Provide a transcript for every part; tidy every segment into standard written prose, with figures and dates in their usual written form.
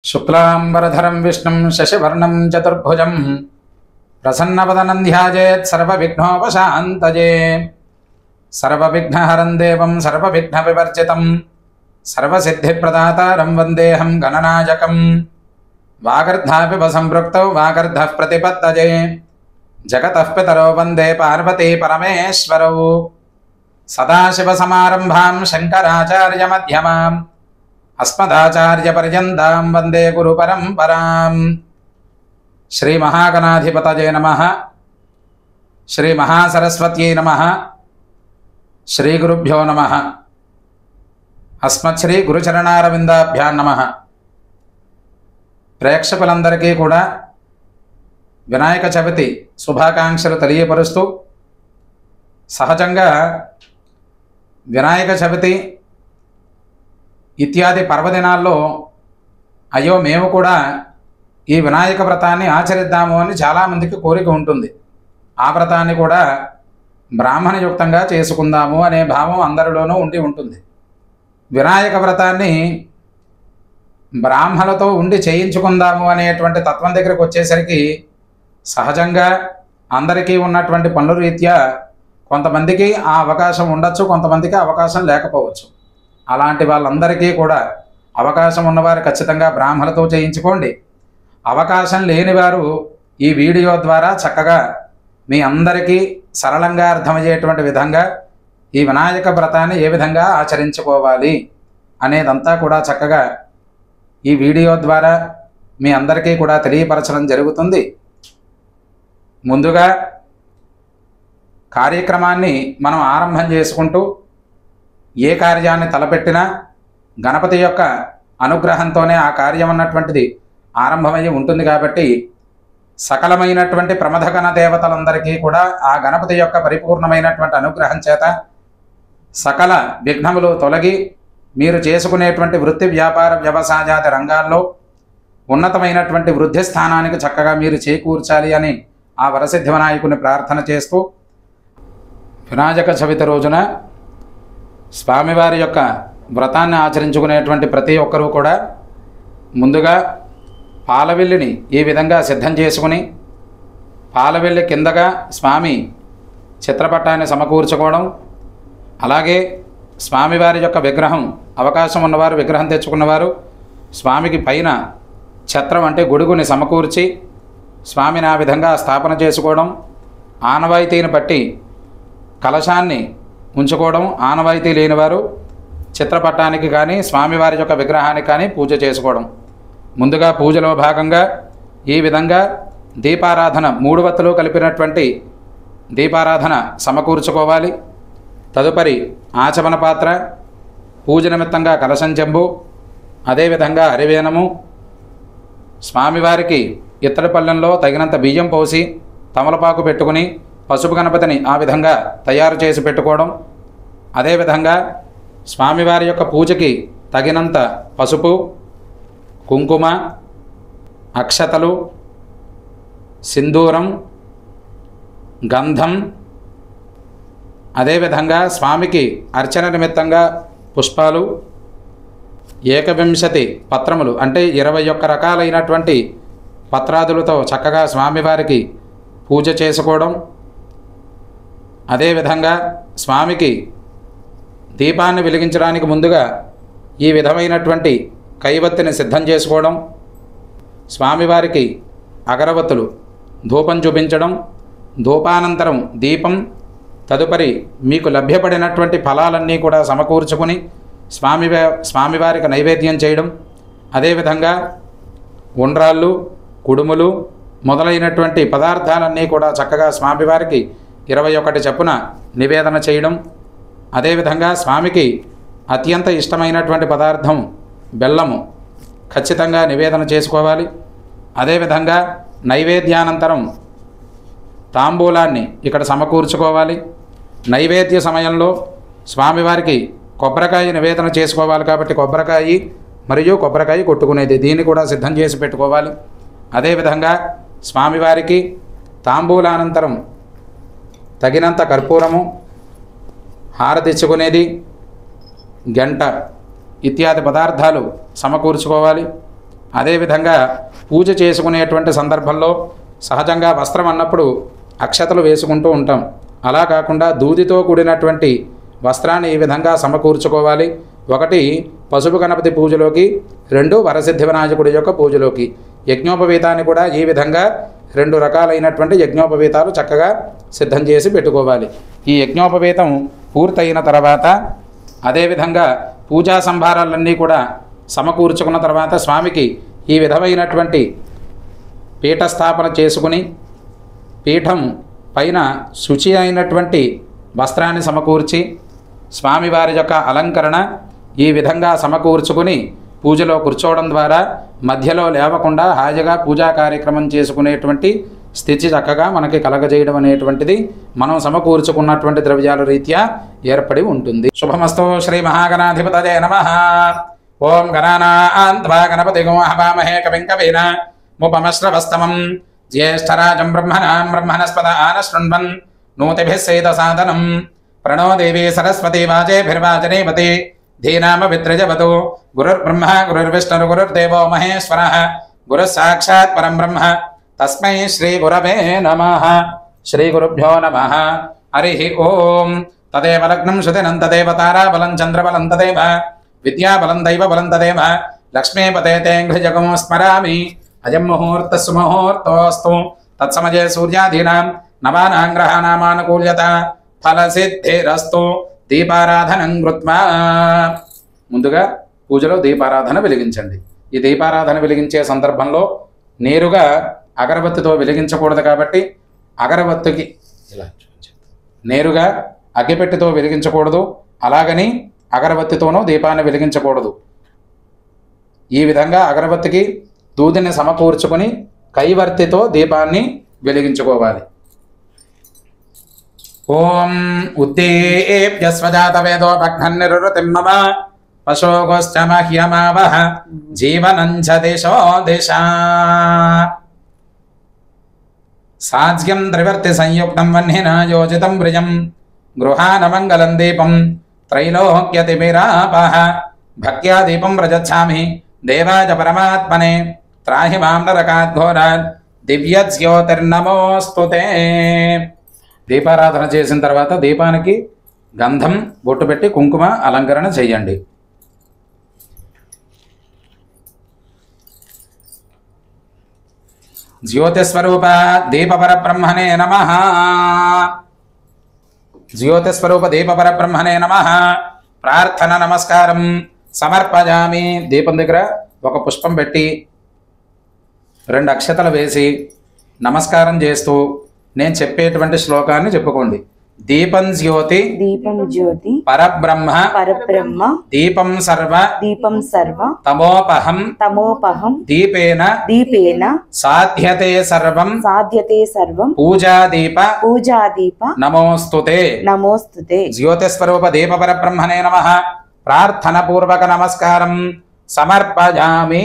शुक्लांबरधरं विष्णुं शशिवर्णं चतुर्भुजं प्रसन्नवदनं ध्यायेत् सर्वविघ्नोपशान्तये। सर्वविघ्नहरं देवं सर्वविघ्नविवर्जितं सर्वसिद्धिप्रदातारं वन्देऽहं गणनायकं। वागर्धापि वसंपृक्तौ वागर्धः प्रतिपत्तये जगतः पितरो वन्दे पार्वती परमेश्वरौ। सदाशिवसमारम्भां शङ्कराचार्यमध्यमाम् अस्मदाचार्यपर्यन्तां वन्दे गुरुपरम्पराम्। श्रीमहागणाधिपतये नमः। श्रीमहासरस्वत्यै नमः। श्रीगुरुभ्यो नमः। अस्मत्श्री गुरुचरणारविन्दाभ्यां नमः। ప్రేక్షకులందరికీ కూడా వినాయక చవితి శుభాకాంక్షలు తెలియపరుస్తూ, సహజంగా వినాయక చవితి ఇత్యాది పర్వదినాల్లో అయ్యో మేము కూడా ఈ వినాయక వ్రతాన్ని ఆచరిద్దాము అని చాలామందికి కోరిక ఉంటుంది. ఆ వ్రతాన్ని కూడా బ్రాహ్మణయుక్తంగా చేసుకుందాము అనే భావం అందరిలోనూ ఉండి ఉంటుంది. వినాయక వ్రతాన్ని బ్రాహ్మణులతో ఉండి చేయించుకుందాము అనేటువంటి తత్వం దగ్గరకు వచ్చేసరికి సహజంగా అందరికీ ఉన్నటువంటి పనుల రీత్యా కొంతమందికి ఆ అవకాశం ఉండొచ్చు, కొంతమందికి అవకాశం లేకపోవచ్చు. అలాంటి వాళ్ళందరికీ కూడా అవకాశం ఉన్నవారు ఖచ్చితంగా బ్రాహ్మణులతో చేయించుకోండి. అవకాశం లేనివారు ఈ వీడియో ద్వారా చక్కగా మీ అందరికీ సరళంగా అర్థమయ్యేటువంటి విధంగా ఈ వినాయక వ్రతాన్ని ఏ విధంగా ఆచరించుకోవాలి అనేదంతా కూడా చక్కగా ఈ వీడియో ద్వారా మీ అందరికీ కూడా తెలియపరచడం జరుగుతుంది. ముందుగా కార్యక్రమాన్ని మనం ఆరంభం చేసుకుంటూ ఏ కార్యాన్ని తలపెట్టినా గణపతి యొక్క అనుగ్రహంతోనే ఆ కార్యం అన్నటువంటిది ఆరంభమయ్యి ఉంటుంది. కాబట్టి సకలమైనటువంటి ప్రమథగణ దేవతలందరికీ కూడా ఆ గణపతి యొక్క పరిపూర్ణమైనటువంటి అనుగ్రహం చేత సకల విఘ్నములు తొలగి మీరు చేసుకునేటువంటి వృత్తి వ్యాపార వ్యవసాయాది రంగాల్లో ఉన్నతమైనటువంటి వృద్ధి స్థానానికి చక్కగా మీరు చేకూర్చాలి అని ఆ వరసిద్ధి వినాయకుని ప్రార్థన చేస్తూ, వినాయక చవితి రోజున స్వామివారి యొక్క వ్రతాన్ని ఆచరించుకునేటువంటి ప్రతి ఒక్కరూ కూడా ముందుగా పాలవెల్లిని ఈ విధంగా సిద్ధం చేసుకుని, పాలవెల్లి కిందగా స్వామి చిత్రపటాన్ని సమకూర్చుకోవడం, అలాగే స్వామివారి యొక్క విగ్రహం అవకాశం ఉన్నవారు విగ్రహం తెచ్చుకున్నవారు స్వామికి పైన ఛత్రం అంటే గొడుగుని సమకూర్చి స్వామిని ఆ విధంగా స్థాపన చేసుకోవడం, ఆనవాయితీని బట్టి కలశాన్ని ఉంచుకోవడం, ఆనవాయితీ లేనివారు చిత్రపటానికి కానీ స్వామివారి యొక్క విగ్రహానికి కానీ పూజ చేసుకోవడం. ముందుగా పూజలో భాగంగా ఈ విధంగా దీపారాధన 3 వత్తులు కలిపినటువంటి దీపారాధన సమకూర్చుకోవాలి. తదుపరి ఆచమన పాత్ర, పూజ నిమిత్తంగా కలశం చెంబు, అదేవిధంగా అరివేనము, స్వామివారికి ఇత్తడి పళ్ళెంలో తగినంత బియ్యం పోసి తమలపాకు పెట్టుకుని పసుపు గణపతిని ఆ విధంగా తయారు చేసి పెట్టుకోవడం, అదేవిధంగా స్వామివారి యొక్క పూజకి తగినంత పసుపు, కుంకుమ, అక్షతలు, సింధూరం, గంధం, అదేవిధంగా స్వామికి అర్చన నిమిత్తంగా పుష్పాలు, 21 పత్రములు అంటే 21 రకాలైనటువంటి పత్రాదులతో చక్కగా స్వామివారికి పూజ చేసుకోవడం, అదేవిధంగా స్వామికి దీపాన్ని వెలిగించడానికి ముందుగా ఈ విధమైనటువంటి కైవత్తిని సిద్ధం చేసుకోవడం, స్వామివారికి అగరవత్తులు ధూపం చూపించడం, ధూపానంతరం దీపం, తదుపరి మీకు లభ్యపడినటువంటి ఫలాలన్నీ కూడా సమకూర్చుకొని స్వామివారికి నైవేద్యం చేయడం, అదేవిధంగా ఉండ్రాళ్ళు, కుడుములు మొదలైనటువంటి పదార్థాలన్నీ కూడా చక్కగా స్వామివారికి 21 చొప్పున నివేదన చేయడం, అదేవిధంగా స్వామికి అత్యంత ఇష్టమైనటువంటి పదార్థం బెల్లము ఖచ్చితంగా నివేదన చేసుకోవాలి. అదేవిధంగా నైవేద్యానంతరం తాంబూలాన్ని ఇక్కడ సమకూర్చుకోవాలి. నైవేద్య సమయంలో స్వామివారికి కొబ్బరికాయ నివేదన చేసుకోవాలి కాబట్టి కొబ్బరికాయ మరియు కొబ్బరికాయ కొట్టుకునేది దీన్ని కూడా సిద్ధం చేసి పెట్టుకోవాలి. అదేవిధంగా స్వామివారికి తాంబూలానంతరం తగినంత కర్పూరము, హారతిచ్చుకునేది, గంట ఇత్యాది పదార్థాలు సమకూర్చుకోవాలి. అదేవిధంగా పూజ చేసుకునేటువంటి సందర్భంలో సహజంగా వస్త్రం అన్నప్పుడు అక్షతలు వేసుకుంటూ ఉంటాం. అలా కాకుండా దూదితో కూడినటువంటి వస్త్రాన్ని ఈ విధంగా సమకూర్చుకోవాలి. ఒకటి పసుపు గణపతి పూజలోకి, రెండు వరసిద్ధి వినాయకుడి యొక్క పూజలోకి. యజ్ఞోపవీతాన్ని కూడా ఈ విధంగా 2 రకాలైనటువంటి యజ్ఞోపవీతాలు చక్కగా సిద్ధం చేసి పెట్టుకోవాలి. ఈ యజ్ఞోపవీతం పూర్తయిన తర్వాత అదేవిధంగా పూజా సంభారాలన్నీ కూడా సమకూర్చుకున్న తర్వాత స్వామికి ఈ విధమైనటువంటి పీఠస్థాపన చేసుకుని పీఠం పైన శుచి అయినటువంటి వస్త్రాన్ని సమకూర్చి స్వామివారి యొక్క అలంకరణ ఈ విధంగా సమకూర్చుకుని పూజలో కూర్చోవడం ద్వారా మధ్యలో లేవకుండా హాయిగా పూజా కార్యక్రమం చేసుకునేటువంటి స్థితి చక్కగా మనకి కలగజేయడం అనేటువంటిది మనం సమకూర్చుకున్నటువంటి ద్రవ్యాల రీత్యా ఏర్పడి ఉంటుంది. శుభమస్తు. శ్రీ మహాగణాధిపతయే నమః. ఓం గణానాన్త్వా గణపతిగం ఆవామహే కవిం కవీన ముపమశ్రవస్తమం జ్యేష్ఠరాజం బ్రహ్మణాం బ్రహ్మణస్పద ఆనశృణ్వన్ నూతిభిः సేదసాదనం ప్రణో దేవీ సరస్వతి వాజేభిర్వాజనేవతి ధీనామ విత్రజవతు. గురుర్బ్రహ్మ గురుర్విష్ణుర్ గురుర్దేవో మహేశ్వరః గురుః సాక్షాత్ పరం బ్రహ్మ తస్మై శ్రీ గురవే నమః. శ్రీ గురుభ్యో నమః. హరి ఓం. తదేవ లగ్నం శుతినం తదేవ తారాబలం చంద్రబలం తదేవ విద్యాబలం దైవబలం తదేవ లక్ష్మీపతే తేంఘ్రిజగం స్మరామి. అజం ముహూర్తః సుముహూర్తోస్తు. తత్సమయే సూర్యాదీనాం నవానాం గ్రహానామానుకూల్యత ఫలసిద్ధిరస్తు. దీపారాధనం కృత్వా. ముందుగా పూజలో దీపారాధన వెలిగించండి. ఈ దీపారాధన వెలిగించే సందర్భంలో నేరుగా అగరబత్తితో వెలిగించకూడదు కాబట్టి అగరబత్తికి ఇలా నేరుగా అగ్గిపెట్టితో వెలిగించకూడదు. అలాగని అగరబత్తితోనూ దీపాన్ని వెలిగించకూడదు. ఈ విధంగా అగరబత్తికి దూదిని సమకూర్చుకొని కైవర్తితో దీపాన్ని వెలిగించుకోవాలి. ఓం ఉద్దీప్య స్వజాత వేదో భగ్నిరుతిం మమ పశోగోశ్చ మహ్యమావహ జీవనం చ దిశో దిశ. సాజ్యం త్రివర్తి సంయుక్తం వహ్నినా యోజితం ప్రియం గృహాన మంగళం దీపం త్రైలోక్యతిమిరాపః. భక్త్యా దీపం ప్రజచ్ఛామి దేవాయ పరమాత్మనే త్రాహి మాం నరకాద్ఘోరాన్ దివ్యజ్యోతిర్నమోస్తుతే. దీపారాధన చేసిన తర్వాత దీపానికి గంధం బొట్టు పెట్టి కుంకుమ అలంకరణ చెయ్యండి. జ్యోతిస్వరూప దీపపర బ్రహ్మణే నమః. జ్యోతిస్వరూప దీపపర బ్రహ్మణే నమః. ప్రార్థన నమస్కారం సమర్పయామి. దీపం దగ్గర ఒక పుష్పం పెట్టి 2 అక్షతలు వేసి నమస్కారం చేస్తూ నేను చెప్పేటువంటి శ్లోకాన్ని చెప్పుకోండి. దీపం జ్యోతి పరబ్రహ్మ దీపం సర్వ తమోపహం దీపేన సాధ్యతే సర్వం పూజా దీప నమోస్తుతే. జ్యోతిస్వరూప దీప పరబ్రహ్మణే నమః. ప్రార్థన పూర్వక నమస్కారం సమర్పయామి.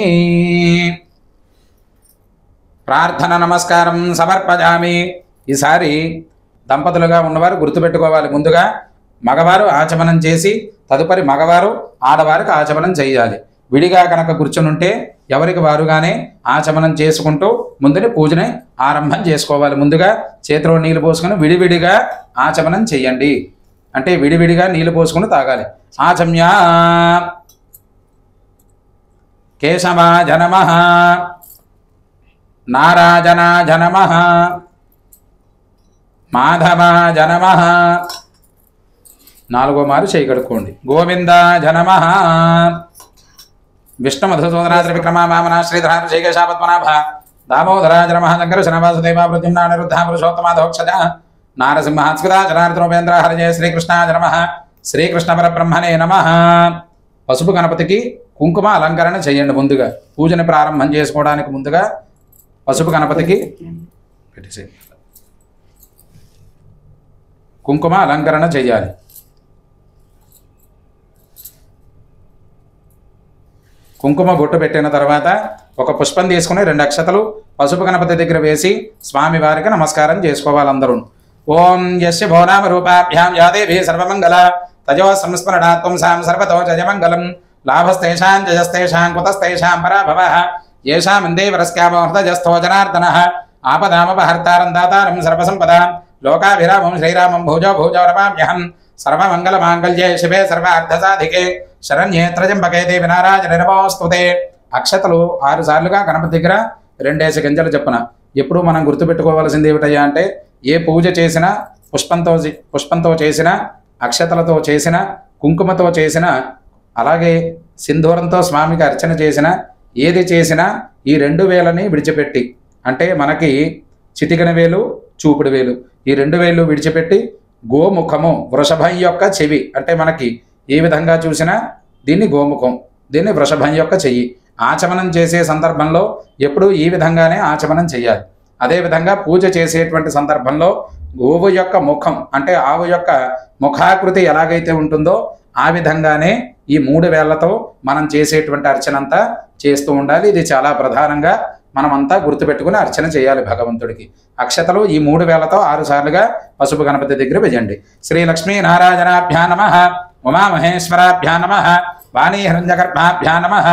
ప్రార్థన నమస్కారం సమర్పయామి. ఈసారి దంపతులుగా ఉన్నవారు గుర్తుపెట్టుకోవాలి. ముందుగా మగవారు ఆచమనం చేసి తదుపరి మగవారు ఆడవారికి ఆచమనం చేయాలి. విడిగా కనుక కూర్చునుంటే ఎవరికి వారుగానే ఆచమనం చేసుకుంటూ ముందుని పూజని ఆరంభం చేసుకోవాలి. ముందుగా చేతిలో నీళ్లు పోసుకొని విడివిడిగా ఆచమనం చెయ్యండి. అంటే విడివిడిగా నీళ్లు పోసుకుని తాగాలి. ఆచమ్య కేశవాయ నమః నారాయణాయ నమః మాధవాయ నమః. 4వ మారు చేయి కడుక్కోండి. గోవిందాయ నమః. విష్ణు మధుసూదన త్రివిక్రమ వామన శ్రీధర శ్రీకేశ పద్మనాభ దామోదరాయ నమః. శంకర శనవాసుదేవ ప్రద్యుమ్న అనిరుద్ధ పురుషోత్తమ దోక్షజ నారసింహ స్కృత జనార్దనోపేంద్ర హరజయ శ్రీకృష్ణాయ నమః. శ్రీకృష్ణ పరబ్రహ్మణే నమః. పసుపు గణపతికి కుంకుమ అలంకరణ చేయండి. ముందుగా పూజని ప్రారంభం చేసుకోవడానికి ముందుగా పసుపు గణపతికి పెట్టేసి కుంకుమ అలంకరణ చేయాలి. కుంకుమ బొట్టు పెట్టిన తర్వాత ఒక పుష్పం తీసుకుని 2 అక్షతలు పసుపు గణపతి దగ్గర వేసి స్వామివారికి నమస్కారం చేసుకోవాలి అందరూ. ఓం యస్య భోనామ రూపాభ్యాం యా దేవీ సర్వమంగళ తజో సంస్మరణాత్వం సాం సర్వతో జయమంగళం లాభస్తేషాం జయస్తేషాం కుతస్తేషాం పరాభవః येषामन्दे वरस्क्यामहृतजस्थो जनार्दनः आपदामपहर्तारं दातारं सर्वसम्पदां लोकाभिरामं श्रीरामं भुजो भुजो रमाम्यहं सर्वमङ्गलमाङ्गल्ये शिवे सर्वार्थसाधिके శరణ్యే త్రయంబకే దేవి నారాయణ నమోస్తుతే. అక్షతలు 6 సార్లుగా గణపతి దగ్గర 2 గింజలు చెప్పున. ఎప్పుడు మనం గుర్తుపెట్టుకోవాల్సింది ఏమిటయ్యా అంటే, ఏ పూజ చేసినా పుష్పంతో చేసిన, అక్షతలతో చేసిన, కుంకుమతో చేసిన, అలాగే సింధూరంతో స్వామికి అర్చన చేసిన, ఏది చేసినా ఈ 2 వేలని విడిచిపెట్టి, అంటే మనకి చిటికెన వేలు చూపుడు వేలు, ఈ 2 వేలు విడిచిపెట్టి గోముఖము వృషభం యొక్క చెవి, అంటే మనకి ఏ విధంగా చూసినా దీన్ని గోముఖం, దీన్ని వృషభం యొక్క చెయ్యి. ఆచమనం చేసే సందర్భంలో ఎప్పుడూ ఈ విధంగానే ఆచమనం చేయాలి. అదేవిధంగా పూజ చేసేటువంటి సందర్భంలో గోవు యొక్క ముఖం, అంటే ఆవు యొక్క ముఖాకృతి ఎలాగైతే ఉంటుందో ఆ విధంగానే ఈ 3 వేళ్లతో మనం చేసేటువంటి అర్చనంతా చేస్తూ ఉండాలి. ఇది చాలా ప్రధానంగా మనమంతా గుర్తుపెట్టుకుని అర్చన చేయాలి భగవంతుడికి. అక్షతలు ఈ 3 వేళ్లతో 6 సార్లుగా పసుపు గణపతి దగ్గర వేయండి. శ్రీ లక్ష్మీ నారాయణాభ్యా నమః, ఉమామహేశ్వరాభ్యా నమః, వాణీహిరణ్యగర్భాభ్యా నమః,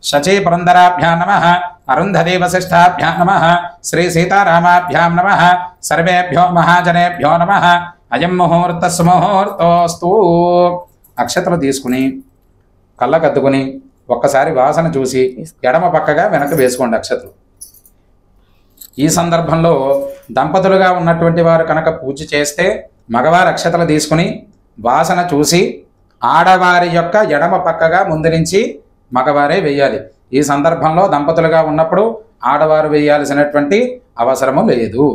శచీ పురందరాభ్యా నమః, అరుంధతీ వశిష్ఠాభ్యా నమః, శ్రీ సీతారామాభ్యాం నమః, సర్వేభ్యో మహాజనేభ్యో నమః. అయం ముహూర్త సుముహూర్తోస్తు. అక్షతలు తీసుకుని కళ్ళకద్దుకుని ఒక్కసారి వాసన చూసి ఎడమ పక్కగా వెనక్కి వేసుకోండి అక్షతలు. ఈ సందర్భంలో దంపతులుగా ఉన్నటువంటి వారు కనుక పూజ చేస్తే మగవారి అక్షతలు తీసుకుని వాసన చూసి ఆడవారి యొక్క ఎడమ పక్కగా ముందు నుంచి మగవారే వేయాలి. ఈ సందర్భంలో దంపతులుగా ఉన్నప్పుడు ఆడవారు వేయాల్సినటువంటి అవసరము లేదు.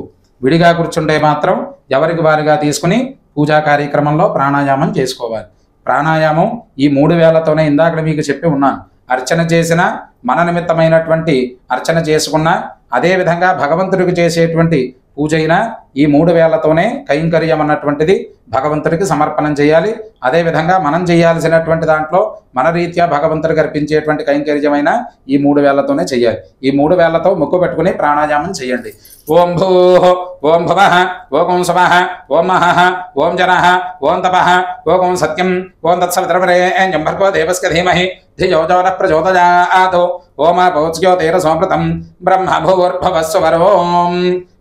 విడిగా కూర్చుంటే మాత్రం ఎవరికి వారిగా తీసుకుని పూజా కార్యక్రమంలో ప్రాణాయామం చేసుకోవాలి. ప్రాణాయామం ఈ 3 వేళ్లతోనే ఇందాక మీకు చెప్పి ఉన్నాను. అర్చన చేసిన, మన నిమిత్తమైనటువంటి అర్చన చేసుకున్న, అదేవిధంగా భగవంతుడికి చేసేటువంటి పూజ అయినా ఈ 3 వేళ్లతోనే కైంకర్యం అన్నటువంటిది భగవంతుడికి సమర్పణం చేయాలి. అదేవిధంగా మనం చేయాల్సినటువంటి దాంట్లో మన రీత్యా భగవంతుడికి అర్పించేటువంటి కైంకర్యమైన ఈ 3 వేళ్లతోనే చేయాలి. ఈ 3 వేళ్లతో ముక్కు పెట్టుకుని ప్రాణాయామం చేయండి. ఓం భూ, ఓం భువ, ఓం శుభః, ఓం మహః, ఓం జనః, ఓం తపః, ఓం సత్యం, ఓం తత్సవితుర్వరేణ్యం భర్గో దేవస్య ధీమహి ధియో యో నః ప్రచోదయాత్. ఓమాపోజ్యోతిరసోమృతం బ్రహ్మ భూర్భువస్సువరోం.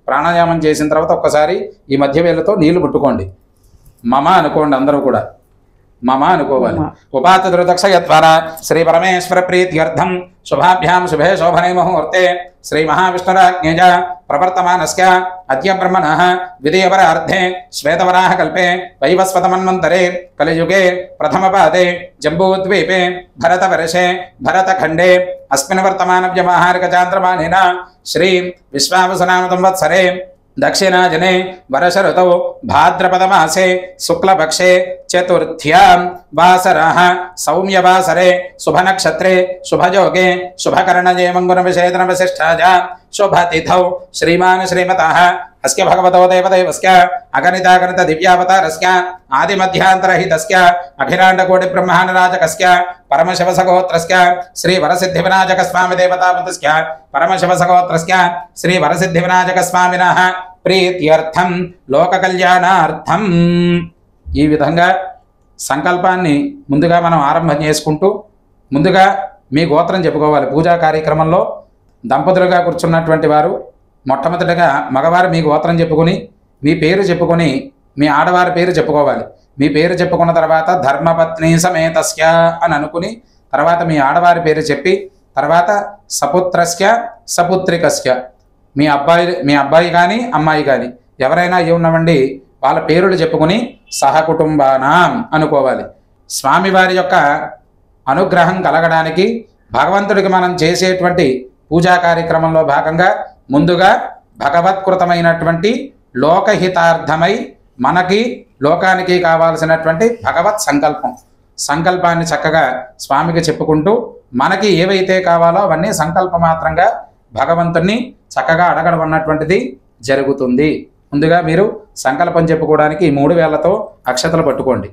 ప్రాణాయామం చేసిన తర్వాత ఒక్కసారి ఈ మధ్య వేళ్ళతో నీళ్లు పుట్టుకోండి. మమ అనుకోండి, అందరూ కూడా మమ అనుకోవాలి. ఉపాత దుర్దక్షయ ద్వారా శ్రీ పరమేశ్వర ప్రీత్యర్థం శుభాభ్యాం శుభే శోభనే ముహూర్తే శ్రీ మహావిష్ణురాజ్ఞేయ ప్రవర్తమానస్య అద్య బ్రహ్మణః ద్వితీయవరార్ధే శ్వేతవరాహ కల్పే వైవస్వతమన్వంతరే కలియుగే ప్రథమపాదే జంబూద్వీపే భరతవర్షే భరతఖండే అస్మిన్ వర్తమాన వ్యవహారిక చాంద్రమానేన శ్రీ విశ్వావసునామ సంవత్సరే దక్షిణాజనే వర్షఋతౌ భాద్రపదమాసే శుక్లపక్షే చతుర్థ్యాం వాసరః సౌమ్యవాసరే శుభనక్షత్రే శుభయోగే శుభకరణజే మంగుణ విషేదన విశిష్టాయాం శుభతిథౌ శ్రీమాన్ శ్రీమతః అస్య భగవతో దేవదేవస్య అగణితాగణిత దివ్యావతారస్య ఆదిమధ్యాంతరహితస్య అఖిలాండకోటి బ్రహ్మాండరాజకస్య పరమశివసగోత్రస్య శ్రీ వరసిద్ధి వినాయక స్వామి దేవతాపతస్య పరమశివసగోత్రస్య శ్రీ వరసిద్ధి వినాయక స్వామినః ప్రీత్యర్థం లోక కళ్యాణార్థం. ఈ విధంగా సంకల్పాన్ని ముందుగా మనం ఆరంభం చేసుకుంటూ ముందుగా మీ గోత్రం చెప్పుకోవాలి. పూజా కార్యక్రమంలో దంపతులుగా కూర్చున్నటువంటి వారు మొట్టమొదటిగా మగవారు మీ గోత్రం చెప్పుకొని మీ పేరు చెప్పుకొని మీ ఆడవారి పేరు చెప్పుకోవాలి. మీ పేరు చెప్పుకున్న తర్వాత ధర్మపత్ని సమేతస్య అని అనుకుని తర్వాత మీ ఆడవారి పేరు చెప్పి తర్వాత సపుత్రస్య సపుత్రికస్య మీ అబ్బాయి కానీ అమ్మాయి కానీ ఎవరైనా అయి ఉన్నవండి వాళ్ళ పేరులు చెప్పుకొని సహకుటుంబానాం అనుకోవాలి. స్వామివారి యొక్క అనుగ్రహం కలగడానికి భగవంతుడికి మనం చేసేటువంటి పూజా కార్యక్రమంలో భాగంగా ముందుగా భగవత్కృతమైనటువంటి లోకహితార్థమై మనకి లోకానికి కావాల్సినటువంటి భగవత్ సంకల్పాన్ని చక్కగా స్వామికి చెప్పుకుంటూ మనకి ఏవైతే కావాలో అవన్నీ సంకల్పమాత్రంగా భగవంతుణ్ణి చక్కగా అడగడం అన్నటువంటిది జరుగుతుంది. ముందుగా మీరు సంకల్పం చెప్పుకోవడానికి ఈ 3 వేళ్లతో అక్షతలు పట్టుకోండి.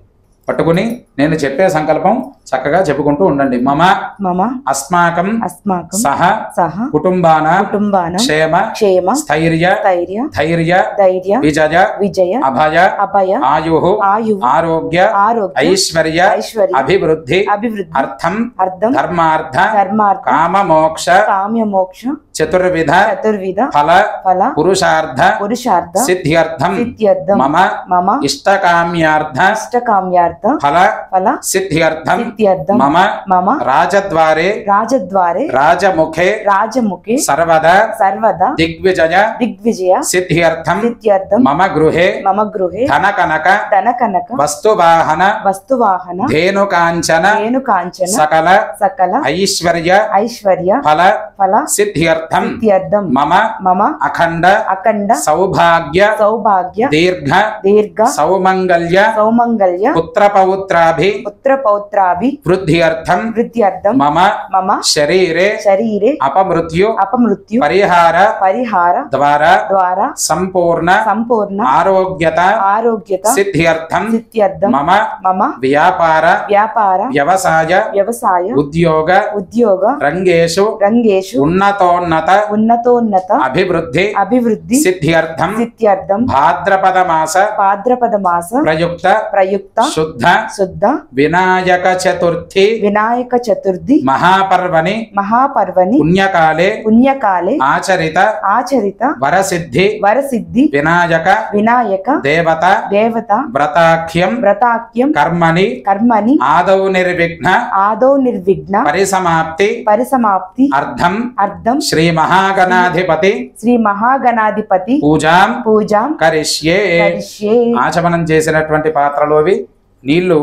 పట్టుకుని నేను చెప్పే సంకల్పం చక్కగా చెప్పుకుంటూ ఉండండి. మమ మమ అస్మాకం అస్మాకం సహ సహ కుటుంబాన కుటుంబాన క్షేమ క్షేమ స్థైర్య ధైర్య ధైర్య ధైర్య విజయ విజయ అభయ అభయ ఆయు ఆయు ఆరోగ్య ఆరోగ్య ఐశ్వర్య ఐశ్వర్య అభివృద్ధి అభివృద్ధి అర్థం అర్థం ధర్మార్థ ధర్మార్థ కామ మోక్ష కామ్య మోక్ష చతుర్విధ చతుర్విధ ఫల ఫల పురుషార్థ పురుషార్థ సిద్ధ్యర్థం సిద్ధ్యర్థం మమ మమ ఇష్టకామ్యార్థ ఇష్టకామ్యార్థ ఫల ఫల సిద్ధ్యర్థం సిద్ధ్యర్థం మమ మమ రాజద్వారే రాజద్వారే రాజముఖే రాజముఖే సర్వదా సర్వదా దిగ్విజయ దిగ్విజయ సిద్ధ్యర్థం సిద్ధ్యర్థం మమ గృహే మమ గృహే ధన కనక ధన కనక వస్తువాహన వస్తువాహన ధేనుకాంచన రేణుకాంచన సకల సకల ఐశ్వర్య ఐశ్వర్య ఫల ఫల సిద్ధ్యర్థం సిద్ధ్యర్థం మమ మమ అఖండ అఖండ సౌభాగ్య సౌభాగ్య దీర్ఘ దీర్ఘ సౌమంగళ్య సౌమంగళ్య పుత్రపౌత్రాభి పుత్ర పౌత్రాభి వృద్ధ్యర్థం వృద్ధ్యర్థం మమ మమ శరీరే శరీరే అపమృత్యు అపమృత్యు పరిహార పరిహార ద్వారా ద్వారా సంపూర్ణ సంపూర్ణ ఆరోగ్యత ఆరోగ్యత సిద్ధ్యర్థం సిద్ధ్యర్థం మమ మమ వ్యాపార వ్యాపార వ్యవసాయ వ్యవసాయ ఉద్యోగ ఉద్యోగ రంగేషు రంగేషు ఉన్నతోన్నత ఉన్నతోన్నత అభివృద్ధి అభివృద్ధి సిద్ధ్యర్థం సిద్ధ్యర్థం భాద్రపద మాస భాద్రపద మాస ప్రయుక్త ప్రయుక్త శుద్ధ శుద్ధ వినాయక చతుర్థి వినాయక చతుర్థి మహాపర్వణి మహాపర్వణి పుణ్యకాలే పుణ్యకాలే ఆచరిత ఆచరిత వరసిద్ధి వరసిద్ధి వినాయక వినాయక దేవత దేవత వ్రతాఖ్యం వ్రతాఖ్యం కర్మణి కర్మని ఆదౌ నిర్విఘ్న ఆదౌ నిర్విఘ్న పరిసమాప్తి పరిసమాప్తి అర్థం అర్థం శ్రీ మహాగణాధిపతి శ్రీ మహాగణాధిపతి పూజాం పూజాం కరిష్యే. కరిష్యే. ఆచమనం చేసినటువంటి పాత్రలోవి నీళ్లు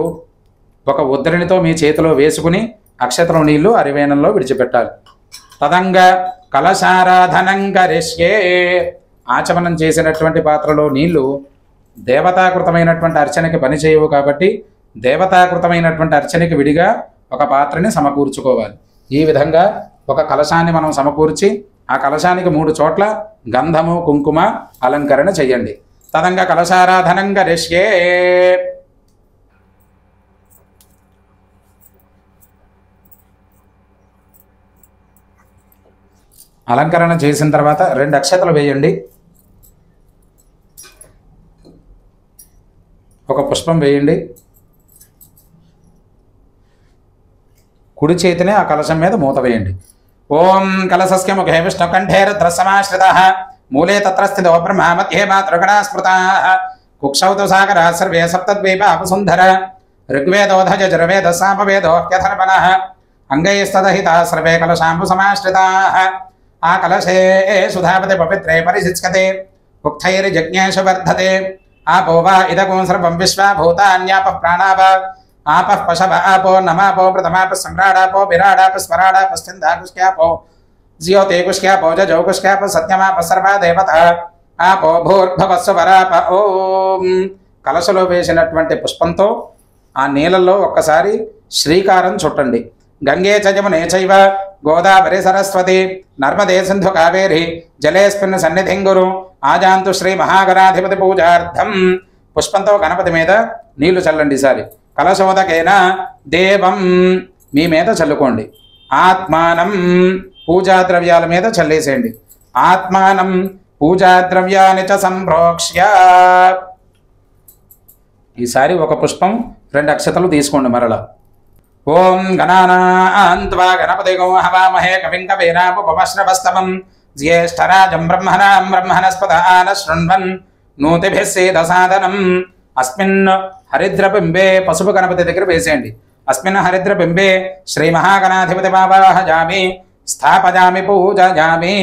ఒక ఉద్దరినితో మీ చేతిలో వేసుకుని అక్షతలో నీళ్లు అరివేణంలో విడిచిపెట్టాలి. తదంగ కలశారాధనం కరిష్యే. ఆచమనం చేసినటువంటి పాత్రలో నీళ్లు దేవతాకృతమైనటువంటి అర్చనకి పనిచేయవు కాబట్టి దేవతాకృతమైనటువంటి అర్చనకి విడిగా ఒక పాత్రని సమకూర్చుకోవాలి. ఈ విధంగా ఒక కలశాన్ని మనం సమకూర్చి ఆ కలశానికి 3 చోట్ల గంధము కుంకుమ అలంకరణ చెయ్యండి. తదంగా కలశారాధనం కరిష్యే. అలంకరణ చేసిన తర్వాత 2 అక్షతలు వేయండి. ఒక పుష్పం వేయండి. కుడి చేతినే ఆ కలశం మీద మూత వేయండి. ఓం కలశస్య ముఖే విష్ణు కంఠే రుద్రసమాశ్రితః మూలే తత్ర స్థితో బ్రహ్మ మధ్యే మాతృగణా స్మృతాః కుక్షౌ తు సాగరా సర్వే సప్తద్వీపా వసుంధర ఋగ్వేదోధ యజుర్వేద సామవేదోహ్యధర్మణః అంగైస్తదహితా సర్వే కలశాంబు సమాశ్రితాః ఆ కలశే సుధాపతి పవిత్రే పరిశిచ్యతే ఉక్తైర్యజ్ఞేషు వర్ధతే ఆపో వా ఇదగం సర్వం విశ్వా భూతాన్యాపః ప్రాణావ ఆపః పశవ ఆపో నమాపో ప్రథమాప సంగ్రాడాపో విరాడాప స్వరాడాప స్థిందాకుష్క్యాపో జ్యోతే కుష్క్యాపో జజో కుష్క్యాప సత్యమాప సర్వా దేవత ఆపో భూర్భవస్సు వరాప. ఓం. కలశలో వేసినటువంటి పుష్పంతో ఆ నీళ్ళల్లో ఒక్కసారి శ్రీకారం చుట్టండి. గంగే చ యమునే చైవ గోదావరి సరస్వతి నర్మదే సింధు కావేరి జలేస్మిన్ సన్నిధిం గురు ఆజాంతు శ్రీ మహాగణాధిపతి పూజార్థం. పుష్పంతో గణపతి మీద నీళ్లు చల్లండి. ఈసారి కలశోదకేన దేవం మీ మీద చల్లుకోండి. ఆత్మానం పూజా ద్రవ్యాల మీద చల్లేసేయండి. ఆత్మానం పూజా ద్రవ్యాన్ని చ సంప్రోక్ష్య. ఈసారి ఒక పుష్పం 2 అక్షతలు తీసుకోండి. మరలా ఓం గణానాన్త్వా గణపతిగం హవామహే కవిం కవీనాముపమశ్రవస్తమం జ్యేష్ఠరాజం బ్రహ్మణాం బ్రహ్మణస్పదాన శృణ్వన్ నూతిభిः సేదసాదనం. అస్మిన్ హరిద్రబింబే పసుపు గణపతి దగ్గర వేసేయండి. అస్మిన్ హరిద్రబింబే శ్రీ మహాగణాధిపతి వావాహజామి స్థాపజామి పూజామి.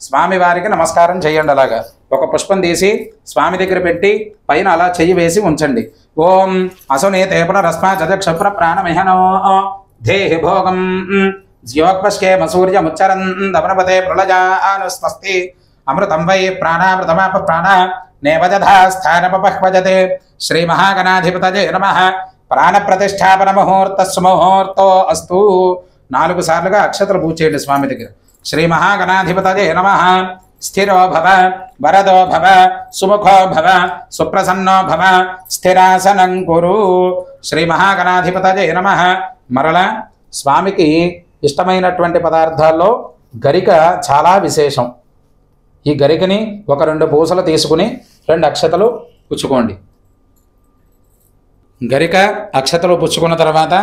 స్వామి వారికి నమస్కారం చేయండి. అలాగా ఒక పుష్పం తీసి స్వామి దగ్గర పెట్టి పైన అలా చెయ్యి వేసి ఉంచండి. ఓం అసునీతే పునరస్మా చక్షుప్ర ప్రాణమిహనో ధేహి భోగం జ్యోక్పశ్యేమ సూర్యముచ్చరన్ దమనపతే ప్రళజానుస్వస్తి అమృతం వై ప్రాణామృతమాప ప్రాణ నేవజధా స్థానపపహ్వజతే. శ్రీ మహాగణాధిపతయే నమః. ప్రాణ ప్రతిష్టాపన ముహూర్తస్సు ముహూర్తో అస్తు. 4 సార్లుగా అక్షతలు పూజ చేయండి స్వామి దగ్గర. శ్రీ మహాగణాధిపతయే నమః. స్థిరో భవ వరదో భవ సుముఖో భవ సుప్రసన్నో భవ స్థిరాసనం కురు. శ్రీ మహాగణాధిపతయే నమః. మరలా స్వామికి ఇష్టమైనటువంటి పదార్థాల్లో గరిక చాలా విశేషం. ఈ గరికని ఒక 2 పూసలు తీసుకుని 2 అక్షతలు పుచ్చుకోండి. గరిక అక్షతలు పుచ్చుకున్న తర్వాత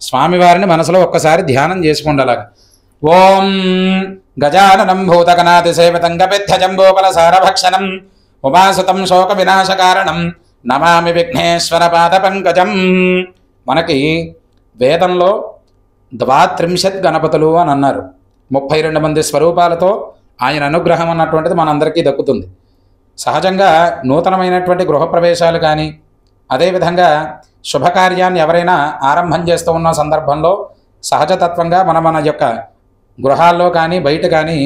స్వామివారిని మనసులో ఒక్కసారి ధ్యానం చేసుకోండి. అలాగా ఓం గజాననం భూతగణాతి సేవితం గపిత్థజంబోపల సారభక్షణం ఉమాసుతం శోక వినాశకారణం నమామి విఘ్నేశ్వర పాద పంకజం. మనకి వేదంలో 32 గణపతులు అని అన్నారు. 32 మంది స్వరూపాలతో ఆయన అనుగ్రహం అన్నటువంటిది మనందరికీ దక్కుతుంది. సహజంగా నూతనమైనటువంటి గృహప్రవేశాలు కానీ అదేవిధంగా శుభకార్యాన్ని ఎవరైనా ఆరంభం చేస్తూ ఉన్న సందర్భంలో సహజతత్వంగా మన యొక్క గృహాల్లో కానీ బయట కానీ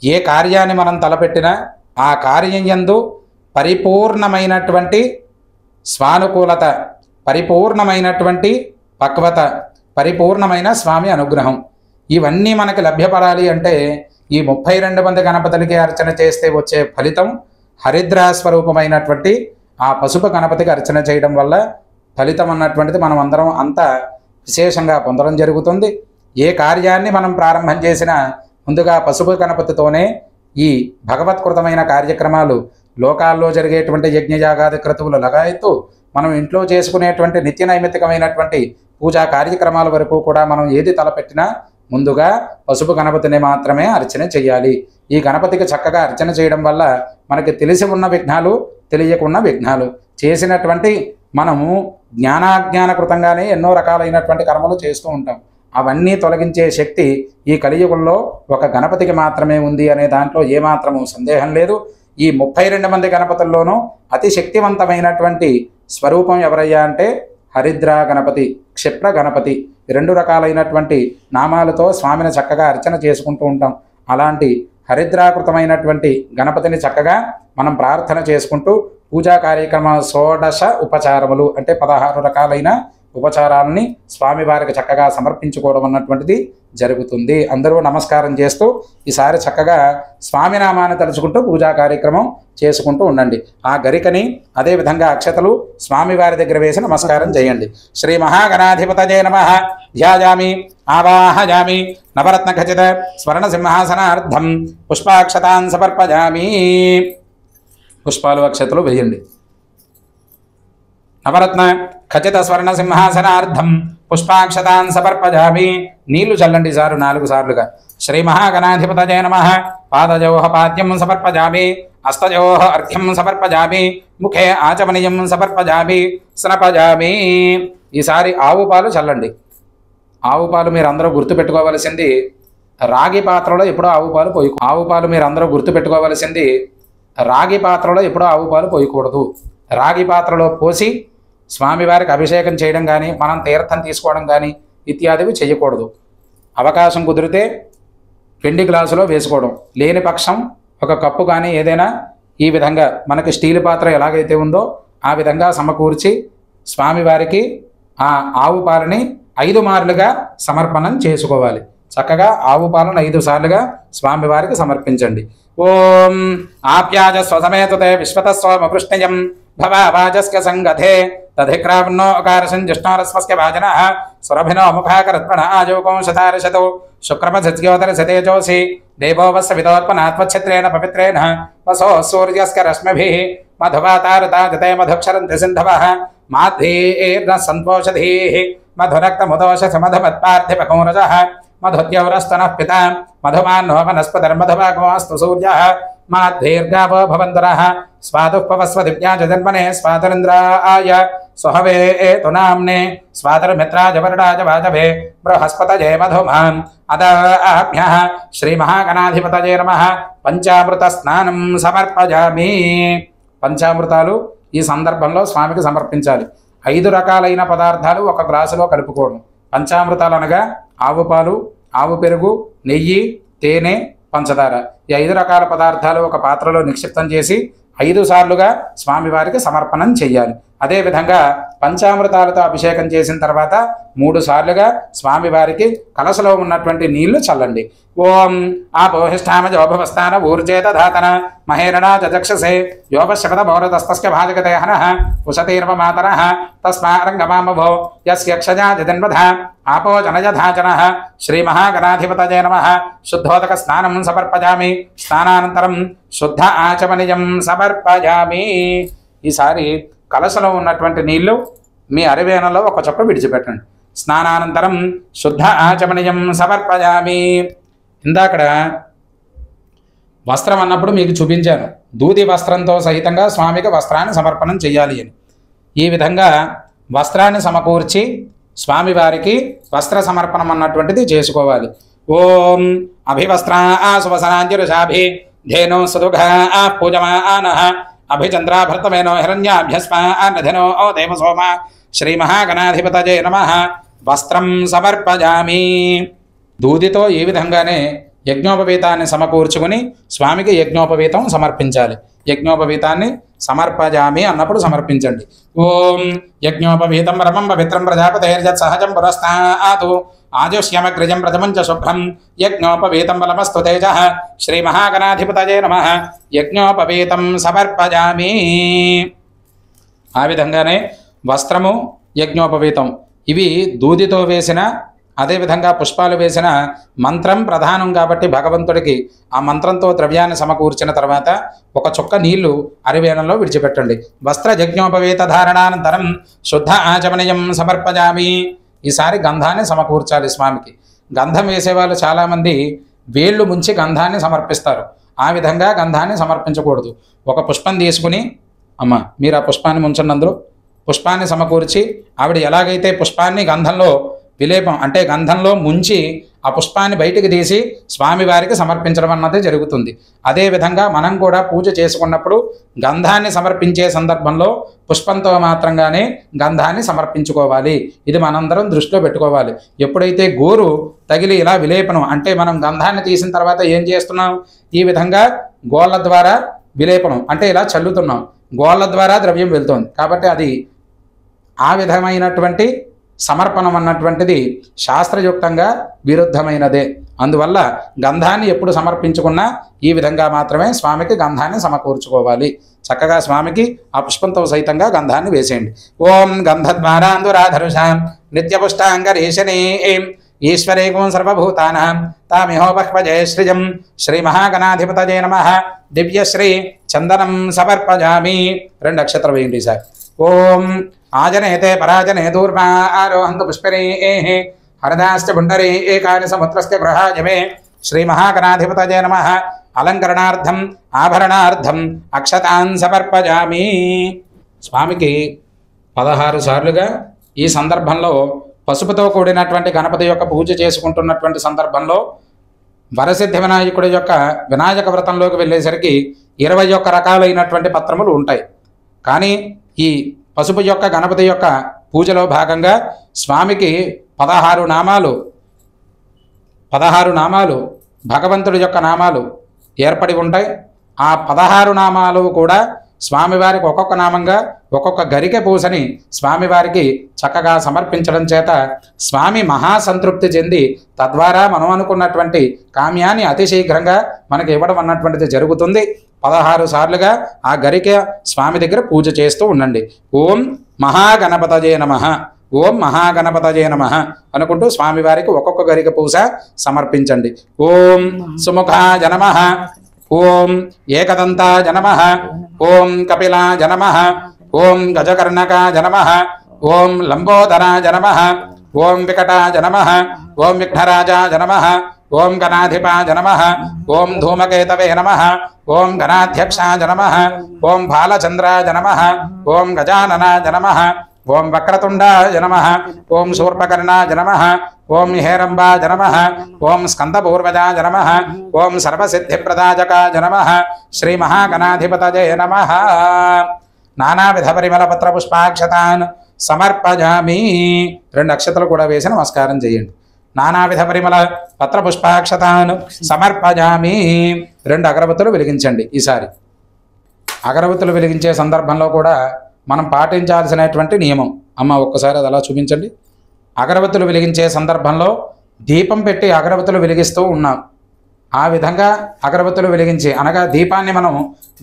ఏ కార్యాన్ని మనం తలపెట్టినా ఆ కార్యం యందు పరిపూర్ణమైనటువంటి స్వానుకూలత, పరిపూర్ణమైనటువంటి పక్వత, పరిపూర్ణమైన స్వామి అనుగ్రహం ఇవన్నీ మనకి లభ్యపడాలి అంటే ఈ 32 మంది గణపతులకి అర్చన చేస్తే వచ్చే ఫలితం హరిద్రా స్వరూపమైనటువంటి ఆ పసుపు గణపతికి అర్చన చేయడం వల్ల ఫలితం అన్నటువంటిది మనం అందరం అంత విశేషంగా పొందడం జరుగుతుంది. ఏ కార్యాన్ని మనం ప్రారంభం చేసినా ముందుగా పసుపు గణపతితోనే ఈ భగవత్కృతమైన కార్యక్రమాలు లోకాల్లో జరిగేటువంటి యజ్ఞయాగాది క్రతువులు లగాయత్తు మనం ఇంట్లో చేసుకునేటువంటి నిత్య నైమిత్తికమైనటువంటి పూజా కార్యక్రమాల వరకు కూడా మనం ఏది తలపెట్టినా ముందుగా పసుపు గణపతిని మాత్రమే అర్చన చేయాలి. ఈ గణపతికి చక్కగా అర్చన చేయడం వల్ల మనకి తెలిసి ఉన్న విఘ్నాలు, తెలియకున్న విఘ్నాలు, చేసినటువంటి మనము జ్ఞానాజ్ఞానకృతంగానే ఎన్నో రకాలైనటువంటి కర్మలు చేస్తూ ఉంటాం. అవన్నీ తొలగించే శక్తి ఈ కలియుగంలో ఒక గణపతికి మాత్రమే ఉంది అనే దాంట్లో ఏమాత్రము సందేహం లేదు. ఈ 32 మంది గణపతుల్లోనూ అతి శక్తివంతమైనటువంటి స్వరూపం ఎవరయ్యా అంటే హరిద్రా గణపతి, క్షిప్ర గణపతి. 2 రకాలైనటువంటి నామాలతో స్వామిని చక్కగా అర్చన చేసుకుంటూ ఉంటాం. అలాంటి హరిద్రాకృతమైనటువంటి గణపతిని చక్కగా మనం ప్రార్థన చేసుకుంటూ పూజా కార్యక్రమాల 16 ఉపచారములు అంటే 16 రకాలైన ఉపచారాలని స్వామివారికి చక్కగా సమర్పించుకోవడం అన్నటువంటిది జరుగుతుంది. అందరూ నమస్కారం చేస్తూ ఈసారి చక్కగా స్వామినామాన్ని తలుచుకుంటూ పూజా కార్యక్రమం చేసుకుంటూ ఉండండి. ఆ గరికని అదేవిధంగా అక్షతలు స్వామివారి దగ్గర వేసి నమస్కారం చేయండి. శ్రీ మహాగణాధిపతయే నమః. ధ్యాయామి ఆవాహయామి నవరత్న ఖచిత స్వర్ణ సింహాసనార్థం పుష్పాక్షతాన్ సమర్పయామి. పుష్పాలు అక్షతలు వేయండి. నవరత్న ఖచిత స్వర్ణ సింహాసనార్థం పుష్పాక్షతాన్ సమర్పయామి. నీళ్లు చల్లండి సారు 4 సార్లుగా. శ్రీ మహాగణాధిపతయే నమః. పాదయోః పాద్యం సమర్పయామి, హస్తయోః అర్ఘ్యం సమర్పయామి, ముఖే ఆచమనీయం సమర్పయామి, స్నపయామి. ఈసారి ఆవు పాలు చల్లండి. ఆవు పాలు మీరు అందరూ గుర్తుపెట్టుకోవలసింది రాగి పాత్రలో ఎప్పుడో ఆవు పాలు మీరు అందరూ గుర్తుపెట్టుకోవలసింది రాగి పాత్రలో ఎప్పుడో ఆవు పాలు పోయకూడదు. రాగి పాత్రలో పోసి స్వామివారికి అభిషేకం చేయడం కానీ మనం తీర్థం తీసుకోవడం కానీ ఇత్యాదివి చేయకూడదు. అవకాశం కుదిరితే వెండి గ్లాసులో వేసుకోవడం, లేని పక్షం ఒక కప్పు కానీ ఏదైనా ఈ విధంగా మనకి స్టీల్ పాత్ర ఎలాగైతే ఉందో ఆ విధంగా సమకూర్చి స్వామివారికి ఆ ఆవు పాలని 5 మార్లుగా సమర్పణం చేసుకోవాలి. చక్కగా ఆవు పాలను 5 సార్లుగా స్వామివారికి సమర్పించండి. ఓం ఆప్యాజ స్వసమేతతే విశ్వతస్వమకృష్ణయం భవావాజస్క సంగధే తధిక్రావన్నో అకారసం జిష్ణోరస్వస్య భాజన సురభినో ముఖాకరత్మణ ఆజోకంశతారశతో శుక్రమసత్యోదరశతేజోసి దేవోవస్య విదోత్పనాత్మఛత్రేణ పవిత్రేణ వసో సూర్యస్క రశ్మిభిః మధువాతారతాజతే మధుక్షరంతి సింధవః మాధ్వీర్న సంతోషధీః మధురక్తముదోషసి మధుమత్పార్థిపకౌరజః మధుద్యౌరస్తనః పితా మధుమాన్నో వనస్పతిర్మధువాగోస్తు సూర్యః మాధ్వీర్గావో భవంతురః స్వాదుఃపవస్వ దివ్యాజ జన్మనే స్వాతరింద్రాయ సుహవే తునామ్నే స్వాతర్మిత్రాజ వరుడాజ వాజవే బృహస్పతయే మధుమాన్ అదాభ్యః శ్రీ మహాగణాధిపతయే నమః. పంచామృత స్నానం సమర్పయామి. పంచామృతాలు ఈ సందర్భంలో స్వామికి సమర్పించాలి. 5 రకాలైన పదార్థాలు ఒక గ్లాసులో కలుపుకోవడం. పంచామృతాలు అనగా ఆవు పాలు, ఆవు పెరుగు, నెయ్యి, తేనె, పంచదార. ఈ 5 రకాల పదార్థాలు ఒక పాత్రలో నిక్షిప్తం చేసి 5 సార్లుగా స్వామివారికి సమర్పణం చెయ్యాలి. అదేవిధంగా పంచామృతాలతో అభిషేకం చేసిన తర్వాత 3 సార్లుగా స్వామివారికి కలశలో ఉన్నటువంటి నీళ్లు చల్లండి. ఓం ఆపోహిష్టామ జోభవస్థాన ఊర్జేత ధాతన మహేరణా చక్షసే యోపశపద భౌరతస్తస్య భాజగతే హనః ఉషతీర్వ మాతరః తస్మారంగమామభో యస్యక్షజా జజన్వధ ఆపో జనజధాచనః శ్రీమహాగణాధిపతయే నమః. శుద్ధోదక స్నానం సమర్పయామి. స్నానానంతరం శుద్ధ ఆచమనీయం సమర్పయామి. ఈసారి కలశలో ఉన్నటువంటి నీళ్లు మీ అరివేణలో ఒక చొక్క విడిచిపెట్టండి. స్నానానంతరం శుద్ధ ఆచమనీయం సమర్పయామి. ఇందాకడ వస్త్రం అన్నప్పుడు మీకు చూపించాను. దూది వస్త్రంతో సహితంగా స్వామికి వస్త్రాన్ని సమర్పణం చేయాలి అని. ఈ విధంగా వస్త్రాన్ని సమకూర్చి స్వామివారికి వస్త్ర సమర్పణం అన్నటువంటిది చేసుకోవాలి. ఓం అభివస్త్రా సువసనాంజరుషాభి ధేనో సుదుఘ పూజమానః అభిచంద్రాభర్తమేనో హిరణ్యాభ్యస్మానధనో ఓ దేవసోమ శ్రీమహాగణాధిపతయే నమః. వస్త్రం సమర్పయామి. దూదితో ఈ విధంగానే యజ్ఞోపవీతాన్ని సమకూర్చుకుని స్వామికి యజ్ఞోపవీతం సమర్పించాలి. యజ్ఞోపవీతాన్ని సమర్పయామి అన్నప్పుడు సమర్పించండి. ఓం యజ్ఞోపవీతం పరమం పవిత్రం ప్రజాపతేర్యత్ సహజం పురస్తాతు ఆజుష్యమగ్రజం ప్రథమం చ శుభ్రం యజ్ఞోపవీతం బలమస్తు తేజః శ్రీమహాగణాధిపతయే నమః. యజ్ఞోపవీతం సమర్పయామి. ఆ విధంగానే వస్త్రము యజ్ఞోపవీతం ఇవి దూదితో వేసిన, అదేవిధంగా పుష్పాలు వేసిన మంత్రం ప్రధానం కాబట్టి భగవంతుడికి ఆ మంత్రంతో ద్రవ్యాన్ని సమకూర్చిన తర్వాత ఒక చుక్క నీళ్లు అరివేణంలో విడిచిపెట్టండి. వస్త్ర యజ్ఞోపవీత ధారణానంతరం శుద్ధ ఆచమనీయం సమర్పయామి. ఈసారి గంధాన్ని సమకూర్చాలి స్వామికి. గంధం వేసేవాళ్ళు చాలామంది వేళ్ళు ముంచి గంధాన్ని సమర్పిస్తారు. ఆ విధంగా గంధాన్ని సమర్పించకూడదు. ఒక పుష్పం తీసుకుని అమ్మ మీరు ఆ పుష్పాన్ని ముంచండి. పుష్పాన్ని సమకూర్చి ఆవిడ ఎలాగైతే పుష్పాన్ని గంధంలో విలేపం అంటే గంధంలో ముంచి ఆ పుష్పాన్ని బయటికి తీసి స్వామివారికి సమర్పించడం అన్నది జరుగుతుంది. అదేవిధంగా మనం కూడా పూజ చేసుకున్నప్పుడు గంధాన్ని సమర్పించే సందర్భంలో పుష్పంతో మాత్రంగానే గంధాన్ని సమర్పించుకోవాలి. ఇది మనందరం దృష్టిలో పెట్టుకోవాలి. ఎప్పుడైతే గోరు తగిలి ఇలా విలేపనం అంటే మనం గంధాన్ని తీసిన తర్వాత ఏం చేస్తున్నాం, ఈ విధంగా గోళ్ళ ద్వారా విలేపనం అంటే ఇలా చల్లుతున్నాం. గోళ్ళ ద్వారా ద్రవ్యం వెళ్తుంది కాబట్టి అది ఆ విధమైనటువంటి సమర్పణం అన్నటువంటిది శాస్త్రయుక్తంగా విరుద్ధమైనదే. అందువల్ల గంధాన్ని ఎప్పుడు సమర్పించుకున్నా ఈ విధంగా మాత్రమే స్వామికి గంధాన్ని సమకూర్చుకోవాలి. చక్కగా స్వామికి ఆ పుష్పంతో సహితంగా గంధాన్ని వేసేయండి. ఓం గంధద్వారాంధురాధరుషాం నిత్యపుష్టాంగరీశనే ఈశ్వరేకం సర్వభూతానాం తామిహోపహ్వజయ శ్రియం శ్రీమహాగణాధిపతయే నమః. దివ్యశ్రీ చందనం సమర్పయామి. 2 అక్షతలు వేయండి సార్. ఓం ఆజనేతే పరాజనే దూర్వా ఆరోహంతు పుష్పరే హరదాశ్చ పుండరే ఏకాని సముద్రస్య గృహాయమే శ్రీమహాగణాధిపతయే నమః. అలంకరణార్థం ఆభరణార్థం అక్షతాన్ సమర్పయామి. స్వామికి 16 సార్లుగా ఈ సందర్భంలో పసుపుతో కూడినటువంటి గణపతి యొక్క పూజ చేసుకుంటున్నటువంటి సందర్భంలో వరసిద్ధి వినాయకుడి యొక్క వినాయక వ్రతంలోకి వెళ్ళేసరికి 21 రకాలైనటువంటి పత్రములు ఉంటాయి. కానీ ఈ పసుపు యొక్క గణపతి యొక్క పూజలో భాగంగా స్వామికి 16 నామాలు భగవంతుడి యొక్క నామాలు ఏర్పడి ఉంటాయి. ఆ 16 నామాలు కూడా స్వామివారికి ఒక్కొక్క నామంగా ఒక్కొక్క గరికె పూసని స్వామివారికి చక్కగా సమర్పించడం చేత స్వామి మహాసంతృప్తి చెంది తద్వారా మనం అనుకున్నటువంటి కామ్యాన్ని అతి శీఘ్రంగా మనకి ఇవ్వడం అన్నటువంటిది జరుగుతుంది. 16 సార్లుగా ఆ గరికె స్వామి దగ్గర పూజ చేస్తూ ఉండండి. ఓం మహాగణపతయే నమః, ఓం మహాగణపతయే నమః అనుకుంటూ స్వామివారికి ఒక్కొక్క గరిక పూజ సమర్పించండి. ఓం సుముఖాయ నమః, ఓం ఏకదంతాయ నమః, ఓం కపిలాయ నమః, ఓం గజకర్ణకాయ నమః, ఓం లంబోదరాయ నమః, ఓం వికటాయ నమః, ఓం విఘ్నరాజాయ నమః, ఓం గణాధిపాయ నమః, ఓం ధూమకేతవే నమః, ఓం గణాధ్యక్షాయ నమః, ఓం బాలచంద్రాయ నమః, ఓం గజాననాయ నమః, ఓం వక్రతుండాయ నమః, ఓం శూర్పకర్ణాయ నమః, ఓం హేరంబాయ నమః, ఓం స్కందపూర్వజాయ నమః, ఓం సర్వసిద్ధిప్రదాయకాయ నమః. శ్రీమహాగణాధిపతయే నమః. నానావిధ పరిమళ పత్ర పుష్పాక్షతాన్ సమర్పయామి. 2 అక్షతలు కూడా వేసి నమస్కారం చేయండి. నానావిధ పరిమళ పత్ర పుష్పాక్షతాన్ సమర్పయామి. 2 అగరబత్తులు వెలిగించండి. ఈసారి అగరబత్తులు వెలిగించే సందర్భంలో కూడా మనం పాటించాల్సినటువంటి నియమం. అమ్మ ఒక్కసారి అది అలా చూపించండి. అగరబత్తులు వెలిగించే సందర్భంలో దీపం పెట్టి అగరబత్తులు వెలిగిస్తూ ఉన్నాం. ఆ విధంగా అగరబత్తులు వెలిగించి అనగా దీపాన్ని మనం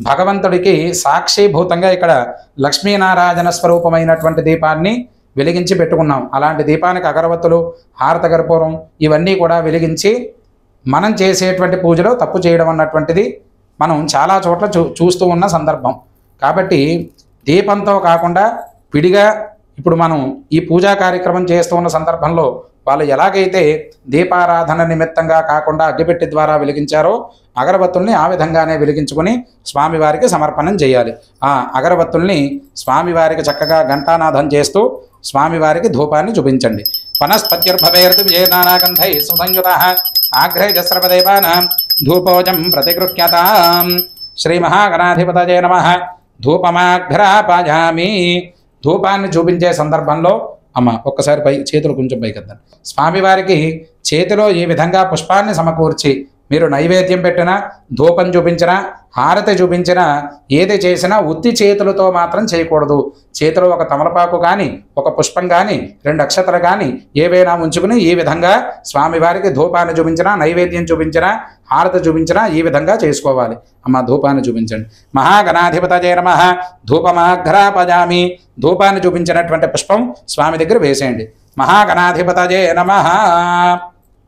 భగవంతుడికి సాక్షిభూతంగా ఇక్కడ లక్ష్మీనారాయణ స్వరూపమైనటువంటి దీపాన్ని వెలిగించి పెట్టుకున్నాం. అలాంటి దీపానికి అగరబత్తులు, హారత కర్పూరం ఇవన్నీ కూడా వెలిగించి మనం చేసేటువంటి పూజలో తప్పు చేయడం అన్నటువంటిది మనం చాలా చోట్ల చూస్తూ ఉన్న సందర్భం. కాబట్టి దీపంతో కాకుండా విడిగా ఇప్పుడు మనం ఈ పూజా కార్యక్రమం చేస్తూ ఉన్న సందర్భంలో వాళ్ళు ఎలాగైతే దీపారాధన నిమిత్తంగా కాకుండా అగ్గిపెట్టి ద్వారా వెలిగించారో అగరబత్తుల్ని ఆ విధంగానే వెలిగించుకొని స్వామివారికి సమర్పణం చేయాలి. ఆ అగరబత్తుల్ని స్వామివారికి చక్కగా ఘంటానాదం చేస్తూ స్వామివారికి ధూపాన్ని చూపించండి. వనస్పత్యుర్భవేర్తు విజయనానాగంధై సుసంయుతః ఆగ్రహజస్రపదేవానాం ధూపోజం ప్రతిగృహ్యతాం. శ్రీ మహాగణాధిపతయే నమః. ధూపమాఘ్రాపయామి. ధూపాన్ని చూపించే సందర్భంలో అమ్మ ఒక్కసారి పై చేతులు కొంచెం పైకెత్తండి. స్వామివారికి చేతిలో ఈ విధంగా పుష్పాన్ని సమకూర్చి మీరు నైవేద్యం పెట్టినా, ధూపం చూపించినా, హారతి చూపించినా, ఏది చేసినా ఉత్తి చేతులతో మాత్రం చేయకూడదు. చేతిలో ఒక తమలపాకు కానీ, ఒక పుష్పం కానీ, 2 అక్షతలు కానీ ఏవైనా ఉంచుకుని ఈ విధంగా స్వామివారికి ధూపాన్ని చూపించినా, నైవేద్యం చూపించినా, హారతి చూపించినా ఈ విధంగా చేసుకోవాలి. అమ్మ ధూపాన్ని చూపించండి. మహాగణాధిపతయే నమః. ధూపమాఘ్రాపయామి. ధూపాన్ని చూపించినటువంటి పుష్పం స్వామి దగ్గర వేసేయండి. మహాగణాధిపతయే నమః.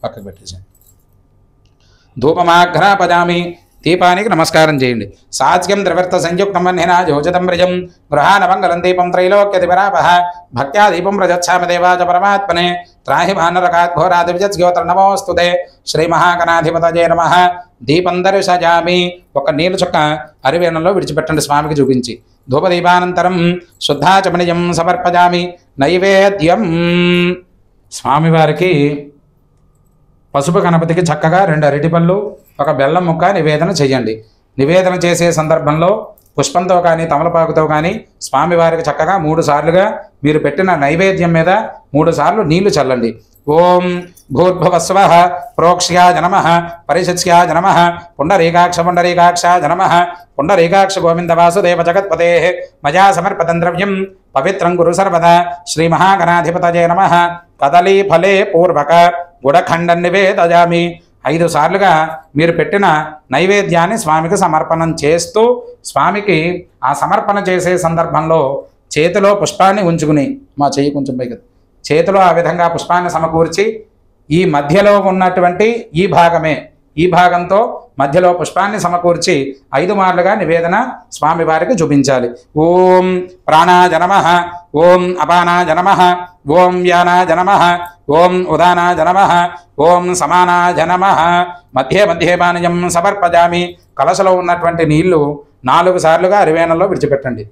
పక్కకు పెట్టేసేయండి. ధూపమాఘ్రాపయామి. దీపానికి నమస్కారం చేయండి. సాత్యం ద్రవర్త సంయుక్తం వన్నినా యోజతం వ్రజం గృహానమంగళం దీపం త్రైలోక్యదివరాపః భక్త్యా దీపం ప్రజచ్ఛామి దేవాచ పరమాత్మనే త్రాహి భానురకాద్ఘోరాదివిజద్యోతర్ నమోస్తుతే. శ్రీ మహాగణాధిపతయే నమః. దీపం దర్శయామి. ఒక నీళ్ళ చుక్క అరివేణంలో విడిచిపెట్టండి స్వామికి చూపించి. ధూపదీపానంతరం శుద్ధాచమనీయం సమర్పయామి. నైవేద్యం స్వామివారికి పసుపు గణపతికి చక్కగా 2 అరటిపళ్ళు, ఒక బెల్లం ముక్క నివేదన చేయండి. నివేదన చేసే సందర్భంలో పుష్పంతో కానీ, తమలపాకుతో కానీ స్వామివారికి చక్కగా 3 సార్లుగా మీరు పెట్టిన నైవేద్యం మీద 3 సార్లు నీళ్లు చల్లండి. ఓం భూర్భువస్వః ప్రోక్ష్యాయ నమః పరిషత్స్యాయ నమః పుండరీకాక్ష నమః పుండరీకాక్ష గోవింద వాసుదేవ జగత్పతేః మయా సమర్పితం ద్రవ్యం పవిత్రం కురు సర్వదా. శ్రీ మహాగణాధిపతయే నమః. కదలీ ఫలే పూర్వక గుడఖండం నివేదయామి. 5 సార్లుగా మీరు పెట్టిన నైవేద్యాన్ని స్వామికి సమర్పణం చేస్తూ స్వామికి ఆ సమర్పణ చేసే సందర్భంలో చేతిలో పుష్పాన్ని ఉంచుకుని మా చెయ్యి కొంచెం పైకి చేతిలో ఆ విధంగా పుష్పాన్ని సమకూర్చి ఈ మధ్యలో ఉన్నటువంటి ఈ భాగంతో మధ్యలో పుష్పాన్ని సమకూర్చి 5 మార్లుగా నివేదన స్వామివారికి చూపించాలి. ఓం ప్రాణాయ నమః. ఓం అపానాయ నమః. ఓం వ్యానాయ నమః. ఓం ఉదానాయ నమః. ఓం సమానాయ నమః. మధ్యే పానీయం సమర్పయామి. కలశలో ఉన్నటువంటి నీళ్లు 4 సార్లుగా అరివేణంలో విడిచిపెట్టండి.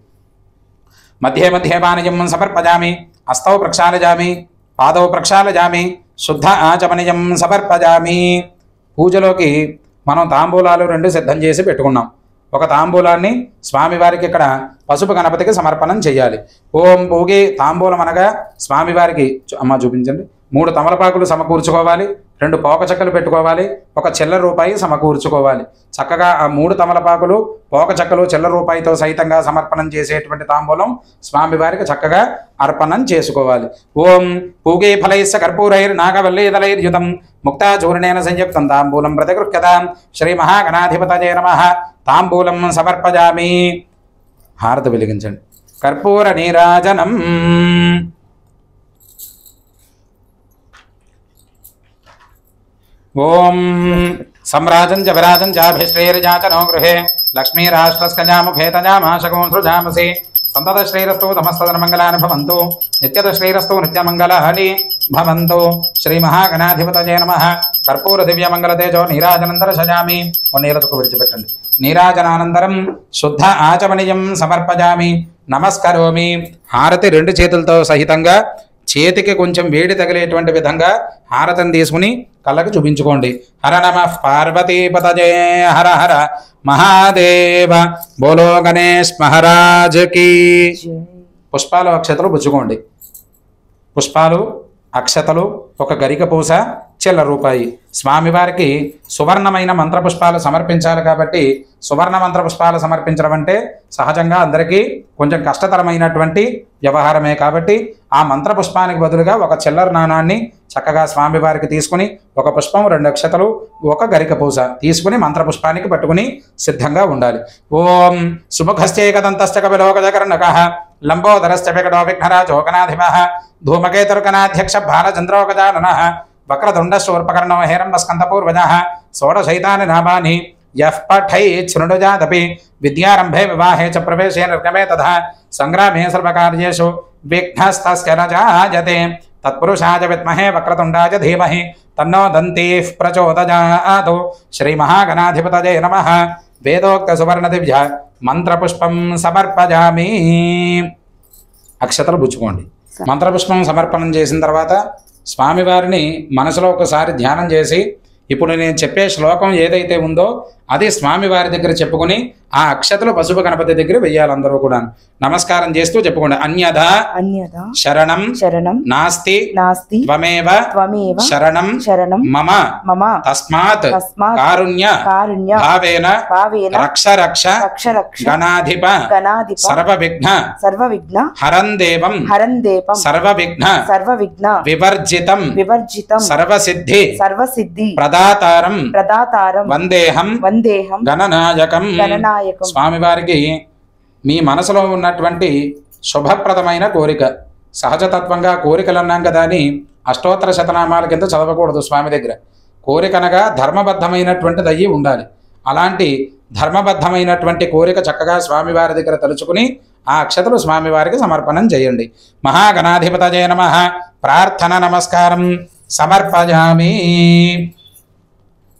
మధ్యే పానీయం సమర్పయామి. హస్తౌ ప్రక్షాళయామి. పాదౌ ప్రక్షాళయామి. శుద్ధ ఆచమనీయం సమర్పయామి. పూజలోకి మనం తాంబూలాలు 2 సిద్ధం చేసి పెట్టుకున్నాం. ఒక తాంబూలాన్ని స్వామివారికి ఇక్కడ పసుపు గణపతికి సమర్పణం చేయాలి. ఓం పూగి. తాంబూలం అనగా స్వామివారికి అమ్మ చూపించండి. 3 తమలపాకులు సమకూర్చుకోవాలి. 2 పోక చెక్కలు పెట్టుకోవాలి. ఒక చిల్లర రూపాయి సమకూర్చుకోవాలి. చక్కగా ఆ 3 తమలపాకులు, పోక చెక్కలు, చిల్లర రూపాయితో సహితంగా సమర్పణం చేసేటువంటి తాంబూలం స్వామివారికి చక్కగా అర్పణం చేసుకోవాలి. ఓం పూగే ఫలైస్య కర్పూరైర్ నాగవల్లీదలైర్యుతం ముక్తా చూర్ణేన సంయుక్తం తాంబూలం ప్రతిగృహ్యతాం. శ్రీ మహాగణాధిపతయే నమః. తాంబూలం సమర్పయామి. హారతి వెలిగించండి. కర్పూర నీరాజనం. ఓం सम्राजं च विराजं चाभिश्रेर्जातनो गृहे लक्ष्मीराष्ट्रस्कजामुखे तजामाशको सृजामसि सन्ततश्रीरस्तु तमस्तदनमङ्गलानि भवन्तु नित्यतश्रीरस्तु नित्यमङ्गलानि भवन्तु श्रीमहागणाधिपतये नमः कर्पूरदिव्यमङ्गलतेजो नीराजनन्तरशजामि नीरतुकु विडिचिपेट्टंడి నీరాజనానంతరం శుద్ధ ఆచమనీయం సమర్పయామి నమస్కరోమి హారతి రెండు చేతులతో సహితంగా చేతికి కొంచెం వేడి తగిలేటువంటి విధంగా హారతిని తీసుకుని కళ్ళకు చూపించుకోండి హర నమః పార్వతీపతయే హర హర మహాదేవ బోలో గణేష్ మహారాజ్ కీ పుష్పాలు అక్షతలు పుచ్చుకోండి పుష్పాలు అక్షతలు ఒక గరిక పూస రూపాయి. స్వామివారికి సువర్ణమైన మంత్రపుష్పాలు సమర్పించాలి కాబట్టి సువర్ణ మంత్రపుష్పాలు సమర్పించడం అంటే సహజంగా అందరికీ కొంచెం కష్టతరమైనటువంటి వ్యవహారమే. కాబట్టి ఆ మంత్రపుష్పానికి బదులుగా ఒక చిల్లర నాణాన్ని చక్కగా స్వామివారికి తీసుకుని ఒక పుష్పం 2 అక్షతలు ఒక గరిక పూస తీసుకుని మంత్రపుష్పానికి పట్టుకుని సిద్ధంగా ఉండాలి. ఓం సుముఖశ్చేకదంతశ్చ కపిలోకజకర్ణకః లంబోదరశ్చ వికటో విఘ్నరాజో గణాధిపః ధూమకేతుర్గణాధ్యక్ష బాలచంద్రో గజాననః వక్రతుండ శూర్పకర్ణో హిరణ్యస్కందపూర్వజః షోడశైతాని నామాని యః పఠేత్ శృణుజాదపి విద్యారంభే వివాహే చ ప్రవేశే నిర్గమే తథా సంగ్రామే సర్వకార్యేషు విఘ్నస్తస్య న జాయతే తత్పురుషాయ విద్మహే వక్రతుండాయ ధీమహి తన్నో దంతీః ప్రచోదయాత్. శ్రీమహాగణాధిపతయే నమః. వేదోక్త సువర్ణ దివ్య మంత్రపుష్పం సమర్పయామి. అక్షతలు పుచ్చుకోండి. మంత్రపుష్పం సమర్పణం చేసిన తర్వాత స్వామివారిని మనసులో ఒకసారి ధ్యానం చేసి ఇప్పుడు నేను చెప్పే శ్లోకం ఏదైతే ఉందో అది స్వామివారి దగ్గర చెప్పుకుని ఆ అక్షతలు పసుపు గణపతి దగ్గర వెయ్యాలి. అందరూ కూడా నమస్కారం చేస్తూ చెప్పుకోండి. అన్యథా శరణం నాస్తి త్వమేవ శరణం మమ తస్మాత్ కారుణ్య భావేన రక్ష రక్ష గణాధిప సర్వవిఘ్న హరందేవం సర్వవిఘ్న వివర్జితం సర్వసిద్ధి ప్రదాతారం వందేహం గణనాయకం. స్వామివారికి మీ మనసులో ఉన్నటువంటి శుభప్రదమైన కోరిక, సహజతత్వంగా కోరికలు అన్నాం కదా అని అష్టోత్తర శతనామాల కింద చదవకూడదు. స్వామి దగ్గర కోరికనగా ధర్మబద్ధమైనటువంటిది అయ్యి ఉండాలి. అలాంటి ధర్మబద్ధమైనటువంటి కోరిక చక్కగా స్వామివారి దగ్గర తలుచుకుని ఆ అక్షతలు స్వామివారికి సమర్పణం చేయండి. మహాగణాధిపతయే నమః. ప్రార్థన నమస్కారం సమర్పయామి.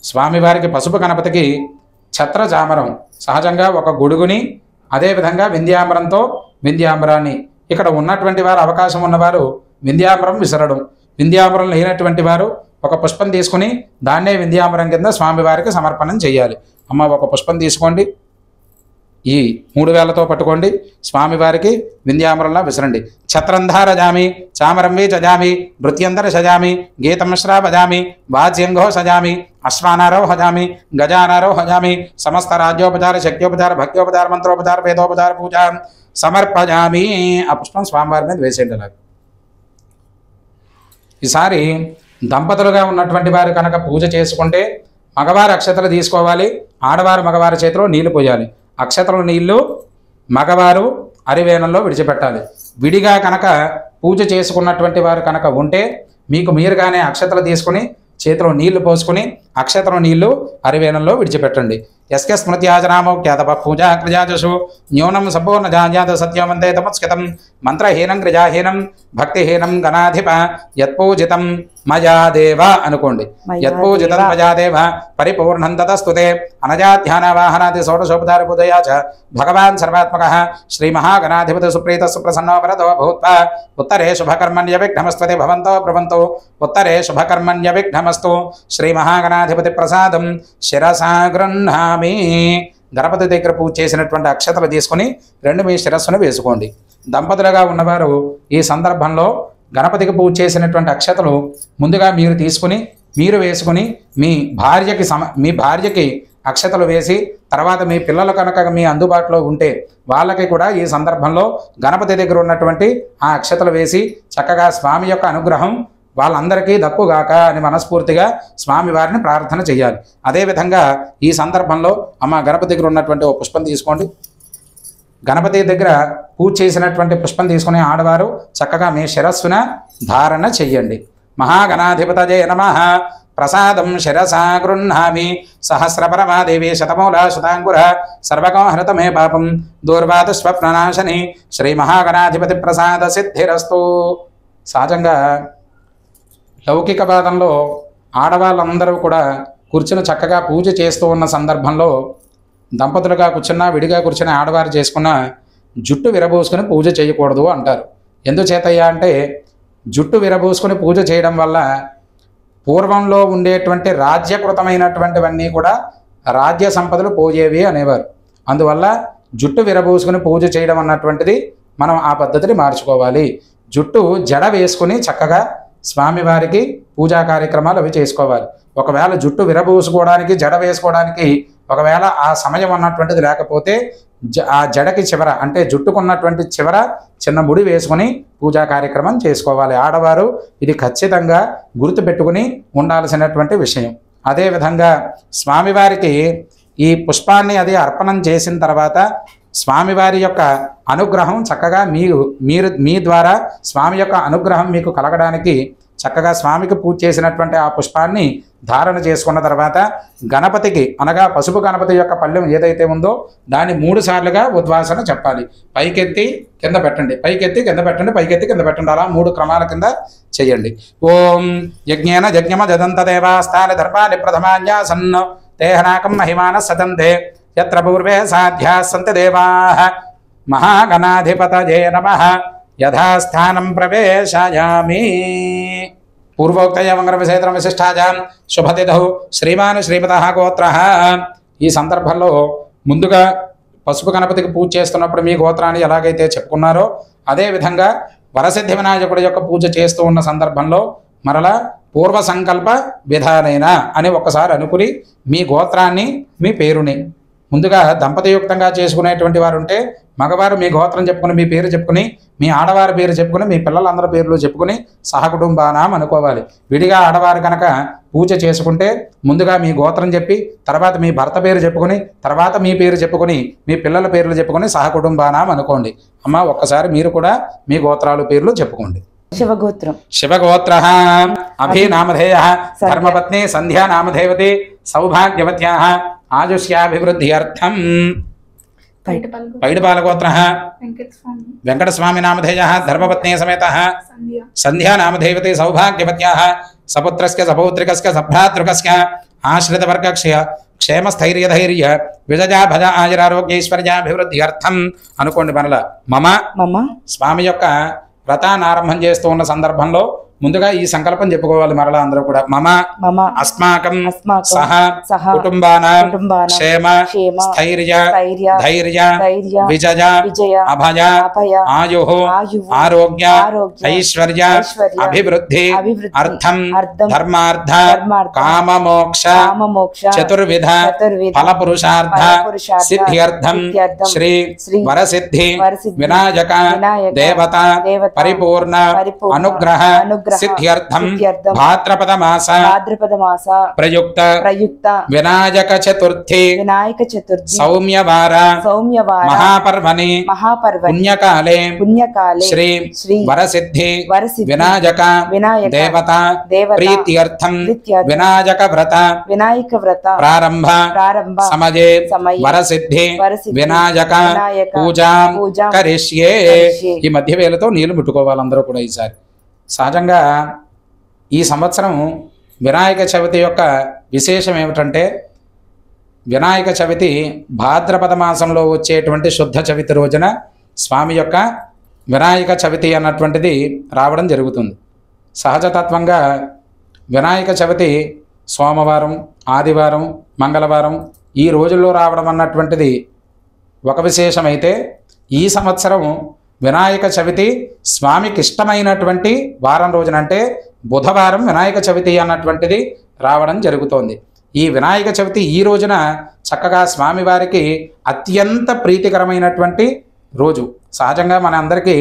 స్వామివారికి పసుపు గణపతికి ఛత్రచామరం సహజంగా ఒక గొడుగుని అదేవిధంగా వింధ్యామరంతో వింధ్యామరాన్ని ఇక్కడ ఉన్నటువంటి వారు అవకాశం ఉన్నవారు వింధ్యామరం విసరడం, వింధ్యామరం లేనటువంటి వారు ఒక పుష్పం తీసుకుని దాన్నే వింధ్యామరం కింద స్వామివారికి సమర్పణం చేయాలి. అమ్మ ఒక పుష్పం తీసుకోండి, ఈ 3 వేలతో పట్టుకోండి, స్వామివారికి వింధ్యామరంలా విసరండి. ఛత్రంధారజామి చామరం వీ చజామి నృత్యంతర సజామి గీతం శ్రావజామి వాచ్యంఘో సజామి అశ్వానారోహజామి గజానారోహజామి సమస్త రాజ్యోపచార శక్త్యోపచార భక్త్యోపచార మంత్రోపచార వేదోపచార పూజ సమర్పజామి. ఆ పుష్పం స్వామివారి మీద వేసేయండి. అలాగే ఈసారి దంపతులుగా ఉన్నటువంటి వారు కనుక పూజ చేసుకుంటే మగవారు అక్షతలు తీసుకోవాలి, ఆడవారు మగవారి చేతిలో నీళ్లు పోయాలి. అక్షతల నీళ్లు మగవారు అరివేణంలో విడిచిపెట్టాలి. విడిగా కనుక పూజ చేసుకున్నటువంటి వారు కనుక ఉంటే మీకు మీరుగానే అక్షతలు తీసుకుని చేతిలో నీళ్లు పోసుకుని అక్షతల నీళ్లు అరివేణంలో విడిచిపెట్టండి. యస్య స్మృత్యాజనామోఖ్యాత పూజా క్రియాజసు న్యూనం సంపూర్ణ జాజాత సత్యవందే తమస్కృతం మంత్రహీనం క్రియాహీనం భక్తిహీనం గణాధిప యత్పూజితం మయా దేవ అనుకోండి. యత్పూజితం మయా దేవ పరిపూర్ణం తతస్తుతే అనజాధ్యాన వాహనాది షోడశోపచార పూజయా చ భగవాన్ సర్వాత్మకః శ్రీ మహాగణాధిపతి సుప్రీత సుప్రసన్నో వరదో భూత్వా ఉత్తరే శుభకర్మణ్య విఘ్నమస్త్వతే భవంతో బ్రవంతో ఉత్తరే శుభకర్మణ్య విఘ్నమస్తు. శ్రీ మహాగణాధిపతి ప్రసాదం శిరసా గృహ్ణామి. గణపతి దగ్గర పూజ చేసినటువంటి అక్షతలు తీసుకుని 2 మీ శిరస్సును వేసుకోండి. దంపతులుగా ఉన్నవారు ఈ సందర్భంలో గణపతికి పూజ చేసినటువంటి అక్షతలు ముందుగా మీరు తీసుకుని మీరు వేసుకుని మీ భార్యకి అక్షతలు వేసి తర్వాత మీ పిల్లలు కనుక మీ అందుబాటులో ఉంటే వాళ్ళకి కూడా ఈ సందర్భంలో గణపతి దగ్గర ఉన్నటువంటి ఆ అక్షతలు వేసి చక్కగా స్వామి యొక్క అనుగ్రహం వాళ్ళందరికీ దక్కుగాక అని మనస్ఫూర్తిగా స్వామివారిని ప్రార్థన చేయాలి. అదేవిధంగా ఈ సందర్భంలో అమ్మ గణపతి దగ్గర ఉన్నటువంటి ఓ పుష్పం తీసుకోండి. గణపతి దగ్గర పూజ చేసినటువంటి పుష్పం తీసుకునే ఆడవారు చక్కగా మీ శిరస్సున ధారణ చెయ్యండి. మహాగణాధిపతయే నమః. ప్రసాదం శిరసా గృహ్ణామి. సహస్రపరమాదేవి శతమూలా శతాంకుర సర్వకం హృతమే పాపం దూర్వాత స్వప్ననాశని. శ్రీ మహాగణాధిపతి ప్రసాద సిద్ధిరస్తు. సహజంగా లౌకికవాదంలో ఆడవాళ్ళందరూ కూడా కూర్చుని చక్కగా పూజ చేస్తూ ఉన్న సందర్భంలో దంపతులుగా కూర్చున్నా విడిగా కూర్చుని ఆడవారు చేసుకున్న జుట్టు విరబోసుకుని పూజ చేయకూడదు అంటారు. ఎందుచేతయ్యా అంటే జుట్టు విరబోసుకుని పూజ చేయడం వల్ల పూర్వంలో ఉండేటువంటి రాజ్యకృతమైనటువంటివన్నీ కూడా రాజ్య సంపదలు పోయేవి అనేవారు. అందువల్ల జుట్టు విరబోసుకుని పూజ చేయడం అన్నటువంటిది మనం ఆ పద్ధతిని మార్చుకోవాలి. జుట్టు జడ వేసుకుని చక్కగా స్వామివారికి పూజా కార్యక్రమాలు అవి చేసుకోవాలి. ఒకవేళ జుట్టు విరబూసుకోవడానికి, జడ వేసుకోవడానికి ఒకవేళ ఆ సమయం అన్నటువంటిది లేకపోతే ఆ జడకి చివర అంటే జుట్టుకున్నటువంటి చివర చిన్న ముడి వేసుకొని పూజా కార్యక్రమం చేసుకోవాలి. ఆడవారు ఇది ఖచ్చితంగా గుర్తుపెట్టుకుని ఉండాల్సినటువంటి విషయం. అదేవిధంగా స్వామివారికి ఈ పుష్పాన్ని అది అర్పణం చేసిన తర్వాత స్వామివారి యొక్క అనుగ్రహం చక్కగా మీ ద్వారా స్వామి యొక్క అనుగ్రహం మీకు కలగడానికి చక్కగా స్వామికి పూజ చేసినటువంటి ఆ పుష్పాన్ని ధారణ చేసుకున్న తర్వాత గణపతికి అనగా పసుపు గణపతి యొక్క పళ్ళెం ఏదైతే ఉందో దాన్ని 3 సార్లుగా ఉద్వాసన చెప్పాలి. పైకెత్తి కింద పెట్టండి, పైకెత్తి కింద పెట్టండి, పైకెత్తి కింద పెట్టండి, అలా 3 క్రమాల కింద చేయండి. ఓం యజ్ఞేన యజ్ఞమ జదంత దేవాస్థాని ధర్మాని ప్రథమాన్యాసన్న తేహనాకం మహిమాన సతంతే యత్ర పూర్వే సాధ్యా సంతి దేవాః మహాగణాధిపతయే నమః యథాస్థానం ప్రవేశయామి. పూర్వోక్తయ మంగళ విశేషం విశిష్టాజాం శుభతిథౌ శ్రీమాన్ శ్రీమతః గోత్రః. ఈ సందర్భంలో ముందుగా పసుపు గణపతికి పూజ చేస్తున్నప్పుడు మీ గోత్రాన్ని ఎలాగైతే చెప్పుకున్నారో అదేవిధంగా వరసిద్ధి వినాయకుడి యొక్క పూజ చేస్తూ ఉన్న సందర్భంలో మరలా పూర్వ సంకల్ప విధానైన అని ఒక్కసారి అనుకుని మీ గోత్రాన్ని మీ పేరుని ముందుగా దంపతియుక్తంగా చేసుకునేటువంటి వారు ఉంటే మగవారు మీ గోత్రం చెప్పుకుని మీ పేరు చెప్పుకుని, మీ ఆడవారి పేరు చెప్పుకుని, మీ పిల్లలందరి పేర్లు చెప్పుకుని సహకుటుంబానాం అనుకోవాలి. విడిగా ఆడవారు కనుక పూజ చేసుకుంటే ముందుగా మీ గోత్రం చెప్పి తర్వాత మీ భర్త పేరు చెప్పుకుని తర్వాత మీ పేరు చెప్పుకుని మీ పిల్లల పేర్లు చెప్పుకుని సహకుటుంబానాం అనుకోండి. అమ్మ ఒక్కసారి మీరు కూడా మీ గోత్రాలు పేర్లు చెప్పుకోండి. శివగోత్రం శివగోత్ర అభినామధేయ ధర్మపత్ని సంధ్యా నామధేవతి సౌభాగ్యవత్యా ఆయుష్యాభివృద్ధ్యర్థం పైడిపాలగోత్ర వెంకటస్వామి నామధేయ ధర్మపత్ని సమేత సంధ్యా నామధేవతి సౌభాగ్యవత్యా సపుత్రస్య సపౌత్రికస్య సభ్రాతృకస్య ఆశ్రితవర్గక్షయ క్షేమస్థైర్యధైర్య విజజా భజ ఆయురారోగ్యైశ్వర్యాభివృద్ధ్యర్థం అనుకోండి. మనల మమ స్వామి యొక్క వ్రతాన్ని ఆరంభం చేస్తూ ఉన్న సందర్భంలో ముందుగా ఈ సంకల్పం చెప్పుకోవాలి. మరలా అందరూ కూడా మమ అస్మాకం సహ కుటుంబానాం క్షేమ స్థైర్య ధైర్య విజయ అభయ ఆయుః ఆరోగ్య ఐశ్వర్య అభివృద్ధి అర్థం ధర్మార్థ కామమోక్ష చతుర్విధ ఫలపురుషార్థ సిద్ధ్యర్థం శ్రీ వరసిద్ధి వినాయక దేవత పరిపూర్ణ అనుగ్రహ సిద్ధ్యర్థం భాద్రపద మాస ప్రయుక్త వినాయక చతుర్థి సౌమ్యవార మహాపర్వణి పుణ్యకాలే శ్రీ వరసిద్ధి వినాయక దేవత ప్రీత్యర్థం వినాయక వ్రత ప్రారంభ సమయే వరసిద్ధి వినాయక పూజా కరిష్యే. ఈ మధ్య వేలతో నీళ్లు ముట్టుకోవాలి అందరూ కూడా. ఈసారి సహజంగా ఈ సంవత్సరం వినాయక చవితి యొక్క విశేషం ఏమిటంటే వినాయక చవితి భాద్రపద మాసంలో వచ్చేటువంటి శుద్ధ చవితి రోజున స్వామి యొక్క వినాయక చవితి అన్నటువంటిది రావడం జరుగుతుంది. సహజతత్వంగా వినాయక చవితి సోమవారం, ఆదివారం, మంగళవారం ఈ రోజుల్లో రావడం అన్నటువంటిది ఒక విశేషమైతే ఈ సంవత్సరం వినాయక చవితి స్వామికి ఇష్టమైనటువంటి వారం రోజున అంటే బుధవారం వినాయక చవితి అన్నటువంటిది రావడం జరుగుతోంది. ఈ వినాయక చవితి ఈ రోజున చక్కగా స్వామివారికి అత్యంత ప్రీతికరమైనటువంటి రోజు. సహజంగా మన అందరికీ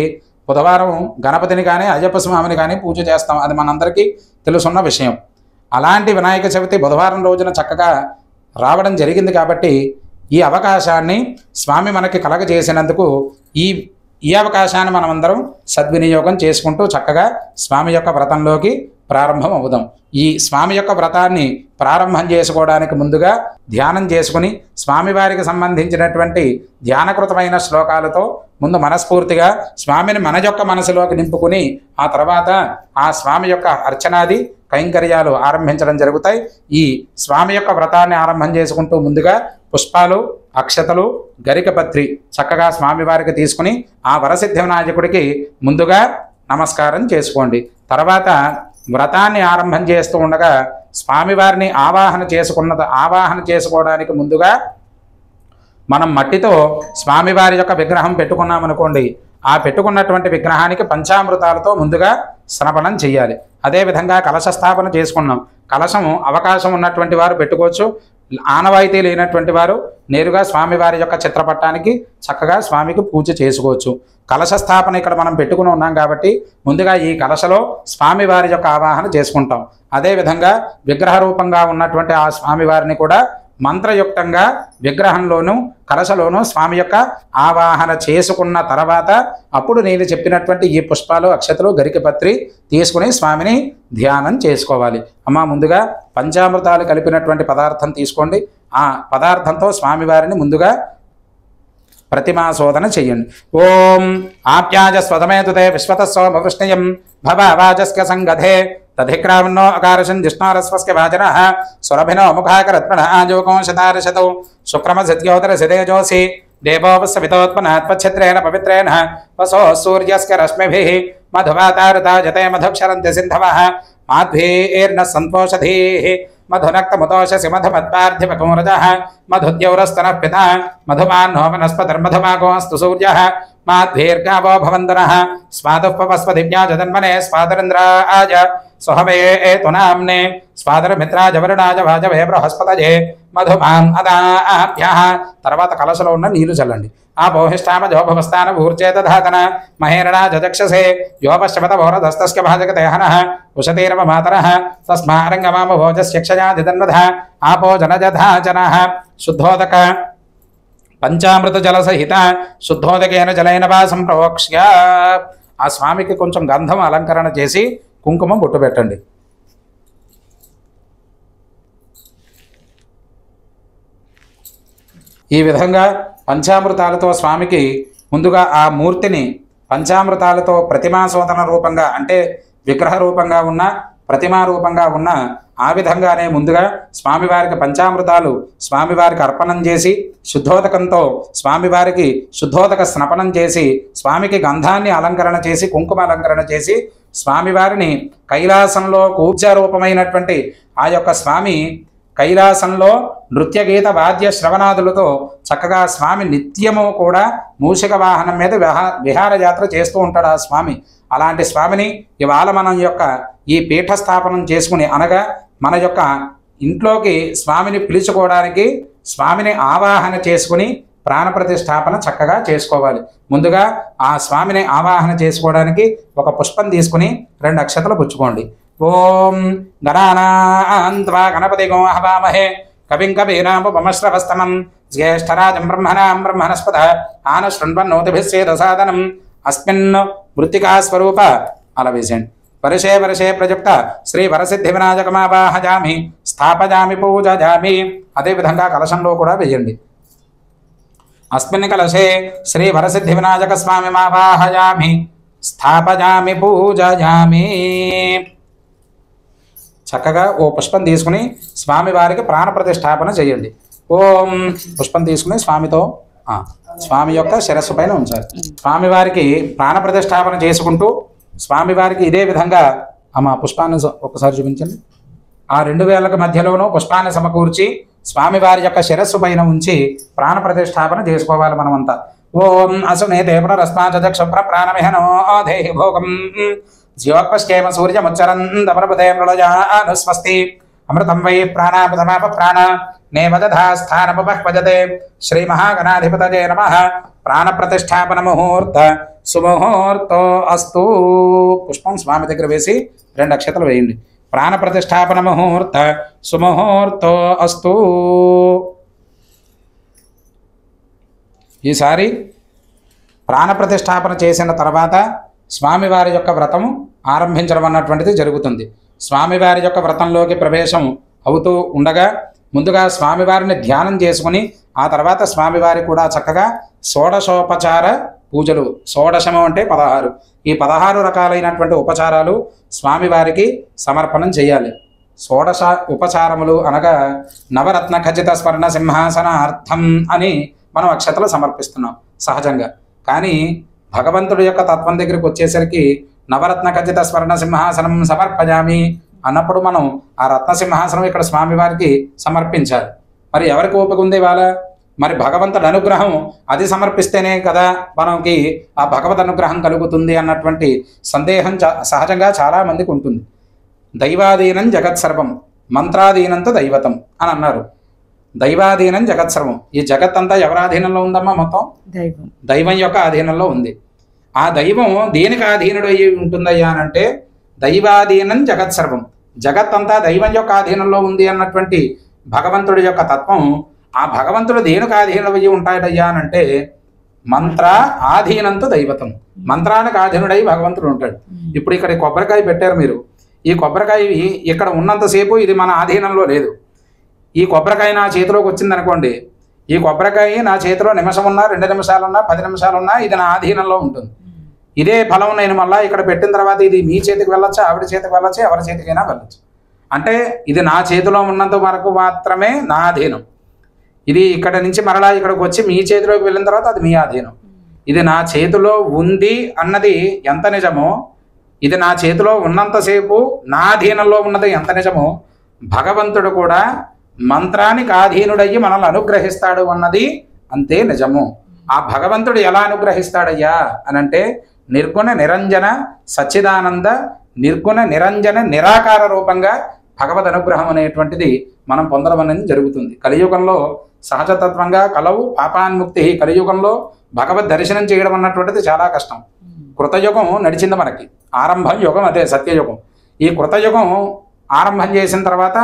బుధవారం గణపతిని కానీ అయ్యప్ప స్వామిని కానీ పూజ చేస్తాం, అది మనందరికీ తెలుసున్న విషయం. అలాంటి వినాయక చవితి బుధవారం రోజున చక్కగా రావడం జరిగింది కాబట్టి ఈ అవకాశాన్ని స్వామి మనకి కలగజేసినందుకు ఈ అవకాశాన్ని మనమందరం సద్వినియోగం చేసుకుంటూ చక్కగా స్వామి యొక్క వ్రతంలోకి ప్రారంభం అవుదాం. ఈ స్వామి యొక్క వ్రతాన్ని ప్రారంభం చేసుకోవడానికి ముందుగా ధ్యానం చేసుకుని స్వామివారికి సంబంధించినటువంటి ధ్యానకృతమైన శ్లోకాలతో ముందు మనస్ఫూర్తిగా స్వామిని మన యొక్క మనసులోకి నింపుకుని ఆ తర్వాత ఆ స్వామి యొక్క అర్చనాది కైంకర్యాలు ఆరంభించడం జరుగుతాయి. ఈ స్వామి యొక్క వ్రతాన్ని ఆరంభం చేసుకుంటూ ముందుగా పుష్పాలు, అక్షతలు, గరికపత్రి చక్కగా స్వామివారికి తీసుకుని ఆ వరసిద్ధి వినాయకుడికి ముందుగా నమస్కారం చేసుకోండి. తర్వాత వ్రతాన్ని ఆరంభం చేస్తూ ఉండగా స్వామివారిని ఆవాహన చేసుకోవడానికి ముందుగా మనం మట్టితో స్వామివారి యొక్క విగ్రహం పెట్టుకున్నామనుకోండి. ఆ పెట్టుకున్నటువంటి విగ్రహానికి పంచామృతాలతో ముందుగా స్నపనం చేయాలి. అదేవిధంగా కలశ స్థాపన చేసుకున్నాం. కలశం అవకాశం ఉన్నటువంటి వారు పెట్టుకోవచ్చు. ఆనవాయితీ లేనటువంటి వారు నేరుగా స్వామివారి యొక్క చిత్రపటానికి చక్కగా స్వామికి పూజ చేసుకోవచ్చు. కలశ స్థాపన ఇక్కడ మనం పెట్టుకుని ఉన్నాం కాబట్టి ముందుగా ఈ కలశలో స్వామివారి యొక్క ఆవాహన చేసుకుంటాం. అదేవిధంగా విగ్రహ రూపంగా ఉన్నటువంటి ఆ స్వామివారిని కూడా మంత్రయుక్తంగా విగ్రహంలోనూ కలశలోనూ స్వామి యొక్క ఆవాహన చేసుకున్న తర్వాత అప్పుడు నేను చెప్పినటువంటి ఈ పుష్పాలు, అక్షతలు, గరికపత్రి తీసుకుని స్వామిని ధ్యానం చేసుకోవాలి. అమ్మ ముందుగా పంచామృతాలు కలిపినటువంటి పదార్థం తీసుకోండి. ఆ పదార్థంతో స్వామివారిని ముందుగా ప్రతిమాశోధన చెయ్యండి. ఓం ఆప్యాజ స్వధమేతుతే విశ్వతస్సోమవృష్ణయం భవాజస్క సంగధే తధిక్రామన్నో అకారశన్ జిష్ణారస్వస్క వాచన సురభినో ముఖాకరత్మణ ఆజోకంశతారశతౌ శుక్రమసిద్యోదర సిదేజోసి దేవోపస్సవితోత్పన్నాత్పచ్ఛత్రేణ పవిత్రేణ వసో సూర్యస్క రశ్మిభిః మధువాతారుతా జతే మధుక్షరంతి సింధవః మాధ్వీర్న సంతోషధీః మధునక్తముతోషసి మధుమద్పార్థివకూరజః మధుద్యౌరస్తనః పితా మధుమాన్నో వనస్పతిర్మధుమాగోऽस्तु సూర్యः మాధ్వీర్గావో భవంతునః స్వాదుఃపవస్పతివ్యాజ జన్మనే స్వాదరింద్రాయ సుహవే ఏతునామ్నే స్వాదరమిత్రాజ వరుణాజ వాజవే బృహస్పతయే మధుమాం అదాభ్యః. తర్వాత కలశలో ఉన్న నీళ్లు చల్లండి. ఆ బోహిష్టామ జోభవస్థాన ఊర్చేతధాతన మహేరణా జజక్షసే యోపశ్చపత భోరదస్తస్య భాజకతే హనః ఉషతీరవ మాతరః తస్మారంగమామ భోజస్యక్షయాధితన్వధ ఆపో జనజధాచనః శుద్ధోదక పంచామృత జల సహిత శుద్ధోదకేన జలైన వా సంప్రోక్ష్య. ఆ స్వామికి కొంచెం గంధం అలంకరణ చేసి కుంకుమ బొట్టు పెట్టండి. ఈ విధంగా పంచామృతాలతో స్వామికి ముందుగా ఆ మూర్తిని పంచామృతాలతో ప్రతిమాశోధన రూపంగా అంటే విగ్రహ రూపంగా ఉన్న ప్రతిమా రూపంగా ఉన్న ఆ విధంగానే ముందుగా స్వామివారికి పంచామృతాలు స్వామివారికి అర్పణం చేసి శుద్ధోదకంతో స్వామివారికి శుద్ధోదక స్నపనం చేసి స్వామికి గంధాన్ని అలంకరణ చేసి కుంకుమ అలంకరణ చేసి స్వామివారిని కైలాసంలో కూర్చారూపమైనటువంటి ఆ యొక్క స్వామి కైలాసంలో నృత్యగీత వాద్య శ్రవణాదులతో చక్కగా స్వామి నిత్యము కూడా మూషిక వాహనం మీద విహారయాత్ర చేస్తూ ఉంటాడు ఆ స్వామి. అలాంటి స్వామిని ఇవాళ మనం యొక్క ఈ పీఠస్థాపనం చేసుకుని అనగా మన యొక్క ఇంట్లోకి స్వామిని పిలుచుకోవడానికి స్వామిని ఆవాహన చేసుకుని ప్రాణప్రతిష్ఠాపన చక్కగా చేసుకోవాలి. ముందుగా ఆ స్వామిని ఆవాహన చేసుకోవడానికి ఒక పుష్పం తీసుకుని 2 అక్షతలు పుచ్చుకోండి. ఓం గణానాన్త్వా గణపతిగో హవామహే కవిం కవీనాముపమశ్రవస్తమం జ్యేష్ఠరాజం బ్రహ్మణాం బ్రహ్మణస్పత ఆనశృణ్వన్నోతిభిస్సేదసాదనం అస్మిన్ మృత్తికా స్వరూప అలా వేసేయండి. వర్షే వర్షే ప్రయుక్త శ్రీ వరసిద్ధి వినాయకమావాహయామి స్థాపయామి పూజయామి. అదేవిధంగా కలశంలో కూడా వేయండి. అస్మిన్ కలశే శ్రీ వరసిద్ధి వినాయక స్వామి మావాహయామి స్థాపయామి పూజయామి. చక్కగా ఓ పుష్పం తీసుకుని స్వామివారికి ప్రాణప్రతిష్ఠాపన చేయండి. ఓం పుష్పం తీసుకుని స్వామితో స్వామి యొక్క శిరస్సు పైన ఉంచాలి. స్వామివారికి ప్రాణప్రతిష్ఠాపన చేసుకుంటూ స్వామివారికి ఇదే విధంగా పుష్పాన్ని ఒకసారి చూపించండి. ఆ 2 వేళ్ళకి మధ్యలోనూ పుష్పాన్ని సమకూర్చి స్వామివారి యొక్క శిరస్సు పైన ఉంచి ప్రాణప్రతిష్ఠాపన చేసుకోవాలి మనమంతా. ఓం అసునేతే పునరస్మాచక్షుప్ర ప్రాణమిహనో దేహి భోగం జీవోపశ్చేమ సూర్యముచ్చరందమృపదే మృళయానుస్వస్తి అమృతం వై ప్రాణాపదమాప ప్రాణ నేమదధాస్థానముపహ్వజతే శ్రీ మహాగణాధిపతయే నమః. ప్రాణప్రతిష్ఠాపన ముహూర్త సుముహూర్తో అస్తు. పుష్పం స్వామి దగ్గర వేసి 2 అక్షతలు వేయండి. ప్రాణప్రతిష్ఠాపన ముహూర్త సుముహూర్తో అస్తు. ఈసారి ప్రాణప్రతిష్ఠాపన చేసిన తర్వాత స్వామివారి యొక్క వ్రతం ఆరంభించడం అన్నటువంటిది జరుగుతుంది. స్వామివారి యొక్క వ్రతంలోకి ప్రవేశం అవుతూ ఉండగా ముందుగా స్వామివారిని ధ్యానం చేసుకుని ఆ తర్వాత స్వామివారి కూడా చక్కగా షోడశోపచార పూజలు. షోడశము అంటే 16. ఈ 16 రకాలైనటువంటి ఉపచారాలు స్వామివారికి సమర్పణం చేయాలి. షోడశ ఉపచారములు అనగా నవరత్న ఖచ్చిత స్వర్ణ సింహాసనార్థం అని మనం అక్షతలు సమర్పిస్తున్నాం సహజంగా. కానీ భగవంతుడి యొక్క తత్వం దగ్గరికి వచ్చేసరికి నవరత్న ఖచ్చిత స్వర్ణ సింహాసనం సమర్పయామి అన్నప్పుడు మనం ఆ రత్న సింహాసనం ఇక్కడ స్వామివారికి సమర్పించాలి. మరి ఎవరికి ఓపిక ఉంది ఇవాళ? మరి భగవంతుడి అనుగ్రహం అది సమర్పిస్తేనే కదా మనకి ఆ భగవద్ అనుగ్రహం కలుగుతుంది అన్నటువంటి సందేహం సహజంగా చాలామందికి ఉంటుంది. దైవాధీనం జగత్సర్వం మంత్రాధీనంతో దైవతం అని అన్నారు. దైవాధీనం జగత్సర్వం, ఈ జగత్తంతా ఎవరి ఆధీనంలో ఉందమ్మా? మొత్తం దైవం యొక్క ఆధీనంలో ఉంది. ఆ దైవం దేనికి ఆధీనుడు అయ్యి ఉంటుందయ్యా అనంటే దైవాధీనం జగత్సర్వం, జగత్తంతా దైవం యొక్క ఆధీనంలో ఉంది అన్నటువంటి భగవంతుడి యొక్క తత్వం. ఆ భగవంతుడు దేనికి ఆధీనమయ్యి ఉంటాడయ్యా అనంటే మంత్ర ఆధీనంతో దైవతం, మంత్రానికి ఆధీనుడై భగవంతుడు ఉంటాడు. ఇప్పుడు ఇక్కడ కొబ్బరికాయ పెట్టారు మీరు, ఈ కొబ్బరికాయ ఇక్కడ ఉన్నంతసేపు ఇది మన ఆధీనంలో లేదు. ఈ కొబ్బరికాయ నా చేతిలోకి వచ్చిందనుకోండి, ఈ కొబ్బరికాయ నా చేతిలో నిమిషం ఉన్నా 2 నిమిషాలున్నా 10 నిమిషాలున్నా ఇది నా ఆధీనంలో ఉంటుంది. ఇదే ఫలం నేను మళ్ళీ ఇక్కడ పెట్టిన తర్వాత ఇది మీ చేతికి వెళ్ళొచ్చు, ఆవిడ చేతికి వెళ్ళొచ్చు, ఎవరి చేతికైనా వెళ్ళొచ్చు. అంటే ఇది నా చేతిలో ఉన్నంత వరకు మాత్రమే నా అధీనం. ఇది ఇక్కడ నుంచి మరలా ఇక్కడికి వచ్చి మీ చేతిలోకి వెళ్ళిన తర్వాత అది మీ అధీనం. ఇది నా చేతిలో ఉంది అన్నది ఎంత నిజమో, ఇది నా చేతిలో ఉన్నంతసేపు నా అధీనంలో ఉన్నది ఎంత నిజమో, భగవంతుడు కూడా మంత్రానికి ఆధీనుడయ్యి మనల్ని అనుగ్రహిస్తాడు అన్నది అంతే నిజము. ఆ భగవంతుడు ఎలా అనుగ్రహిస్తాడయ్యా అనంటే నిర్గుణ నిరంజన సచ్చిదానంద నిర్గుణ నిరంజన నిరాకార రూపంగా భగవద్ అనుగ్రహం అనేటువంటిది మనం పొందడం అనేది జరుగుతుంది. కలియుగంలో సహజతత్వంగా కలవు పాపాన్ముక్తి. కలియుగంలో భగవద్ దర్శనం చేయడం అన్నటువంటిది చాలా కష్టం. కృతయుగం నడిచింది మనకి, ఆరంభం యుగం అదే సత్యయుగం. ఈ కృతయుగం ఆరంభం చేసిన తర్వాత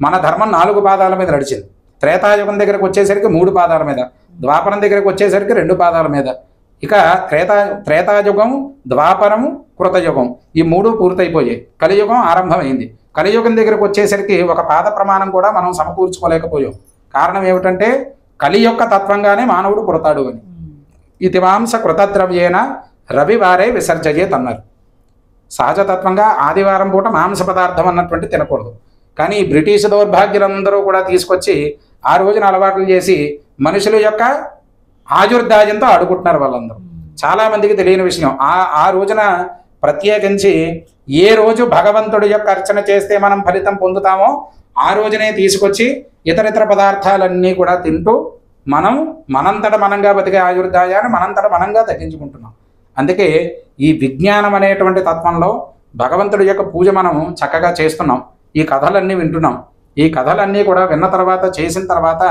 మన ధర్మం 4 పాదాల మీద నడిచింది. త్రేతాయుగం దగ్గరకు వచ్చేసరికి 3 పాదాల మీద, ద్వాపరం దగ్గరకు వచ్చేసరికి 2 పాదాల మీద. ఇక త్రేతాయుగం, ద్వాపరము, కృతయుగం ఈ 3 పూర్తయిపోయాయి. కలియుగం ఆరంభమైంది. కలియుగం దగ్గరకు వచ్చేసరికి ఒక పాద ప్రమాణం కూడా మనం సమకూర్చుకోలేకపోయాం. కారణం ఏమిటంటే కలి యొక్క తత్వంగానే మానవుడు పుడతాడు అని. ఇతిమాంస కృతద్రవ్యేన రవివారే విసర్జయేత్ అన్నారు. సహజతత్వంగా ఆదివారం పూట మాంస పదార్థం అన్నటువంటి తినకూడదు. కానీ బ్రిటిష్ దౌర్భాగ్యులందరూ కూడా తీసుకొచ్చి ఆ రోజున అలవాట్లు చేసి మనుషుల యొక్క ఆయుర్దాయంతో ఆడుకుంటున్నారు వాళ్ళందరూ. చాలామందికి తెలియని విషయం, ఆ రోజున ప్రత్యేకించి ఏ రోజు భగవంతుడి యొక్క అర్చన చేస్తే మనం ఫలితం పొందుతామో ఆ రోజునే తీసుకొచ్చి ఇతరితర పదార్థాలన్నీ కూడా తింటూ మనంతట మనంగా బతికే ఆయుర్దాయాన్ని మనంతట మనంగా తగ్గించుకుంటున్నాం. అందుకే ఈ విజ్ఞానం అనేటువంటి తత్వంలో భగవంతుడి యొక్క పూజ మనం చక్కగా చేస్తున్నాం. ఈ కథలన్నీ వింటున్నాం. ఈ కథలన్నీ కూడా విన్న తర్వాత చేసిన తర్వాత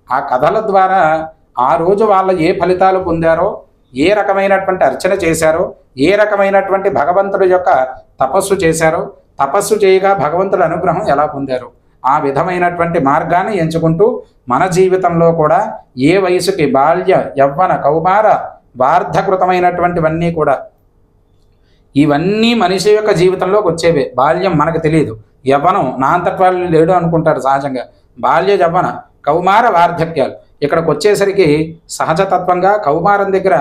ఆ కథల ద్వారా ఆ రోజు వాళ్ళ ఏ ఫలితాలు పొందారో, ఏ రకమైనటువంటి అర్చన చేశారో, ఏ రకమైనటువంటి భగవంతుడి యొక్క తపస్సు చేశారో, తపస్సు చేయగా భగవంతుడి అనుగ్రహం ఎలా పొందారు, ఆ విధమైనటువంటి మార్గాన్ని ఎంచుకుంటూ మన జీవితంలో కూడా ఏ వయసుకి బాల్య యవ్వన కౌమార వార్ధకృతమైనటువంటివన్నీ కూడా ఇవన్నీ మనిషి యొక్క జీవితంలోకి వచ్చేవే. బాల్యం మనకు తెలియదు, యవ్వనం నా అంతట్వాళ్ళు లేడు అనుకుంటారు సహజంగా. బాల్య యవ్వన కౌమార వార్ధక్యాలు ఇక్కడికి వచ్చేసరికి సహజతత్వంగా కౌమారం దగ్గర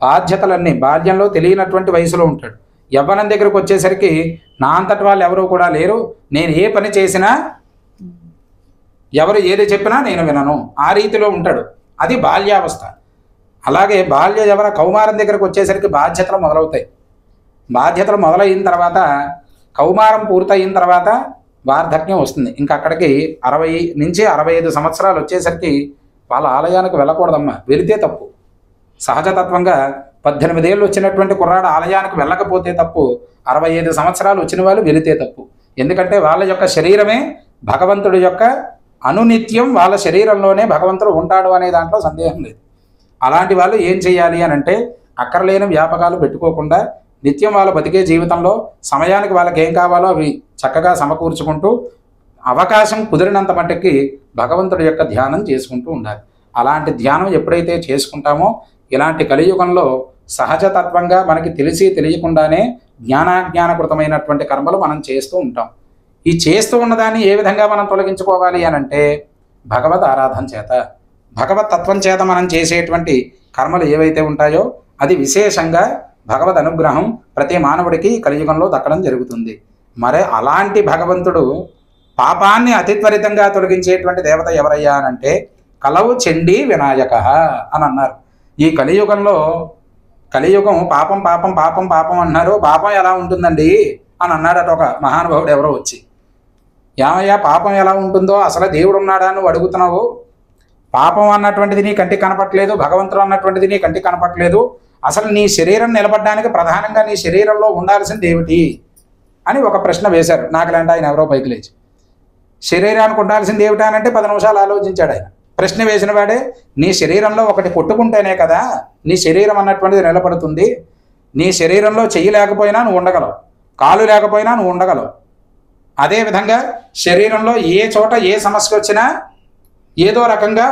బాధ్యతలన్నీ బాల్యంలో తెలియనటువంటి వయసులో ఉంటాడు. యవ్వనం దగ్గరకు వచ్చేసరికి నా అంతటి వాళ్ళు ఎవరు కూడా లేరు, నేను ఏ పని చేసినా ఎవరు ఏది చెప్పినా నేను వినను, ఆ రీతిలో ఉంటాడు. అది బాల్యావస్థ. అలాగే బాల్య యవ్వన కౌమారం దగ్గరకు వచ్చేసరికి బాధ్యతలు మొదలవుతాయి. బాధ్యతలు మొదలైన తర్వాత కౌమారం పూర్తయిన తర్వాత వార్ధక్యం వస్తుంది. ఇంకా అక్కడికి 60 నుంచి 65 సంవత్సరాలు వచ్చేసరికి వాళ్ళ ఆలయానికి వెళ్ళకూడదమ్మా, వెళితే తప్పు. సహజతత్వంగా 18 ఏళ్ళు వచ్చినటువంటి కుర్రాడు ఆలయానికి వెళ్ళకపోతే తప్పు, 65 సంవత్సరాలు వచ్చిన వాళ్ళు వెళితే తప్పు. ఎందుకంటే వాళ్ళ యొక్క శరీరమే భగవంతుడి యొక్క అనునిత్యం వాళ్ళ శరీరంలోనే భగవంతుడు ఉంటాడు అనే దాంట్లో సందేహం లేదు. అలాంటి వాళ్ళు ఏం చేయాలి అని అంటే అక్కర్లేని వ్యాపకాలు పెట్టుకోకుండా నిత్యం వాళ్ళ బతికే జీవితంలో సమయానికి వాళ్ళకి ఏం కావాలో అవి చక్కగా సమకూర్చుకుంటూ అవకాశం కుదిరినంత మట్టుకి భగవంతుడి యొక్క ధ్యానం చేసుకుంటూ ఉండాలి. అలాంటి ధ్యానం ఎప్పుడైతే చేసుకుంటామో ఇలాంటి కలియుగంలో సహజతత్వంగా మనకి తెలిసి తెలియకుండానే జ్ఞానాజ్ఞానకృతమైనటువంటి కర్మలు మనం చేస్తూ ఉంటాం. ఈ చేస్తూ ఉన్నదాన్ని ఏ విధంగా మనం తొలగించుకోవాలి అని అంటే భగవద్ ఆరాధన చేత, భగవత్ తత్వం చేత మనం చేసేటువంటి కర్మలు ఏవైతే ఉంటాయో అది విశేషంగా భగవద్ అనుగ్రహం ప్రతి మానవుడికి కలియుగంలో దక్కడం జరుగుతుంది. మరి అలాంటి భగవంతుడు పాపాన్ని అతి త్వరితంగా తొలగించేటువంటి దేవత ఎవరయ్యా అనంటే కలవు చండీ వినాయక అని అన్నారు. ఈ కలియుగంలో కలియుగం పాపం పాపం పాపం పాపం అన్నారు. పాపం ఎలా ఉంటుందండి అని అన్నాడట ఒక మహానుభావుడు ఎవరో వచ్చి. ఏమయ్యా పాపం ఎలా ఉంటుందో, అసలు దేవుడు ఉన్నాడా నువ్వు అడుగుతున్నావు, పాపం అన్నటువంటిది నీ కంటికి కనపట్లేదు, భగవంతుడు అన్నటువంటిది నీ కంటికి కనపట్లేదు, అసలు నీ శరీరం నిలబడడానికి ప్రధానంగా నీ శరీరంలో ఉండాల్సింది ఏమిటి అని ఒక ప్రశ్న వేశారు. నాకులాంటి ఆయన ఎవరో పైకి లేచి, శరీరానికి ఉండాల్సింది ఏమిటా అని అంటే 10 నిమిషాలు ఆలోచించాడు ఆయన. ప్రశ్న వేసిన వాడే, నీ శరీరంలో ఒకటి కొట్టుకుంటేనే కదా నీ శరీరం అన్నటువంటిది నిలబడుతుంది. నీ శరీరంలో చెయ్యి లేకపోయినా నువ్వు ఉండగలవు, కాలు లేకపోయినా నువ్వు ఉండగలవు. అదేవిధంగా శరీరంలో ఏ చోట ఏ సమస్య వచ్చినా ఏదో రకంగా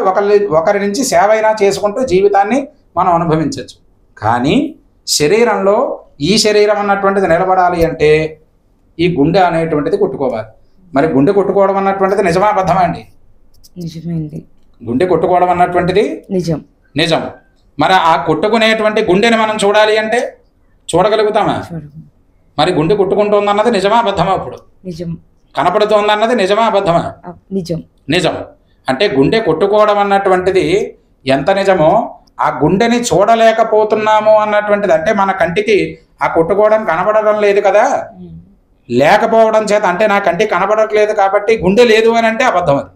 ఒకరి నుంచి సేవ అయినా చేసుకుంటూ జీవితాన్ని మనం అనుభవించవచ్చు. కానీ శరీరంలో ఈ శరీరం అన్నటువంటిది నిలబడాలి అంటే ఈ గుండె అనేటువంటిది కొట్టుకోవాలి. మరి గుండె కొట్టుకోవడం అన్నటువంటిది నిజమా అబద్ధమా అండి? నిజమేండి. గుండె కొట్టుకోవడం అన్నటువంటిది నిజం. మరి ఆ కొట్టుకునేటువంటి గుండెని మనం చూడాలి అంటే చూడగలుగుతామా? మరి గుండె కొట్టుకుంటుంది అన్నది నిజమా అబద్ధమా? ఇప్పుడు నిజం. కనపడుతోంది అన్నది నిజమా అబద్ధమా? నిజం. అంటే గుండె కొట్టుకోవడం అన్నటువంటిది ఎంత నిజమో ఆ గుండెని చూడలేకపోతున్నాము అన్నటువంటిది, అంటే మన కంటికి ఆ కొట్టుకోవడం కనబడడం లేదు కదా, లేకపోవడం చేత, అంటే నా కంటికి కనబడట్లేదు కాబట్టి గుండె లేదు అని అంటే అబద్ధం. అది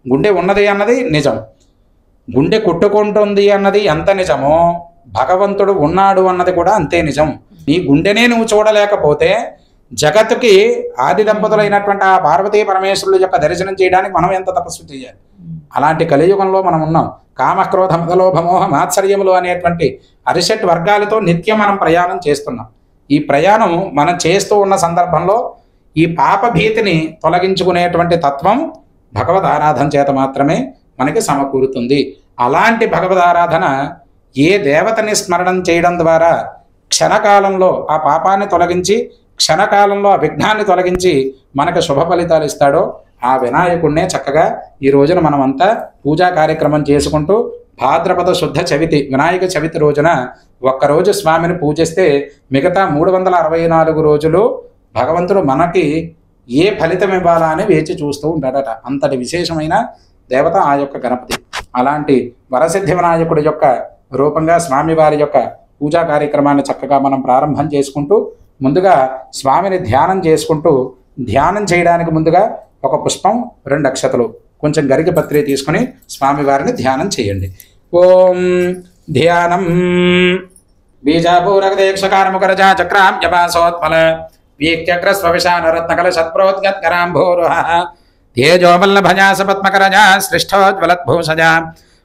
గుండె ఉన్నది అన్నది నిజం. గుండె కొట్టుకుంటుంది అన్నది ఎంత నిజమో భగవంతుడు ఉన్నాడు అన్నది కూడా అంతే నిజం. నీ గుండెనే నువ్వు చూడలేకపోతే జగత్తుకి ఆది దంపతులైనటువంటి ఆ పార్వతీ పరమేశ్వరుల యొక్క దర్శనం చేయడానికి మనం ఎంత తపస్సు చేయాలి. అలాంటి కలియుగంలో మనం ఉన్నాం. కామక్రోధ మదలోభమోహ మాత్సర్యములు అనేటువంటి అరిషట్ వర్గాలతో నిత్యం మనం ప్రయాణం చేస్తున్నాం. ఈ ప్రయాణం మనం చేస్తూ ఉన్న సందర్భంలో ఈ పాప భీతిని తొలగించుకునేటువంటి తత్వం భగవద్ ఆరాధన చేత మాత్రమే మనకి సమకూరుతుంది. అలాంటి భగవద్ ఆరాధన ఏ దేవతని స్మరణం చేయడం ద్వారా క్షణకాలంలో ఆ పాపాన్ని తొలగించి క్షణకాలంలో ఆ విఘ్నాన్ని తొలగించి మనకు శుభ ఫలితాలు ఇస్తాడో ఆ వినాయకుడినే చక్కగా ఈ రోజున మనమంతా పూజా కార్యక్రమం చేసుకుంటూ భాద్రపద శుద్ధ చవితి వినాయక చవితి రోజున ఒక్కరోజు స్వామిని పూజిస్తే మిగతా 364 రోజులు భగవంతుడు మనకి ఏ ఫలితం ఇవ్వాలా అని వేచి చూస్తూ ఉంటాడట. అంతటి విశేషమైన దేవత ఆ యొక్క గణపతి. అలాంటి వరసిద్ధి వినాయకుడి యొక్క రూపంగా స్వామివారి యొక్క పూజా కార్యక్రమాన్ని చక్కగా మనం ప్రారంభం చేసుకుంటూ ముందుగా స్వామిని ధ్యానం చేసుకుంటూ, ధ్యానం చేయడానికి ముందుగా ఒక పుష్పం 2 అక్షతలు కొంచెం గరిక పత్రి తీసుకుని స్వామివారిని ధ్యానం చేయండి. ఓం ధ్యానం బీజాపూరక దీక్షకారముకరజా చక్రాం జపాసోత్పల వీక్యగ్రస్వవిశానరత్నకల సత్ప్రోద్గత్కరాంభోరుహ తేజోవల్లభజా సపద్మకరజా సృష్టోజ్వలద్భూషజా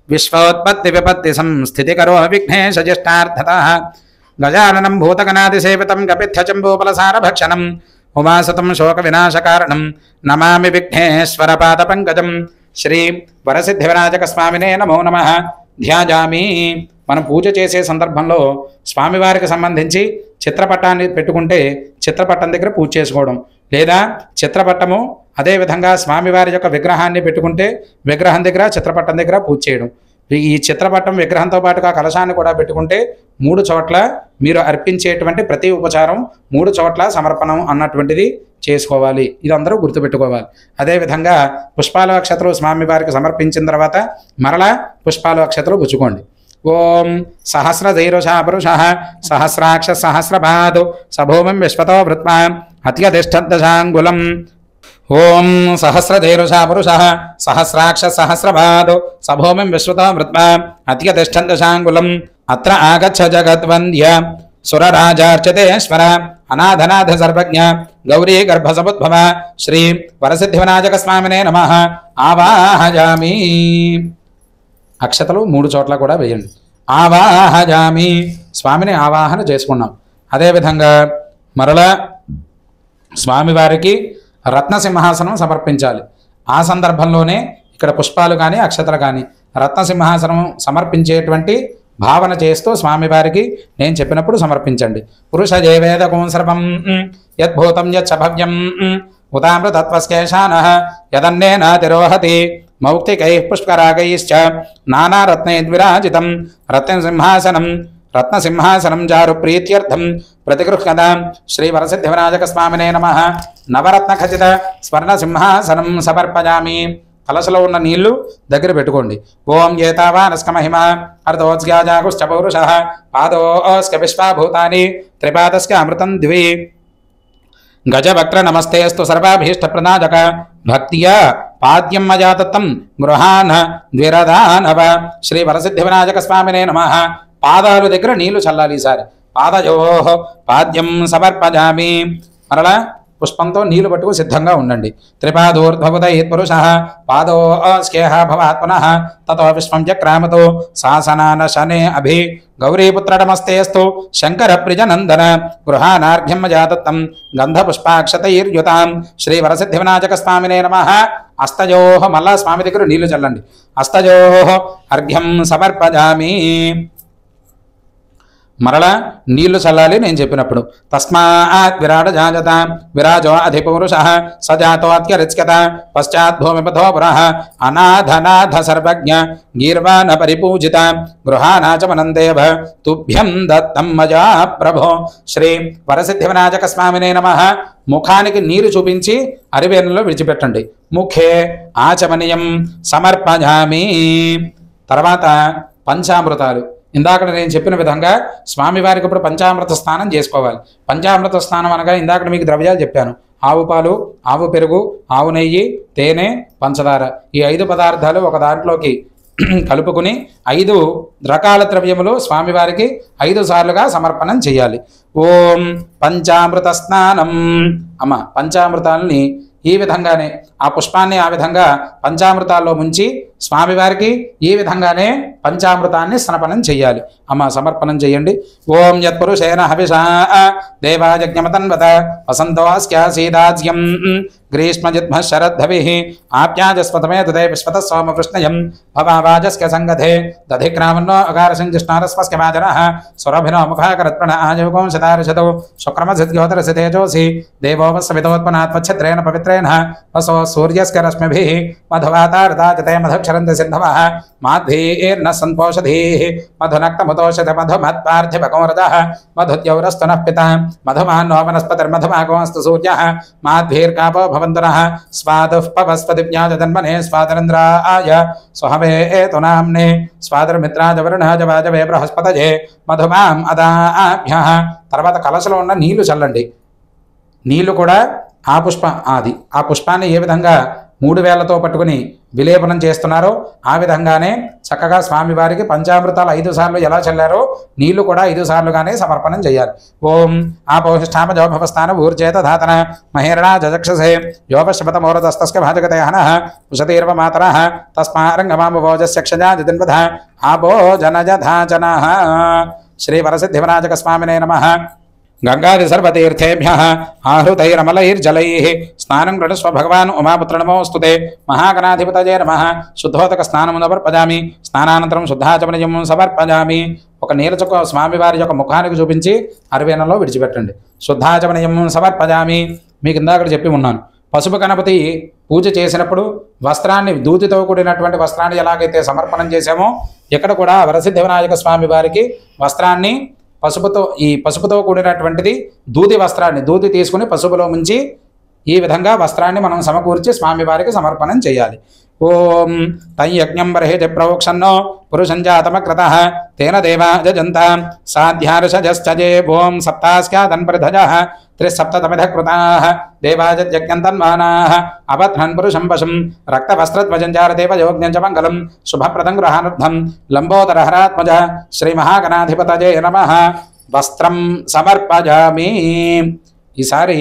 విశ్వోత్పత్తి విపత్తి సంస్థితికరో విఘ్నేశ జ్యేష్ఠార్థతః గజాననం భూతగణాదిసేవితం కపిత్థచంబూపలసారభక్షణం ఉమాసతం శోక వినాశకారణం నమామి విఘ్నేశ్వర పాదపంకజం. శ్రీ వరసిద్ధి వినాయక స్వామినే నమో నమః. ధ్యాజామి. మనం పూజ చేసే సందర్భంలో స్వామివారికి సంబంధించి చిత్రపటాన్ని పెట్టుకుంటే చిత్రపటం దగ్గర పూజ చేసుకోవడం, లేదా చిత్రపటము అదేవిధంగా స్వామివారి యొక్క విగ్రహాన్ని పెట్టుకుంటే విగ్రహం దగ్గర చిత్రపటం దగ్గర పూజ చేయడం. ఈ చిత్రపటం విగ్రహంతో పాటుగా కలశాన్ని కూడా పెట్టుకుంటే 3 చోట్ల మీరు అర్పించేటువంటి ప్రతి ఉపచారం 3 చోట్ల సమర్పణం అన్నటువంటిది చేసుకోవాలి. ఇది అందరూ గుర్తుపెట్టుకోవాలి. అదేవిధంగా పుష్పాలు అక్షతలు స్వామివారికి సమర్పించిన తర్వాత మరలా పుష్పాలు అక్షతలు పుచ్చుకోండి. ఓం సహస్రధైరుషా పురుషః సహస్రాక్ష సహస్రపాదు సభూమిం విశ్వతో వృత్మా అత్యతిష్టద్దశాంగులం. ఓం సహస్రధైరుషా పురుషః సహస్రాక్ష సహస్రపాదు సభూమిం విశ్వతో వృత్మా అత్యతిష్టద్దశాంగులం. అత్ర ఆగచ్చ జగద్వంద్య సురరాజార్చితేశ్వర అనాథనాథ సర్వజ్ఞ గౌరీ గర్భసముద్భవ శ్రీ వరసిద్ధి వినాయక స్వామినే నమః. ఆవాహయామి. అక్షతలు 3 చోట్ల కూడా వేయండి. ఆవాహయామి. స్వామిని ఆవాహన చేసుకున్నాం. అదేవిధంగా మరలా స్వామివారికి రత్నసింహాసనం సమర్పించాలి. ఆ సందర్భంలోనే ఇక్కడ పుష్పాలు కానీ అక్షతలు కానీ రత్నసింహాసనం సమర్పించేటువంటి భావన చేస్తూ స్వామివారికి నేను చెప్పినప్పుడు సమర్పించండి. పురుష జయవేదకం సర్వం యద్భూతం యచ్చభవ్యం ఉదామృతత్వస్కేశానః యదన్నేనాతిరోహతి మౌక్తికైః పుష్కరాగైశ్చ నానారత్నైర్విరాజితం రత్నసింహాసనం చారు ప్రీత్యర్థం ప్రతిగృహ్యత. శ్రీ వరసిద్ధి వినాయక స్వామినే నమః. నవరత్న ఖచిత స్వర్ణ సింహాసనం సమర్పయామి. కలశలో ఉన్న నీళ్లు దగ్గర పెట్టుకోండి. ఓం ఏతావానస్క మహిమ అర్ధోజ్ఞాజాగుశ్చ పౌరుషః పాదోస్క విశ్వాభూతాని త్రిపాదస్క అమృతం ద్వి గజవక్ర నమస్తేస్తు సర్వాభీష్టప్రదాయక భక్తియా పాద్యం మయా దత్తం గృహాన ద్విరదానవ. శ్రీ వరసిద్ధి వినాయక స్వామినే నమః. పాదాలు దగ్గర నీళ్లు చల్లాలి. ఈసారి పాదయో పాద్యం సమర్పజామి. మరలా పుష్పంతో నీళ్లు పట్టుకు సిద్ధంగా ఉండండి. త్రిపాదోర్ధ్వబుధైత్పురుష పాదో స్కేహ భవాత్మనః తతో విశ్వం చక్రామతో శాసనాన శనే అభి గౌరీపుత్రనమస్తేస్తు శంకర ప్రిజనందన గృహానార్ఘ్యం మయా దత్తం గంధపుష్పాక్షతైర్యుతాం. శ్రీ వరసిద్ధి వినాయక స్వామినే నమః. అస్తయోః మళ్ళా స్వామి దగ్గర నీళ్లు చల్లండి. అస్తయోః అర్ఘ్యం సమర్పజామి. మరలా నీళ్లు చల్లాలి నేను చెప్పినప్పుడు. తస్మాత్ విరాట జాజత విరాజో అధిపురుష సజాతోత్యరిచ్యత పశ్చాత్ భూమిపథో పురః అనాథనాథ సర్వజ్ఞ గీర్వాణ పరిపూజిత గృహానాచమనందేవ తుభ్యం దత్తం మయా ప్రభో. శ్రీ వరసిద్ధి వినాయక స్వామినే నమః. ముఖానికి నీరు చూపించి అరివేణులో విడిచిపెట్టండి. ముఖే ఆచమనీయం సమర్పజామి. తర్వాత పంచామృతాలు. ఇందాక నేను చెప్పిన విధంగా స్వామివారికి ఇప్పుడు పంచామృత స్నానం చేసుకోవాలి. పంచామృత స్నానం అనగా ఇందాక మీకు ద్రవ్యాలు చెప్పాను. ఆవు పాలు, ఆవు పెరుగు, ఆవు నెయ్యి, తేనె, పంచదార. ఈ 5 పదార్థాలు ఒక దాంట్లోకి కలుపుకుని 5 రకాల ద్రవ్యములు స్వామివారికి 5 సార్లుగా సమర్పణం చేయాలి. ఓం పంచామృత స్నానం. అమ్మ పంచామృతాలని ఈ విధంగానే ఆ పుష్పాన్ని ఆ విధంగా పంచామృతాల్లో ముంచి స్వామివారికి ఈ విధంగానే పంచామృతాన్ని స్నపనం చెయ్యాలి. అమ్మ సమర్పణం చేయండి. ఓం యత్పురుషేణ హవిషా దేవాయజ్ఞమతన్వత వసంతోస్క్యాసీదాజ్యం గ్రీష్మజిద్మ శరద్ధవిః ఆప్యాజస్వతమే తదే విశ్వత సోమవృష్ణయం భవావాజస్య సంగధే దధిక్రామన్నో అకారసంజిష్ణారస్వస్య వాజనః సురభినో ముఖాకరత్ప్రణ ఆజీవకోం శతారిషతో శుక్రమసిద్ధ్యోతరసితేజోసి దేవో వస్సవితోత్పన్నాత్మచ్ఛత్రేణ పవిత్రేణ వసో సూర్యస్య రశ్మిభిః మధువాతారదాజతే మధుక్షరంతి సింధవః మాధ్వీర్న సంపోషధీః మధునక్తముతోషత మధుమత్పార్థివకోరదః మధుద్యౌరస్తు నః పితా మధుమాన్నో వనస్పతిర్మధుమాగోస్తు సూర్యః మాధ్వీర్కాపో భవంతునః స్వాదుః పవస్పతివ్యాజ జన్మనే స్వాదరింద్రాయ స్వహవేతు నామ్నే స్వాదర్మిత్రాజ వరుణాజ వాజవే బృహస్పతజే మధుమాం అదాభ్యః. తర్వాత కలశలో ఉన్న నీళ్లు చల్లండి. నీళ్లు కూడా ఆ పుష్పాన్ని ఏ విధంగా 3 వేళ్లతో పట్టుకుని విలేపనం చేస్తున్నారో ఆ విధంగానే చక్కగా స్వామివారికి పంచామృతాలు 5 సార్లు ఎలా చల్లారో నీళ్లు కూడా 5 సార్లుగానే సమర్పణం చేయాలి. ఓం ఆపోహిష్టామజోభవస్థాన ఊర్జేత ధాతన మహేరణా జజక్షసే యోగశపతమోరదస్తస్య భాజగతే హనః ఉషతీర్వ మాతరః తస్మారంగమామభోజస్య క్షజా జితిన్వధ ఆపో జనజధాచనః. శ్రీ వరసిద్ధి వినాయక స్వామినే నమః. గంగాది సర్వతీర్థేభ్యః ఆహృతైరమలైర్జలైః స్నానం కృణస్వ భగవాన్ ఉమాపుత్ర నమోస్తుతే మహాగణాధిపతయే నమః. శుద్ధోదక స్నానము సమర్పజామి. స్నానానంతరం శుద్ధాచమనీయం సమర్పజామి. ఒక నీలచుక్క స్వామివారి యొక్క ముఖానికి చూపించి అరివేణలో విడిచిపెట్టండి. శుద్ధాచమనీయం సమర్పజామి. మీకు ఇందాక చెప్పి ఉన్నాను. పసుపు గణపతి పూజ చేసినప్పుడు వస్త్రాన్ని దూతితో కూడినటువంటి వస్త్రాన్ని ఎలాగైతే సమర్పణం చేశామో ఇక్కడ కూడా వరసిద్ధి వినాయక స్వామి వారికి వస్త్రాన్ని పసుపుతో కూడినటువంటిది దూది వస్త్రాన్ని దూది తీసుకుని పసుపులో ముంచి ఈ విధంగా వస్త్రాన్ని మనం సమకూర్చి స్వామివారికి సమర్పణం చేయాలి. ఓం తయ్యజ్ఞం బర్హితి ప్రోక్షన్నో పురుషంజాతమక్రతః తేన దేవా జజంత సాధ్యార్షజశ్చజే ఓం సప్తాస్యాదన్పరిధజః 3 కృతాః దేవాజజ్ఞం తన్మానాః అవధ్నన్ పురుషం వశం రక్తవస్త్రధ్వజంజారదేవ యోగ్ఞం చ మంగళం శుభప్రదం గృహానుద్ధం లంబోదరహరాత్మజ శ్రీ మహాగణాధిపతయే నమః. వస్త్రం సమర్పజామి. ఈసారి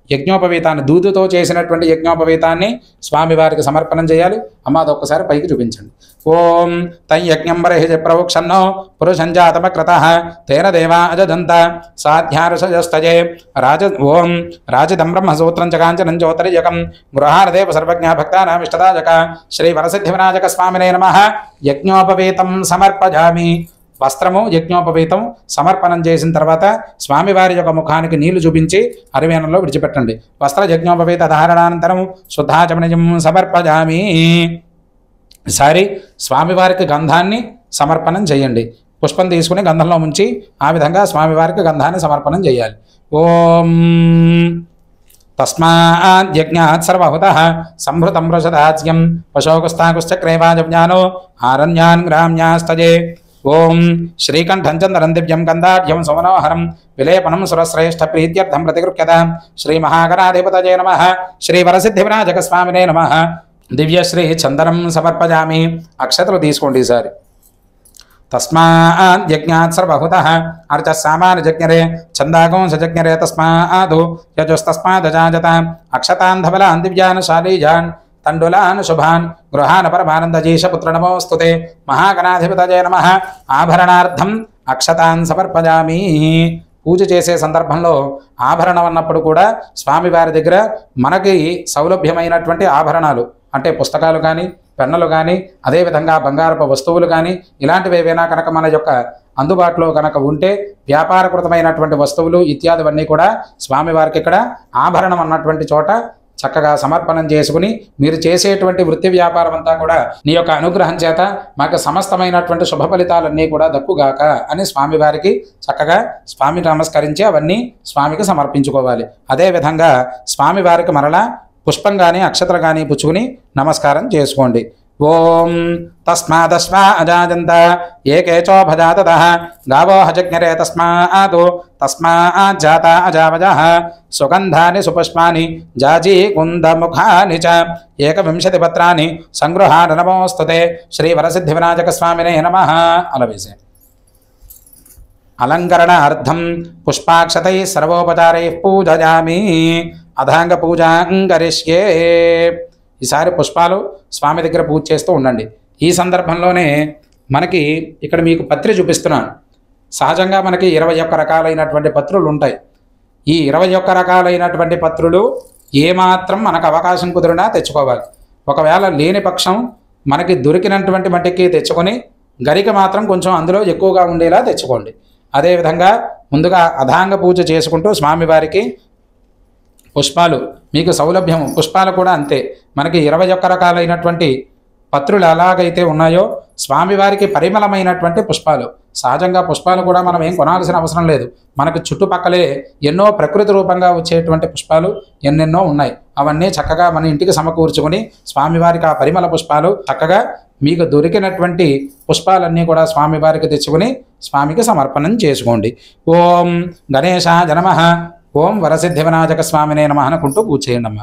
యజ్ఞోపవీతాన్ని దూదుతో చేసినటువంటి యజ్ఞోపవీతాన్ని స్వామివారికి సమర్పణం చేయాలి. అమ్మ అదొక్కసారి పైకి చూపించండి. ఓం తయ్యజ్ఞం బర్హితి ప్రోక్షన్నో పురుషంజాతమక్రతః తేన దేవా అజదంత సాధ్యార్షజస్తజే ఓం రాజిదం బ్రహ్మసూత్రం చ కాంచనం జ్యోతిర్యకం గృహానదేవ సర్వజ్ఞ భక్తానామిష్టదాయక. శ్రీ వరసిద్ధి వినాయక స్వామినే నమః. యజ్ఞోపవీతం సమర్పజామి. వస్త్రము యజ్ఞోపవీతం సమర్పణం చేసిన తర్వాత స్వామివారి యొక్క ముఖానికి నీళ్లు చూపించి అరివేణంలో విడిచిపెట్టండి. వస్త్ర యజ్ఞోపవీత ధారణానంతరం శుద్ధాచమనీయం సమర్పజామి. ఈసారి స్వామివారికి గంధాన్ని సమర్పణం చేయండి. పుష్పం తీసుకుని గంధంలో ముంచి ఆ విధంగా స్వామివారికి గంధాన్ని సమర్పణం చేయాలి. ఓం తస్మాద్యజ్ఞాత్ సర్వహుతః సంభృతం వృషదాజ్యం పశోకుస్తాకుశ్చక్రే వాజవ్యానో ఆరణ్యాన్ గ్రామ్యాస్తజే ఓం శ్రీకంఠం చందనం దివ్యం గంధాఢ్యం సుమనోహరం విలేపనం సురశ్రేష్ఠ ప్రీత్యర్థం ప్రతిగృహ్యత శ్రీ మహాగణాధిపతయే నమః శ్రీ వరసిద్ధి వినాయక స్వామినే నమః. దివ్యశ్రీ చందనం సమర్పజామి. అక్షతలు తీసుకోండి ఈసారి. తస్మాద్ యజ్ఞాత్ సర్వహుతః అర్చ సామాన జజ్ఞరే ఛందాగం సజజ్ఞరే తస్మాదు యజస్తస్మాదజాజత అక్షతాన్ ధవలాన్ దివ్యాన్ శాలీజాన్ తండులాన్ శుభాన్ గృహాన్ పరమానందజీష పుత్ర నమోస్తుతే మహాగణాధిపతయే నమః. ఆభరణార్థం అక్షతాన్ సమర్పజామి. పూజ చేసే సందర్భంలో ఆభరణం అన్నప్పుడు కూడా స్వామివారి దగ్గర మనకి సౌలభ్యమైనటువంటి ఆభరణాలు అంటే పుస్తకాలు కానీ పెన్నులు కానీ అదేవిధంగా బంగారపు వస్తువులు కానీ ఇలాంటివి ఏవైనా కనుక మన యొక్క అందుబాటులో కనుక ఉంటే వ్యాపారకృతమైనటువంటి వస్తువులు ఇత్యాదివన్నీ కూడా స్వామివారికి ఇక్కడ ఆభరణం అన్నటువంటి చోట చక్కగా సమర్పణం చేసుకుని మీరు చేసేటువంటి వృత్తి వ్యాపారం అంతా కూడా నీ యొక్క అనుగ్రహం చేత మాకు సమస్తమైనటువంటి శుభ ఫలితాలన్నీ కూడా దక్కుగాక అని స్వామివారికి చక్కగా స్వామికి నమస్కరించి అవన్నీ స్వామికి సమర్పించుకోవాలి. అదేవిధంగా స్వామివారికి మరలా పుష్పం కానీ అక్షతలు కానీ పుచ్చుకుని నమస్కారం చేసుకోండి. ఓం తస్మాదశ్వా అజాజంత ఏకేచో భజాతతః గావో హజజ్ఞరే తస్మాదు తస్మాజ్జాత అజావజః సుగంధాని సుపుష్పాని జాజీ కుందముఖాని చ ఏకవింశతి పత్రాని సంగృహాన్ నమోస్తుతే శ్రీ వరసిద్ధి వినాయక స్వామినే నమః. అలవేసే అలంకరణార్థం పుష్పాక్షతై సర్వోపచారై పూజయామి. అధాంగ పూజాం కరిష్యే. ఈసారి పుష్పాలు స్వామి దగ్గర పూజ చేస్తూ ఉండండి. ఈ సందర్భంలోనే మనకి ఇక్కడ మీకు పత్రి చూపిస్తున్నాను. సహజంగా మనకి 21 రకాలైనటువంటి పత్రులు ఉంటాయి. ఈ 21 రకాలైనటువంటి పత్రులు ఏమాత్రం మనకు అవకాశం కుదిరినా తెచ్చుకోవాలి. ఒకవేళ లేని పక్షం మనకి దొరికినటువంటి మట్టికి తెచ్చుకొని గరిక మాత్రం కొంచెం అందులో ఎక్కువగా ఉండేలా తెచ్చుకోండి. అదేవిధంగా ముందుగా అధాంగ పూజ చేసుకుంటూ స్వామివారికి పుష్పాలు మీకు సౌలభ్యం పుష్పాలు కూడా అంతే. మనకి 21 రకాలైనటువంటి పత్రులు ఎలాగైతే ఉన్నాయో స్వామివారికి పరిమళమైనటువంటి పుష్పాలు. సహజంగా పుష్పాలు కూడా మనం ఏం కొనాల్సిన అవసరం లేదు. మనకు చుట్టుపక్కలే ఎన్నో ప్రకృతి రూపంగా వచ్చేటువంటి పుష్పాలు ఎన్నెన్నో ఉన్నాయి. అవన్నీ చక్కగా మన ఇంటికి సమకూర్చుకొని స్వామివారికి ఆ పరిమళ పుష్పాలు చక్కగా మీకు దొరికినటువంటి పుష్పాలన్నీ కూడా స్వామివారికి తెచ్చుకొని స్వామికి సమర్పణం చేసుకోండి. ఓం గణేశాయ నమః. ఓం వరసిద్ధి వినాయక స్వామినే నమః అనుకుంటూ పూజ చేయండి అమ్మ.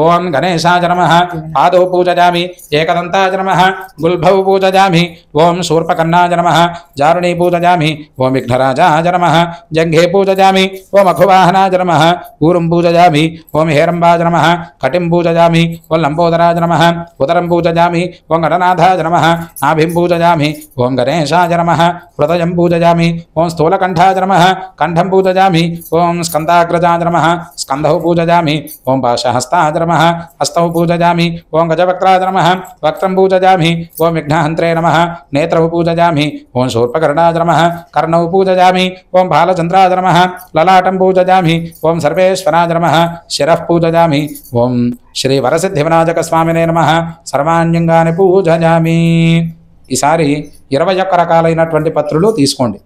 ఓం గణేశాయ నమః. పాదౌ పూజయామి. ఏకదంతాయ నమః. గుల్భౌ పూజయామి. ఓం శూర్పకర్ణాయ నమః. జారుణీ పూజయామి. ఓం విఘ్నరాజాయ నమః. జంఘే పూజయామి. ఓం అఘువాహనాయ నమః. ఊరుం పూజయామి. ఓం హేరంబాయ నమః. కటిం పూజయామి. ఓం లంబోదరాయ నమః. ఉదరం పూజయామి. ఓం గణనాథాయ నమః. నాభిం పూజయామి. ఓం గణేశాయ నమః. హృదయం పూజయామి. ఓం స్థూలకంఠాయ నమః. కంఠం పూజయామి. ఓం స్కందాగ్రజాయ నమః. స్కంధౌ పూజయామి. ఓం పాశహస్తాయ నమః. హస్తౌ పూజయామి. ఓం గజవక్త్రాయ నమః. వక్త్రం పూజయామి. ఓం విఘ్నహంత్రే నమః. నేత్రౌ పూజయామి. ఓం శూర్పకర్ణాయ నమః. కర్ణౌ పూజయామి. ఓం బాలచంద్రాయ నమః. లలాటం పూజయామి. ఓం సర్వేశ్వరాయ నమః. శిరః పూజయామి. ఓం శ్రీ వరసిద్ధి వినాయక స్వామినే నమః. సర్వాణ్యంగాని పూజయామి. ఈసారి 21 రకాలైనటువంటి పత్రులు తీసుకోండి.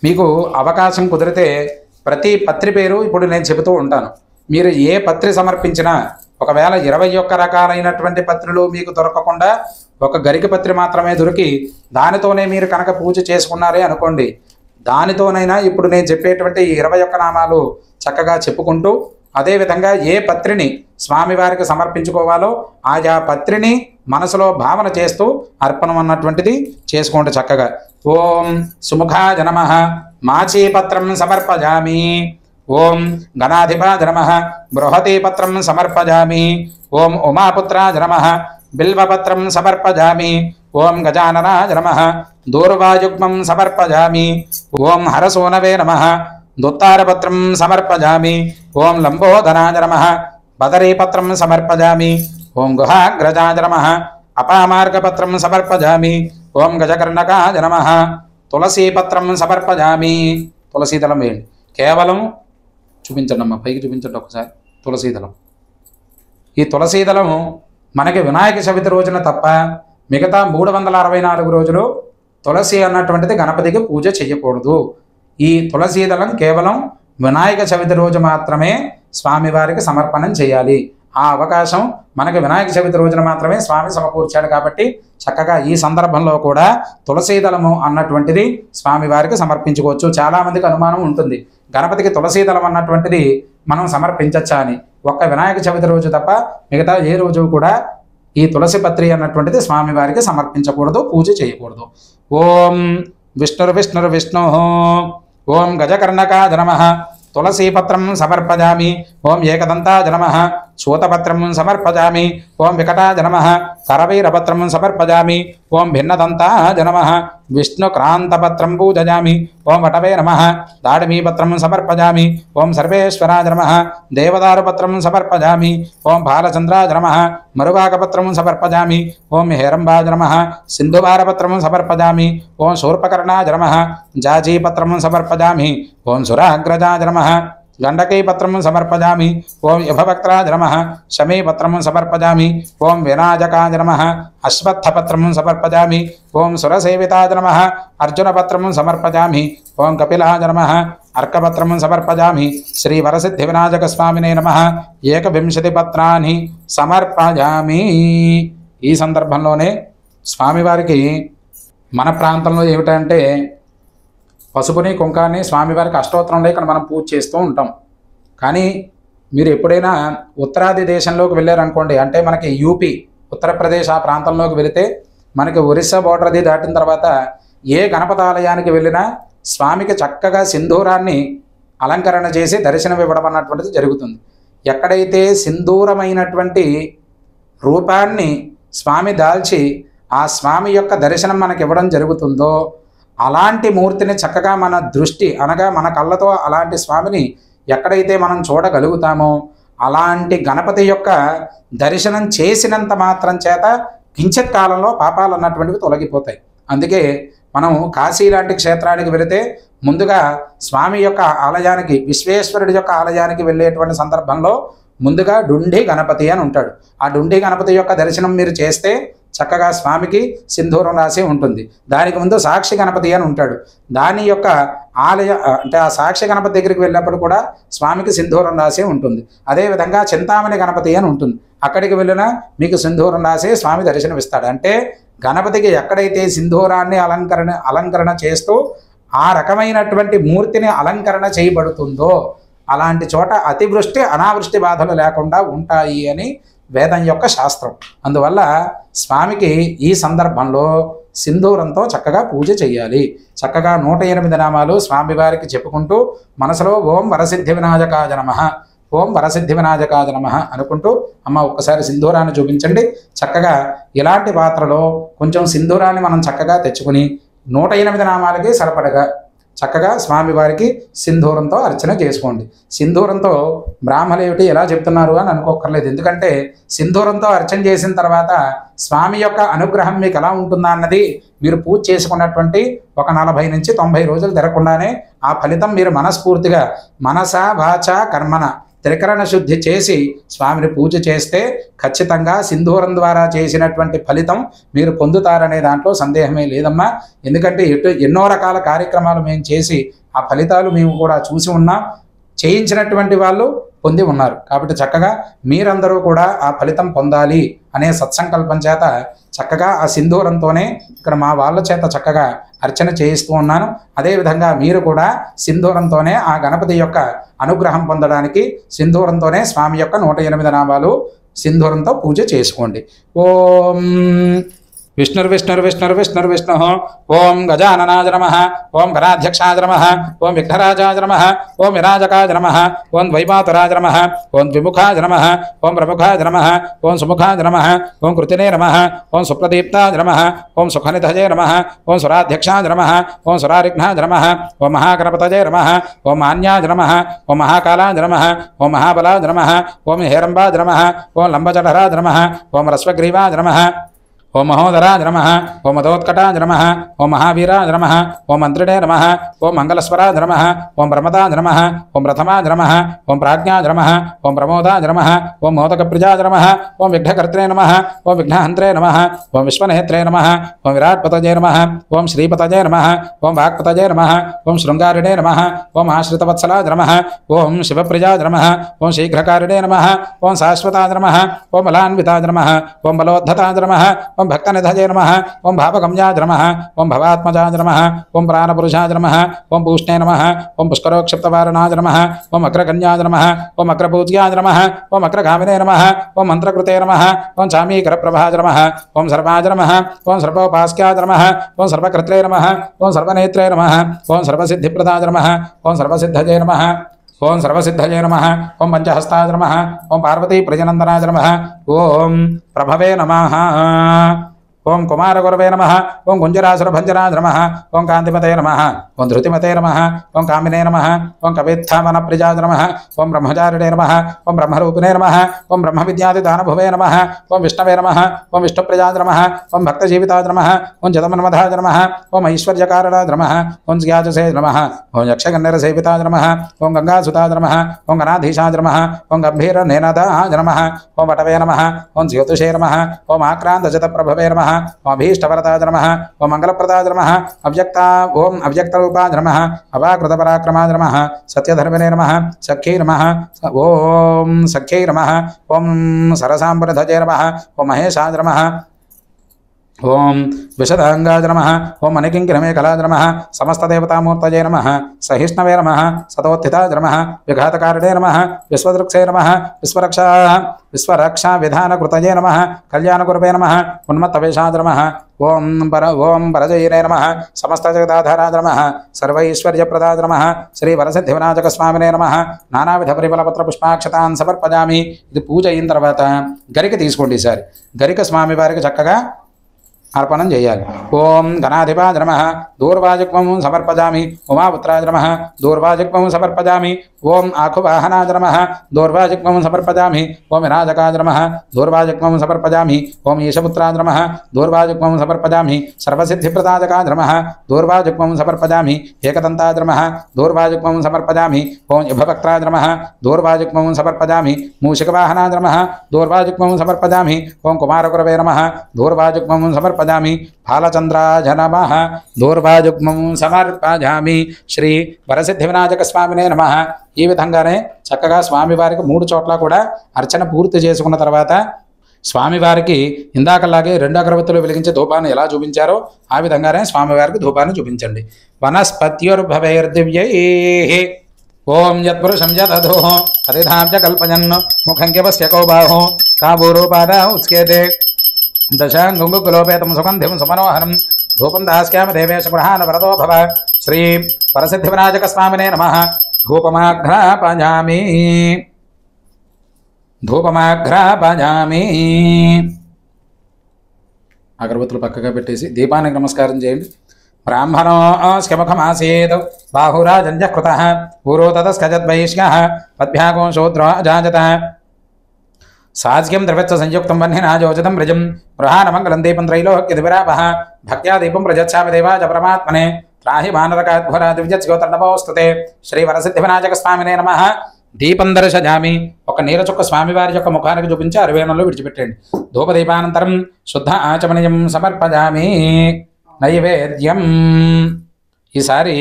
మీకు అవకాశం కుదిరితే ప్రతి పత్రి పేరు ఇప్పుడు నేను చెబుతూ ఉంటాను. మీరు ఏ పత్రి సమర్పించినా ఒకవేళ 21 రకాలైనటువంటి పత్రులు మీకు దొరకకుండా ఒక గరిక పత్రి మాత్రమే దొరికి దానితోనే మీరు కనుక పూజ చేసుకున్నారే అనుకోండి, దానితోనైనా ఇప్పుడు నేను చెప్పేటువంటి 21 నామాలు చక్కగా చెప్పుకుంటూ అదేవిధంగా ఏ పత్రిని స్వామివారికి సమర్పించుకోవాలో ఆయా పత్రిని మనసులో భావన చేస్తూ అర్పణం అన్నటువంటిది చేసుకోండి చక్కగా. ఓం సుముఖాయ నమః. మాచీపత్రం సమర్పజామి. ఓం గణాధిపాయ నమః. బృహతీపత్రం సమర్పజామి. ఓం ఉమాపుత్రాయ నమః. బిల్వపత్రం సమర్పజామి. ఓం గజాననాయ నమః. దూర్వాయుగ్మం సమర్పజామి. ఓం హరసూనవే నమః. దుత్తారపత్రం సమర్పజామి. ఓం లంబోదరాయ నమః. బదరీపత్రం సమర్పజామి. ఓం గుహాగ్రజాయ నమః. అపామార్గపత్రం సమర్పజామి. ఓం గజకర్ణకాయ నమః. తులసీపత్రం సమర్పజామి. తులసీదళం వేయండి. కేవలం చూపించండి అమ్మ, పైకి చూపించండి ఒకసారి తులసీదళం. ఈ తులసీదళం మనకి వినాయక చవితి రోజున తప్ప మిగతా 364 రోజులు తులసి అన్నటువంటిది గణపతికి పూజ చేయకూడదు. ఈ తులసీదళం కేవలం వినాయక చవితి రోజు మాత్రమే స్వామివారికి సమర్పణం చేయాలి. ఆ అవకాశం మనకి వినాయక చవితి రోజున మాత్రమే స్వామి సమకూర్చాడు. కాబట్టి చక్కగా ఈ సందర్భంలో కూడా తులసీదళము అన్నటువంటిది స్వామివారికి సమర్పించుకోవచ్చు. చాలామందికి అనుమానం ఉంటుంది, గణపతికి తులసీదళం అన్నటువంటిది మనం సమర్పించచ్చా అని. ఒక్క వినాయక చవితి రోజు తప్ప మిగతా ఏ రోజు కూడా ఈ తులసి పత్రి అన్నటువంటిది స్వామివారికి సమర్పించకూడదు, పూజ చేయకూడదు. ఓం విష్ణుర్విష్ణుర్విష్ణు ఓం గజకర్ణకాయ నమః తులసీపత్రం సమర్పయామి. ఓం ఏకదంతాయ నమః శూతపత్రం సమర్పయామి. ఓం వికటాయ నమః కరవీరపత్రం సమర్పయామి. ఓం భిన్నదంతాయ నమః విష్ణుక్రాంతపత్రం పూజయామి. ఓం వటవే నమః దాడిమీపత్రం సమర్పయామి. ఓం సర్వేశ్వరాయ నమః దేవదారుపత్రం సమర్పయామి. ఓం బాలచంద్రాయ నమః మరువాకపత్రం సమర్పయామి. ఓం హేరంబాయ నమః సింధువారపత్రం సమర్పయామి. ఓం శూర్పకర్ణాయ నమః జాజీపత్రం సమర్పయామి. ఓం సురాగ్రజాయ నమః గండకీపత్రం సమర్పయామి. ఓం యభవక్త్రాయ నమః శమీపత్రం సమర్పయామి. ఓం వినాయకాయ నమః అశ్వత్థపత్రం సమర్పయామి. ఓం సురసేవితాయ నమః అర్జునపత్రం సమర్పయామి. ఓం కపిలాయ నమః అర్కపత్రం సమర్పయామి. శ్రీ వరసిద్ధి వినాయక స్వామినే నమః 21 పత్రాన్ని సమర్పయామి. ఈ సందర్భంలోనే స్వామివారికి మన ప్రాంతంలో ఏమిటంటే పసుపుని కుంకాన్ని స్వామివారికి అష్టోత్తరంలో ఇక్కడ మనం పూజ చేస్తూ ఉంటాం. కానీ మీరు ఎప్పుడైనా ఉత్తరాది దేశంలోకి వెళ్ళారనుకోండి, అంటే మనకి యూపీ ఉత్తరప్రదేశ్ ఆ ప్రాంతంలోకి వెళితే మనకి ఒరిస్సా బోర్డర్ అది దాటిన తర్వాత ఏ గణపతి ఆలయానికి వెళ్ళినా స్వామికి చక్కగా సింధూరాన్ని అలంకరణ చేసి దర్శనం ఇవ్వడం అన్నటువంటిది జరుగుతుంది. ఎక్కడైతే సింధూరమైనటువంటి రూపాన్ని స్వామి దాల్చి ఆ స్వామి యొక్క దర్శనం మనకి ఇవ్వడం జరుగుతుందో అలాంటి మూర్తిని చక్కగా మన దృష్టి అనగా మన కళ్ళతో అలాంటి స్వామిని ఎక్కడైతే మనం చూడగలుగుతామో అలాంటి గణపతి యొక్క దర్శనం చేసినంత మాత్రం చేత కించిత్ కాలంలో పాపాలు అన్నటువంటివి తొలగిపోతాయి. అందుకే మనం కాశీ లాంటి క్షేత్రానికి వెళితే ముందుగా స్వామి యొక్క ఆలయానికి, విశ్వేశ్వరుడి యొక్క ఆలయానికి వెళ్ళేటువంటి సందర్భంలో ముందుగా డుండి గణపతి అని ఉంటాడు. ఆ డుండి గణపతి యొక్క దర్శనం మీరు చేస్తే చక్కగా స్వామికి సింధూరం రాసి ఉంటుంది. దానికి ముందు సాక్షి గణపతి అని ఉంటాడు. దాని యొక్క ఆలయ అంటే ఆ సాక్షి గణపతి దగ్గరికి వెళ్ళినప్పుడు కూడా స్వామికి సింధూరం రాసి ఉంటుంది. అదేవిధంగా చింతామణి గణపతి అని ఉంటుంది. అక్కడికి వెళ్ళినా మీకు సింధూరం రాసి స్వామి దర్శనం ఇస్తాడు. అంటే గణపతికి ఎక్కడైతే సింధూరాన్ని అలంకరణ చేస్తూ ఆ రకమైనటువంటి మూర్తిని అలంకరణ చేయబడుతుందో అలాంటి చోట అతివృష్టి అనావృష్టి బాధలు లేకుండా ఉంటాయి అని వేదం యొక్క శాస్త్రం. అందువల్ల స్వామికి ఈ సందర్భంలో సింధూరంతో చక్కగా పూజ చేయాలి. చక్కగా 108 నామాలు స్వామివారికి చెప్పుకుంటూ మనసులో ఓం వరసిద్ధి వినాయకాయ నమః, ఓం వరసిద్ధి వినాయకాయ నమః అనుకుంటూ అమ్మ ఒక్కసారి సింధూరాన్ని చూపించండి. చక్కగా ఇలాంటి పాత్రలో కొంచెం సింధూరాన్ని మనం చక్కగా తెచ్చుకుని 108 నామాలకి సరిపడగా చక్కగా స్వామివారికి సింధూరంతో అర్చన చేసుకోండి. సింధూరంతో బ్రాహ్మలేమిటి ఎలా చెప్తున్నారు అని అనుకోకర్లేదు. ఎందుకంటే సింధూరంతో అర్చన చేసిన తర్వాత స్వామి యొక్క అనుగ్రహం మీకు ఎలా ఉంటుందా అన్నది మీరు పూజ చేసుకున్నటువంటి ఒక 40 నుంచి 90 రోజులు తిరగకుండానే ఆ ఫలితం మీరు మనస్ఫూర్తిగా మనస వాచ కర్మన త్రికరణ శుద్ధి చేసి స్వామిని పూజ చేస్తే ఖచ్చితంగా సింధూరం ద్వారా చేసినటువంటి ఫలితం మీరు పొందుతారనే దాంట్లో సందేహమే లేదమ్మా. ఎందుకంటే ఎన్నో రకాల కార్యక్రమాలు మేము చేసి ఆ ఫలితాలు మేము కూడా చూసి ఉన్నాం, చేయించినటువంటి వాళ్ళు పొంది ఉన్నారు. కాబట్టి చక్కగా మీరందరూ కూడా ఆ ఫలితం పొందాలి అనే సత్సంకల్పం చేత చక్కగా ఆ సింధూరంతోనే ఇక్కడ మా వాళ్ళ చేత చక్కగా అర్చన చేయిస్తూ ఉన్నాను. అదేవిధంగా మీరు కూడా సింధూరంతోనే ఆ గణపతి యొక్క అనుగ్రహం పొందడానికి సింధూరంతోనే స్వామి యొక్క 108 నామాలు సింధూరంతో పూజ చేసుకోండి. ఓం విష్ణుర్విష్ణుర్విష్ణుర్విష్ణుర్విష్ణు ఓం గజాననాయ నమః, ఓం గణాధ్యక్షాయ నమః, ఓం విఘ్నరాజాయ నమః, ఓం వినాయకాయ నమః, ఓం ద్వైమాతురాయ నమః, ఓం ద్విముఖాయ నమః, ఓం ప్రముఖాయ నమః, ఓం సుముఖాయ నమః, ఓం కృతినే నమః, ఓం సుప్రదీప్తాయ నమః, ఓం సుఖనిధయే నమః, ఓం సురాధ్యక్షాయ నమః, ఓం సురారిఘ్నాయ నమః, ఓం మహాగణపతయే నమః, ఓం మాన్యాయ నమః, ఓం మహాకాలాయ నమః, ఓం మహాబలాయ నమః, ఓం హేరంబాయ నమః, ఓం లంబజఠరాయ నమః, ఓం రస్వగ్రీవాయ నమః, ఓం మహోదరాజ నమః ఓం మదోత్కటాజ నమః ఓం మహావీరాజ నమః ఓం మంత్రిణే నమః ఓం మంగళస్వరాజ నమః ఓం బ్రహ్మదాజ నమః ఓం ప్రథమాజ నమః ఓం ప్రాజ్ఞాజ నమః ఓం ప్రమోదాజ నమః ఓం మోదకప్రజాజ నమః ఓం విఘ్నకర్త్రే నమః ఓం విఘ్నహంత్రే నమః ఓం విశ్వనేత్రే నమః ఓం విరాట్పతజే నమః ఓం శ్రీపతజే నమః ఓం వాక్పతజే నమః ఓం శృంగారిణే నమః ఓం ఆశ్రితవత్సలాజ నమః ఓం శివప్రజాజ నమః ఓం శీఘ్రకారిణే నమః ఓం శాశ్వతాజ నమః ఓం బలాన్వితాజ నమః ఓం బలోద్ధతాజ నమః ఓం భక్తనిధజే నమః ఓం భావగమ్యాజ నమః ఓం భవాత్మజాజ నమః ఓం ప్రాణపురుషాజ నమః ఓం పూష్ణే నమః ఓం పుష్కరోక్షిప్తవారణాజ నమః ఓం అగ్రకన్యాజ నమః ఓం అగ్రపూజ్యాజ నమః ఓం అగ్రగామినే నమః ఓం మంత్రకృతే నమః ఓం చామీకరప్రభాజ నమః ఓం సర్వాజ నమః ఓం సర్వోపాస్క్యాజ నమః ఓం సర్వకర్త్రే నమః ఓం సర్వనేత్రే నమః ఓం సర్వసిద్ధిప్రదాజ నమః ఓం సర్వసిద్ధజే నమః ఓం సర్వసిద్ధజే నమః ఓం పంచహస్తాజ నమః ఓం పార్వతీ ప్రజనందనాజ నమః ఓం ప్రభవే నమః ఓం కుమారగురవే నమః ఓం గుంజరాసురభంజరాజ నమః ఓం కాంతిమతే నమః ఓం ధృతిమతే నమః ఓం కామినే నమః ఓం కవిత్థావనప్రిజాజ నమః ఓం బ్రహ్మచారిణే నమః ఓం బ్రహ్మరూపిణే నమః ఓం బ్రహ్మవిద్యాదిదానభువే నమః ఓం విష్ణవే నమః ఓం విష్ణుప్రజాజ నమః ఓం భక్తజీవితాజ నమః ఓం జతమన్మధాజ నమః ఓం ఐశ్వర్యకారణాజ నమః ఓం జ్ఞాజసే నమః ఓం యక్షగణ్యరసేవితాజ నమః ఓం గంగాసుతాజ నమః ఓం గణాధీశాజ నమః ఓం గంభీరనేనదాజ నమః ఓం వటవే నమః ఓం జ్యోతిషే నమః ఓం ఆక్రాంతజతప్రభవే నమః ఓం అభీష్టవరదాజ నమః ఓం మంగళప్రదాజ నమః ఓం అవ్యక్తరూపాజ నమః అవాకృతపరాక్రమాజ నమః సత్యధర్మినే నమః సఖ్యై నమః ఓం సఖ్యై నమః ఓం సరసాంబరధజే నమః ఓం మహేశాజ నమః ఓం విశదాంగాజ నమః ఓం మణికింకిరమేకలాజ నమః సమస్తదేవతామూర్తజే నమః సహిష్ణవే నమః సతోత్థితాజ నమః విఘాతకారిణే నమః విశ్వదృక్షే నమః విశ్వరక్షా విధానకృతజే నమః కళ్యాణగురవే నమః ఉన్మత్తవేషాజ నమః ఓం వరజయనే నమః సమస్తజగదాధారాజ నమః సర్వైశ్వర్యప్రదాజ నమః శ్రీ వరసిద్ధివినాయక స్వామినే నమః నానావిధ పరిమళపత్ర పుష్పాక్షతాన్ సమర్పజామి. ఇది పూజ అయిన తర్వాత గరిక తీసుకోండి. ఈసారి గరిక స్వామి వారికి చక్కగా अर्पणं చేయాలి. ఓం గణాధిపాయ నమః దూర్వాజుక్మం సమర్పజామి. ఉమాపుత్రాయ నమః దూర్వాజుక్మం సమర్పజామి. ఓం ఆఖువాహనాయ నమః దూర్వాజుక్మం సమర్పజామి. ఓం వినాయకాయ నమః దూర్వాజుక్మం సమర్పజామి. ఓం ఈశపుత్రాయ నమః దూర్వాజుక్మం సమర్పజామి. సర్వసిద్ధిప్రదాయకాయ నమః దూర్వాజుక్మం సమర్పజామి. ఏకదంతాయ నమః దూర్వాజుక్మం సమర్పజామి. ఓం యుభవక్త్రాయ నమః దూర్వాజుక్మం సమర్పజామి. మూషికవాహనాయ నమః దూర్వాజుక్మం సమర్పజామి. ఓం కుమారగురవే నమః దూర్వాజుక్మం సమర్పజామి. బాలచంద్రాయ నమః దూర్వాజుగ్మం సమర్పజామి. శ్రీ వరసిద్ధివినాయక స్వామినే నమః. ఈ విధంగానే చక్కగా స్వామివారికి 3 చోట్ల కూడా అర్చన పూర్తి చేసుకున్న తర్వాత స్వామివారికి ఇందాకలాగే 2 అగరబత్తులు వెలిగించే ధూపాన్ని ఎలా చూపించారో ఆ విధంగానే స్వామివారికి ధూపాన్ని చూపించండి. వనస్పత్యుర్భవైర్దివ్యైః ఓం యత్పురుషం యదధోః కదిధాంచ కల్పయన్ ముఖం కివస్య కో బాహో కాబూరూపాద ఉచ్యేతే దశాంగుంగుకులోపేతం సుగంధిం సుమనోహరం ధూపం దాస్యామ దేవేశ గృహాన వరదో భవ. శ్రీ వరసిద్ధివినాయక స్వామినే నమః. ధూపమాఘ్రాపయామి. అగరబత్తులు పక్కగా పెట్టేసి దీపానికి నమస్కారం చేయండి. బ్రాహ్మణోస్య ముఖమాసీత్ బాహురాజంజ కృతః పూరో తతస్కజద్వైష్ణః పద్భ్యాగో శూద్రో అజాజత సాజ్యం ద్రవ్యత్వ సంయుక్తం వహ్నినాజోచితం రజం గృహానమంగళం దీపం త్రైలోక్యదివిరాపః భక్త్యా దీపం ప్రజచ్చామి దేవాజ పరమాత్మనే త్రాహి మానరకాద్భుర దివ్యజ్యోతిర్నమోస్తుతే. శ్రీ వరసిద్ధివినాయక స్వామినే నమః. దీపం దర్శయామి. ఒక నీరచుక్క స్వామివారి యొక్క ముఖానికి చూపించి 60 వేణంలో విడిచిపెట్టండి. ధూపదీపానంతరం శుద్ధ ఆచమనీయం సమర్పజామి. నైవేద్యం. ఈసారి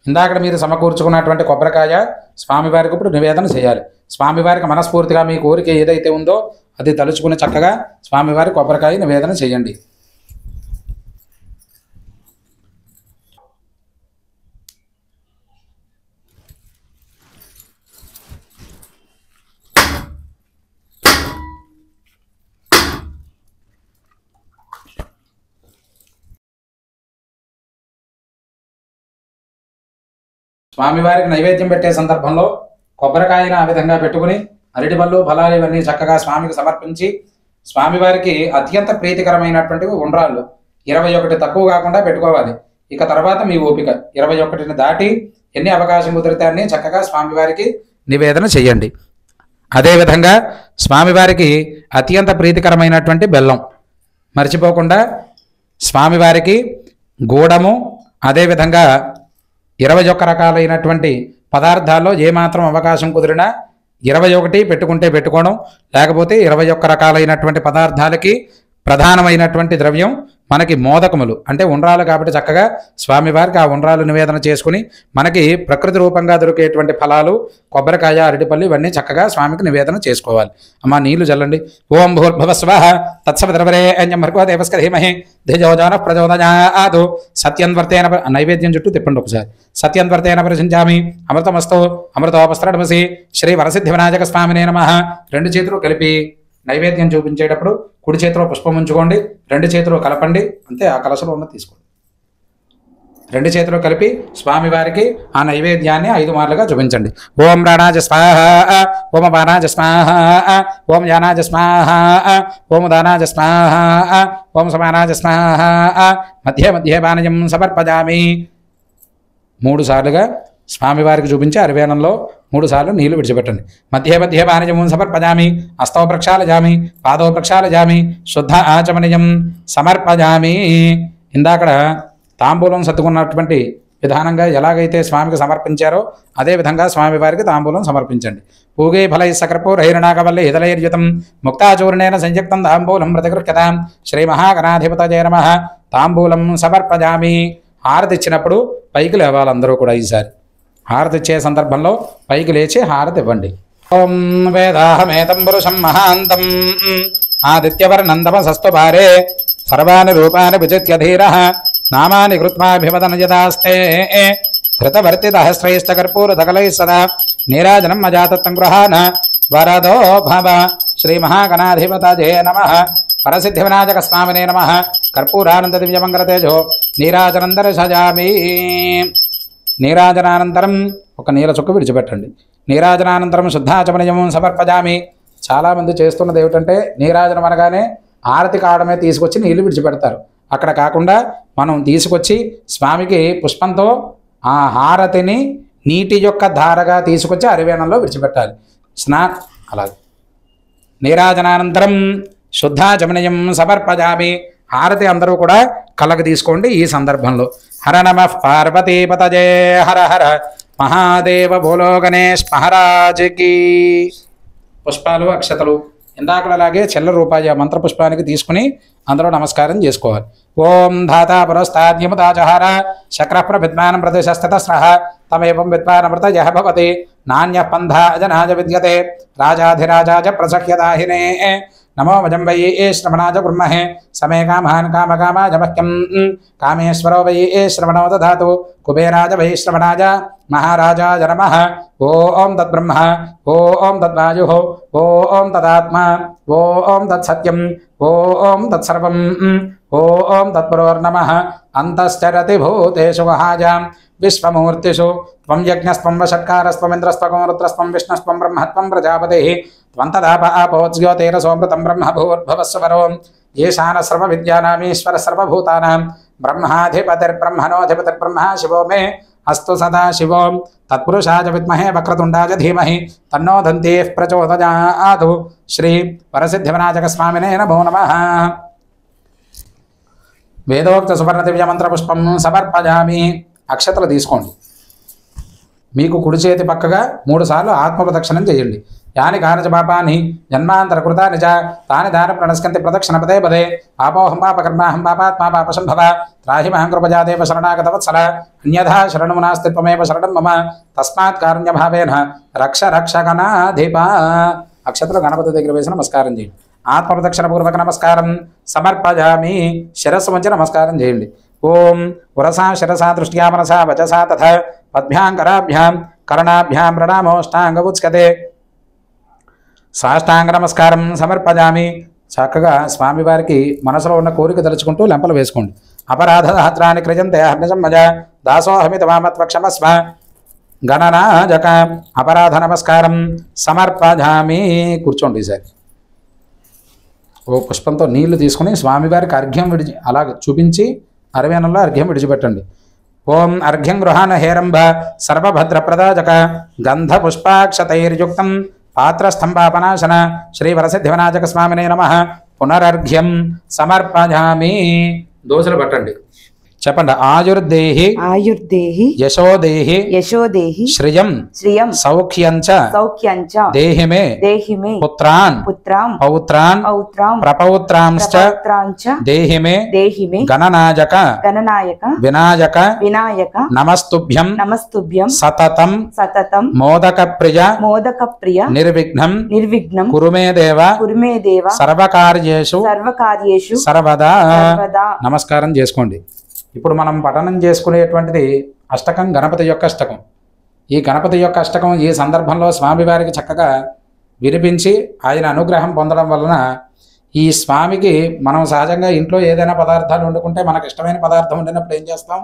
ఇందాక మీరు సమకూర్చుకున్నటువంటి కొబ్బరికాయ స్వామివారికి ఇప్పుడు నివేదన చేయాలి. స్వామివారికి మనస్ఫూర్తిగా మీ కోరిక ఏదైతే ఉందో అది తలుచుకుని చక్కగా స్వామివారి కొబ్బరికాయ నివేదన చేయండి. స్వామివారికి నైవేద్యం పెట్టే సందర్భంలో కొబ్బరికాయను ఆ విధంగా పెట్టుకుని అరటిపళ్ళు ఫలాలు ఇవన్నీ చక్కగా స్వామికి సమర్పించి స్వామివారికి అత్యంత ప్రీతికరమైనటువంటివి ఉండ్రాళ్ళు 21 తక్కువ కాకుండా పెట్టుకోవాలి. ఇక తర్వాత మీ ఓపిక 21ని దాటి ఎన్ని అవకాశం కుదిరితే అన్ని చక్కగా స్వామివారికి నివేదన చేయండి. అదేవిధంగా స్వామివారికి అత్యంత ప్రీతికరమైనటువంటి బెల్లం మర్చిపోకుండా స్వామివారికి గూడము, అదేవిధంగా 21 రకాలైనటువంటి పదార్థాల్లో ఏమాత్రం అవకాశం కుదిరినా 21 పెట్టుకుంటే పెట్టుకోవడం, లేకపోతే 21 రకాలైనటువంటి పదార్థాలకి ప్రధానమైనటువంటి ద్రవ్యం మనకి మోదకములు అంటే ఉండ్రాలు కాబట్టి చక్కగా స్వామివారికి ఆ ఉండ్రాలు నివేదన చేసుకుని మనకి ప్రకృతి రూపంగా దొరికేటువంటి ఫలాలు, కొబ్బరికాయ, అరటిపల్లి ఇవన్నీ చక్కగా స్వామికి నివేదన చేసుకోవాలి. అమ్మ నీళ్లు చల్లండి. ఓం భూర్భువః స్వః తత్సవితుర్వరేణ్యం భర్గో దేవస్య ధీమహి ధియోజానః ప్రచోదయాత్. సత్యన్వర్తేన నైవేద్యం చుట్టూ తిప్పండి ఒకసారి. సత్యన్వర్తేన ప్రచించామి అమృతమస్తు అమృతోపస్త్రమసి శ్రీ వరసిద్ధి వినాయక స్వామినే నమః. 2 చేతులు కలిపి నైవేద్యం చూపించేటప్పుడు కుడి చేతిలో పుష్పం ఉంచుకోండి, 2 చేతులు కలపండి, అంతే. ఆ కలశలో ఉన్న తీసుకోండి. 2 చేతులు కలిపి స్వామివారికి ఆ నైవేద్యాన్ని 5 మార్లుగా చూపించండి. ఓం రాణాజ స్వాహ, ఓం బాణాజ స్వాహ, ఓం యానాజ స్వాహ, ఓం దానాజ స్వాహ, ఓం సమానాజ స్వాహ, మధ్య మధ్య బాణజం సమర్పజామి. 3 సార్లుగా స్వామివారికి చూపించి అరివేణంలో 3 సార్లు నీళ్లు విడిచిపెట్టండి. మధ్య మధ్య బాణజం సమర్పజామి, హస్తౌ ప్రక్షాళజామి, పాదౌ ప్రక్షాళజామి, శుద్ధ ఆచమనియం సమర్పజామి. ఇందాకడ తాంబూలం సర్దుకున్నటువంటి విధానంగా ఎలాగైతే స్వామికి సమర్పించారో అదేవిధంగా స్వామివారికి తాంబూలం సమర్పించండి. పూగే ఫలై సకర్పూరైర్నాగవల్లి హిదలైర్యుతం ముక్తాచూర్ణేన సంయుక్తం తాంబూలం ప్రతిగృహ్యతాం. శ్రీ మహాగణాధిపతయే నమః. తాంబూలం సమర్పజామి. హారతి ఇచ్చినప్పుడు పైకి లేవాలి అందరూ కూడా. ఈసారి హారతి ఇచ్చే సందర్భంలో పైకి లేచి హారతి ఇవ్వండి. ఓం వేదాహమేతం పురుషం మహాంతం ఆదిత్యవర్ణందమసస్తు భారే సర్వాణి రూపాని విజిత్య ధీరః నామాని కృత్వాభివదన యదాస్తే ధృతవర్తిదహస్రైస్తకర్పూరదకలైः సదా నీరాజనం అజాతత్వం గృహాణ వరదో భవ. శ్రీ మహాగణాధిపతయే నమః. వరసిద్ధి వినాయక స్వామినే నమః. కర్పూరానంద దివ్యమంగళతేజో నీరాజనందర సజామి. నీరాజనానంతరం ఒక నీల చుక్క విడిచిపెట్టండి. నీరాజనానంతరం శుద్ధాచమనియం సమర్పజామి. చాలామంది చేస్తున్నది ఏమిటంటే నీరాజనం అనగానే హారతి కావడమే తీసుకొచ్చి నీళ్లు విడిచిపెడతారు. అక్కడ కాకుండా మనం తీసుకొచ్చి స్వామికి పుష్పంతో ఆ హారతిని నీటి యొక్క ధారగా తీసుకొచ్చి అరివేణంలో విడిచిపెట్టాలి. అలాగే నీరాజనానంతరం శుద్ధాచమనియం సమర్పజామి. హారతి అందరూ కూడా కళ్ళకు తీసుకోండి. ఈ సందర్భంలో హర నమః పార్వతీపతయే హర హర మహాదేవ బోలో గణేష్ మహారాజ్కి. పుష్పాలు, అక్షతలు ఇందాకలాగే చెల్ల రూపాయ మంత్రపుష్పానికి తీసుకుని అందరూ నమస్కారం చేసుకోవాలి. ఓం ధాతా పురస్తాద్యముతాచహార శక్రప్ర విద్వానం ప్రదేశస్థితస్రః తమేవం విద్వానమృత యః భవతి నాణ్య పంథా అజనాజ విద్యతే రాజాధిరాజాజ ప్రసహ్యదాహినే నమో వజం వై శ్రవణాజ కుర్మహే సమే కామాన్ కామకామాజ మహ్యం కామేశ్వరో వై శ్రవణో దధాతు కుబేరాజ వై శ్రవణాజ మహారాజాజ నమః. ఓం తద్బ్రహ్మ, ఓం తద్వాయు, ఓం తదాత్మ, ఓం తత్సత్యం, ఓం తత్సర్వం, ఓం తత్పురోర్నమః. అంతశ్చరతి భూతేషు వహాజాం విశ్వమూర్తిషు త్వం యజ్ఞస్త్వం వషట్కారస్త్వమింద్రస్త్వం రుద్రస్త్వం విష్ణుస్త్వం బ్రహ్మత్వం ప్రజాపతిః త్వం తదాప ఆపోజ్యోతిరసోమృతం బ్రహ్మ భూర్భువస్సువరో येषान सर्वविद्यानामीश्वर सर्वभूतानां ब्रह्माधिपतिर्ब्रह्मणोऽधिपतिर्ब्रह्म शिवो मे अस्तु सदा शिवो तत्पुरुषाय विद्महे वक्रतुण्डाय धीमहि तन्नो दन्तिः प्रचोदयात्. श्री वरसिद्धिविनायक स्वामिने नमो नमः. వేదోక్త సువర్ణ దివ్య మంత్ర పుష్పం సమర్పజామి. అక్షతలు తీసుకోండి. మీకు కుడి చేతి పక్కగా 3 సార్లు ఆత్మ ప్రదక్షిణం చేయండి. యాని కారజ పాపాని జన్మాంతర కృతాని చ తాని దాన ప్రణస్కంతి ప్రదక్షిణ పదే పదే పాపోహం పాపకర్మాహం పాపాత్మా పాపశంభవ త్రాహి మహం కృపజాదేవ శరణాగత వత్సల అన్యథా శరణము నాస్తి త్వమేవ శరణం మమ తస్మాత్ కారుణ్యభావేన రక్ష రక్షకనాధిప. అక్షతలు గణపతి దగ్గర వేసి నమస్కారం చేయండి. ఆత్మ ప్రదక్షిణ పూర్వక నమస్కారం సమర్పజామి. శిరస్సు వంచి నమస్కారం చేయండి. ఓం పురసా శిరసా దృష్ట్యా మనసా వచసా తథా పద్భ్యాం కరాభ్యాం కరణాభ్యాం ప్రణామోష్టాంగ ఉచ్యతే. సాష్టాంగ నమస్కారం సమర్పజామి. చక్కగా స్వామివారికి మనసులో ఉన్న కోరిక తలుచుకుంటూ లెంపలు వేసుకోండి. అపరాధహత్రాన్ని క్రజంతే హర్నిజమ్మజ దాసోహమిత వామత్వక్షమస్వ గణనాజక. అపరాధ నమస్కారం సమర్పజామి. కూర్చోండి. ఈసారి ఓ పుష్పంతో నీళ్లు తీసుకుని స్వామివారికి అర్ఘ్యం అలాగే చూపించి అరవేణంలో అర్ఘ్యం విడిచిపెట్టండి. ఓం అర్ఘ్యం గృహాన హేరంభ సర్వభద్రప్రదాజక గంధ పుష్పాక్షతైర్యుక్తం పాత్రస్తంభాపనాశన శ్రీ వరసిద్ధివినాయక స్వామినే నమః. పునరర్ఘ్యం సమర్పయామి. దోశలు పట్టండి, చెప్పండి. ఆయుర్దేహి ఆయుర్దేహి యశోదేహి యశోదేహి శ్రియం శ్రియం సౌఖ్యంచ సౌఖ్యంచ దేహి మే దేహి మే పుత్రాన్ పుత్రాం పౌత్రాన్ పౌత్రాం ప్రపౌత్రాంశ్చ ప్రపౌత్రాంచ దేహి మే దేహి మే గణనాయక గణనాయక వినాయక వినాయక నమస్తుభ్యం నమస్తుభ్యం సతతం సతతం మోదక ప్రియ మోదక ప్రియ నిర్విఘ్నం నిర్విఘ్నం కురుమే దేవ కురుమే దేవ సర్వకార్యేషు సర్వకార్యేషు సర్వదా. సర్వదా. నమస్కారం చేసుకోండి. ఇప్పుడు మనం పఠనం చేసుకునేటువంటిది అష్టకం, గణపతి యొక్క అష్టకం. ఈ గణపతి యొక్క అష్టకం ఈ సందర్భంలో స్వామివారికి చక్కగా వినిపించి ఆయన అనుగ్రహం పొందడం వలన ఈ స్వామికి మనం సహజంగా ఇంట్లో ఏదైనా పదార్థాలు వండుకుంటే మనకు ఇష్టమైన పదార్థం వండినప్పుడు ఏం చేస్తాం?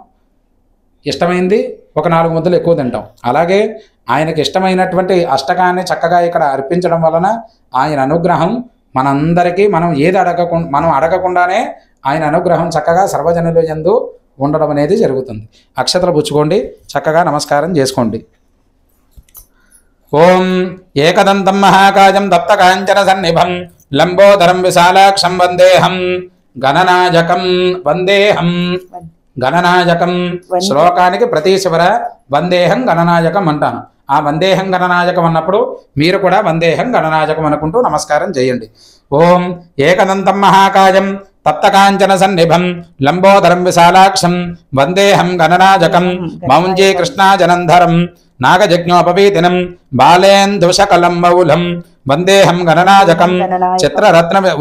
ఇష్టమైంది ఒక 4 ముద్దలు ఎక్కువ తింటాం. అలాగే ఆయనకి ఇష్టమైనటువంటి అష్టకాన్ని చక్కగా ఇక్కడ అర్పించడం వలన ఆయన అనుగ్రహం మనందరికీ మనం అడగకుండానే ఆయన అనుగ్రహం చక్కగా సర్వజనుల యందు ఉండడం అనేది జరుగుతుంది. అక్షతలు పుచ్చుకోండి, చక్కగా నమస్కారం చేసుకోండి. ఓం ఏకదంతం మహాకాయం దప్తకాంచన సన్నిభం లంబోదరం విశాలాక్షం వందేహం గణనాయకం. వందేహం గణనాయకం శ్లోకానికి ప్రతి శివర వందేహం గణనాయకం అంటాను. ఆ వందేహం గణనాయకం అన్నప్పుడు మీరు కూడా వందేహం గణనాయకం అనుకుంటూ నమస్కారం చేయండి. ఓం ఏకదంతం మహాకాయం తప్తకాంచన సన్నిభం లంబోదరం విశాలాక్షం వందేహం గణనాయకం మౌంజీ కృష్ణాజనంధరం నాగజజ్ఞోపవీతినం బాలేందుషకలం మౌలం వందేహం గణనాయకం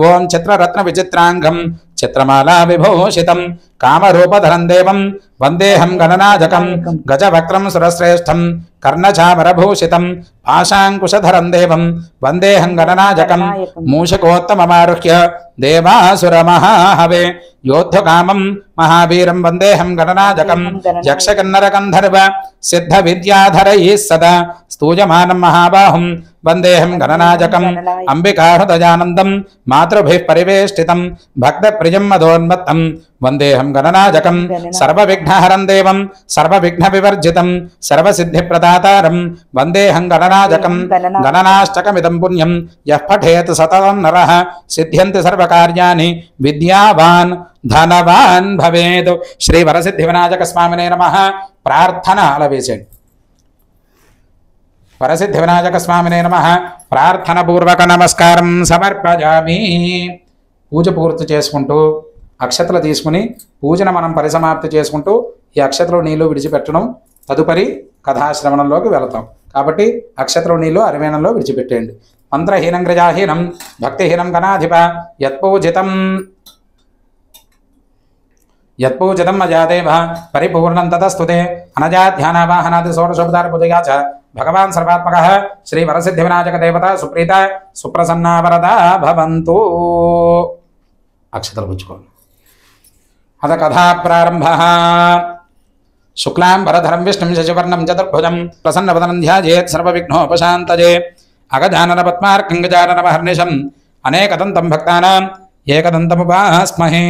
ఓం చిత్రరత్న విచిత్రాంగం చిత్రమాలా విభూషితం కామరూపధరం దేవం వందేహం గణనాయకం గజవక్త్రం సురశ్రేష్టం కర్ణచామరభూషితం పాశాంకుశధరం దేవం వందేహం గణనాయకం మూషకోత్తమమారుహ్య దేవాసురమహాహవే యోద్ధకామం మహావీరం వందేహం గణనాయకం యక్షకిన్నరగంధర్వ సిద్ధ విద్యాధరైః సదా స్తూయమానం మహాబాహుం వందేహం గణనాయకం అంబికాహృదయానందం మాతృభిః పరివేష్టితం భక్తప్రియం మదోన్మత్తం వందేహం గణనాయకం సర్వవిఘ్నహరం దేవం సర్వవిఘ్న వివర్జితం సర్వసిద్ధిప్రదాతారం వందేహం గణనాయకం గణనాష్టకమిదం పుణ్యం యః పఠేత్ సతతం నరః సిద్ధ్యంతి సర్వకార్యాణి విద్యావాన్ ధనవాన్ భవేత్. శ్రీ వరసిద్ధి వినాయక స్వామినే నమః. ప్రార్థన అలా వేసేయండి. వరసిద్ధి వినాయక స్వామినే నమః. ప్రార్థన పూర్వక నమస్కారం సమర్పయామి. పూజ పూర్తి చేసుకుంటూ అక్షతలు తీసుకుని పూజను మనం పరిసమాప్తి చేసుకుంటూ ఈ అక్షతలు నీళ్లు విడిచిపెట్టడం తదుపరి కథాశ్రవణంలోకి వెళతాం. కాబట్టి అక్షతలు నీళ్లు అరివేణంలో విడిచిపెట్టేయండి. మంత్రహీనం గ్రజాహీనం భక్తిహీనం గణాధిప యత్పూజితం అజాదేవ పరిపూర్ణం తతస్తుతే అనజాధ్యానావాహనాది షోడశోపచార పూజయా చ భగవాన్ సర్వాత్మకః శ్రీ వరసిద్ధి వినాయక దేవత సుప్రీత సుప్రసన్నా వరదా భవంతు. అక్షతలు పుచ్చుకోండి. అథ కథా ప్రారంభః. శుక్లాం వరధరం విష్ణుం శశివర్ణం చతుర్భుజం ప్రసన్నవదనం ధ్యాయేత్ సర్వవిఘ్నోపశాంతయే అగజానన పద్మార్కం గజాననమహర్నిశం అనేకదంతం భక్తానాం ఏకదంతముపాస్మహే.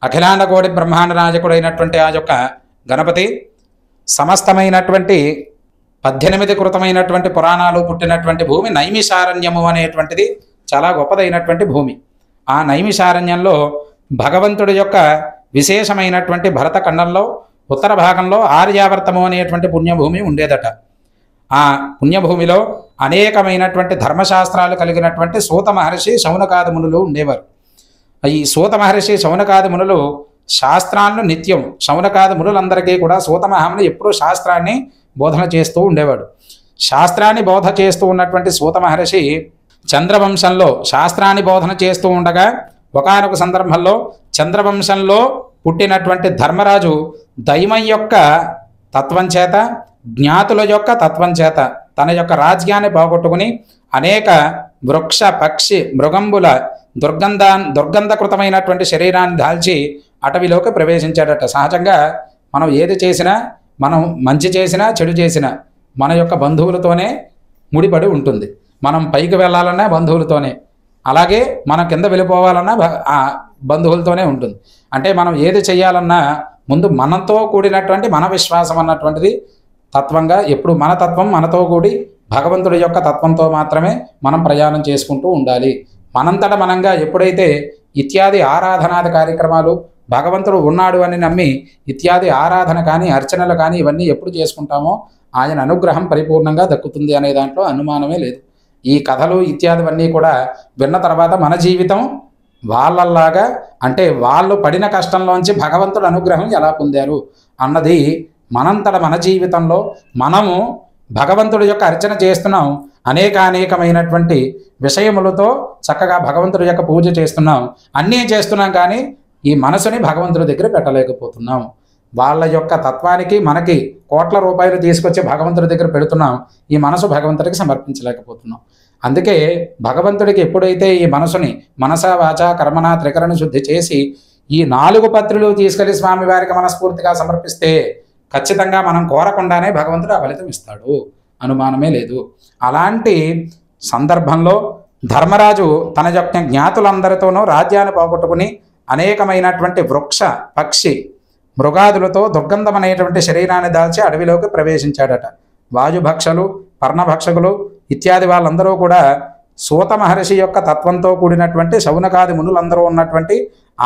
అఖిలాండ కోటి బ్రహ్మాండ నాయకుడైనటువంటి ఆ యొక్క గణపతి సమస్తమైనటువంటి 18 కృతమైనటువంటి పురాణాలు పుట్టినటువంటి భూమి నైమిషారణ్యము అనేటువంటిది చాలా గొప్పదైనటువంటి భూమి. ఆ నైమిషారణ్యంలో భగవంతుడి యొక్క విశేషమైనటువంటి భరతఖండంలో ఉత్తర భాగంలో ఆర్యావర్తము అనేటువంటి పుణ్యభూమి ఉండేదట. ఆ పుణ్యభూమిలో అనేకమైనటువంటి ధర్మశాస్త్రాలు కలిగినటువంటి సూత మహర్షి శౌనకాది మునులు ఉండేవారు. ఈ సూత మహర్షి శౌనకాది మునులు శాస్త్రాలను నిత్యం శౌనకాది మునులందరికీ కూడా సూత మహాముని ఎప్పుడూ శాస్త్రాన్ని బోధన చేస్తూ ఉండేవాడు. శాస్త్రాన్ని బోధ చేస్తూ ఉన్నటువంటి సూత మహర్షి చంద్రవంశంలో శాస్త్రాన్ని బోధన చేస్తూ ఉండగా ఒకానొక సందర్భంలో చంద్రవంశంలో పుట్టినటువంటి ధర్మరాజు దైవం యొక్క తత్వం చేత జ్ఞాతుల యొక్క తత్వం చేత తన యొక్క రాజ్యాన్ని పోగొట్టుకుని అనేక వృక్ష పక్షి మృగంబుల దుర్గంధకృతమైనటువంటి శరీరాన్ని దాల్చి అటవిలోకి ప్రవేశించాడట. సహజంగా మనం ఏది చేసినా, మనం మంచి చేసినా చెడు చేసినా మన యొక్క బంధువులతోనే ముడిపడి ఉంటుంది. మనం పైకి వెళ్ళాలన్నా బంధువులతోనే, అలాగే మనం కింద వెళ్ళిపోవాలన్నా ఆ బంధువులతోనే ఉంటుంది. అంటే మనం ఏది చేయాలన్నా ముందు మనతో కూడినటువంటి మన విశ్వాసం అన్నటువంటిది తత్వంగా ఎప్పుడు మన తత్వం మనతో కూడి భగవంతుడి యొక్క తత్వంతో మాత్రమే మనం ప్రయాణం చేసుకుంటూ ఉండాలి. మనంతట మనంగా ఎప్పుడైతే ఇత్యాది ఆరాధనాది కార్యక్రమాలు భగవంతుడు ఉన్నాడు అని నమ్మి ఇత్యాది ఆరాధన కానీ అర్చనలు కానీ ఇవన్నీ ఎప్పుడు చేసుకుంటామో ఆయన అనుగ్రహం పరిపూర్ణంగా దక్కుతుంది అనే దాంట్లో అనుమానమే లేదు. ఈ కథలు ఇత్యాదివన్నీ కూడా విన్న తర్వాత మన జీవితం వాళ్ళల్లాగా, అంటే వాళ్ళు పడిన కష్టంలోంచి భగవంతుడు అనుగ్రహం ఎలా పొందారు అన్నది మనంతట మన జీవితంలో మనము భగవంతుడి యొక్క అర్చన చేస్తున్నాం. అనేకమైనటువంటి విషయములతో చక్కగా భగవంతుడి యొక్క పూజ చేస్తున్నాం, అన్నీ చేస్తున్నాం, కానీ ఈ మనసుని భగవంతుడి దగ్గర పెట్టలేకపోతున్నాం. వాళ్ళ యొక్క తత్వానికి మనకి కోట్ల రూపాయలు తీసుకొచ్చి భగవంతుడి దగ్గర పెడుతున్నాం, ఈ మనసు భగవంతుడికి సమర్పించలేకపోతున్నాం. అందుకే భగవంతుడికి ఎప్పుడైతే ఈ మనసుని మనస వాచ కర్మణ త్రికరణ శుద్ధి చేసి ఈ 4 పత్రులు తీసుకెళ్లి స్వామివారికి మనస్ఫూర్తిగా సమర్పిస్తే ఖచ్చితంగా మనం కోరకుండానే భగవంతుడు ఆ ఫలితం ఇస్తాడు, అనుమానమే లేదు. అలాంటి సందర్భంలో ధర్మరాజు తన యొక్క జ్ఞాతులందరితోనూ రాజ్యాన్ని పోగొట్టుకుని అనేకమైనటువంటి వృక్ష పక్షి మృగాదులతో దుర్గంధమనేటువంటి శరీరాన్ని దాల్చి అడవిలోకి ప్రవేశించాడట. వాయుభక్షలు పర్ణభక్షకులు ఇత్యాది వాళ్ళందరూ కూడా సూత మహర్షి యొక్క తత్వంతో కూడినటువంటి శౌనకాది మునులందరూ ఉన్నటువంటి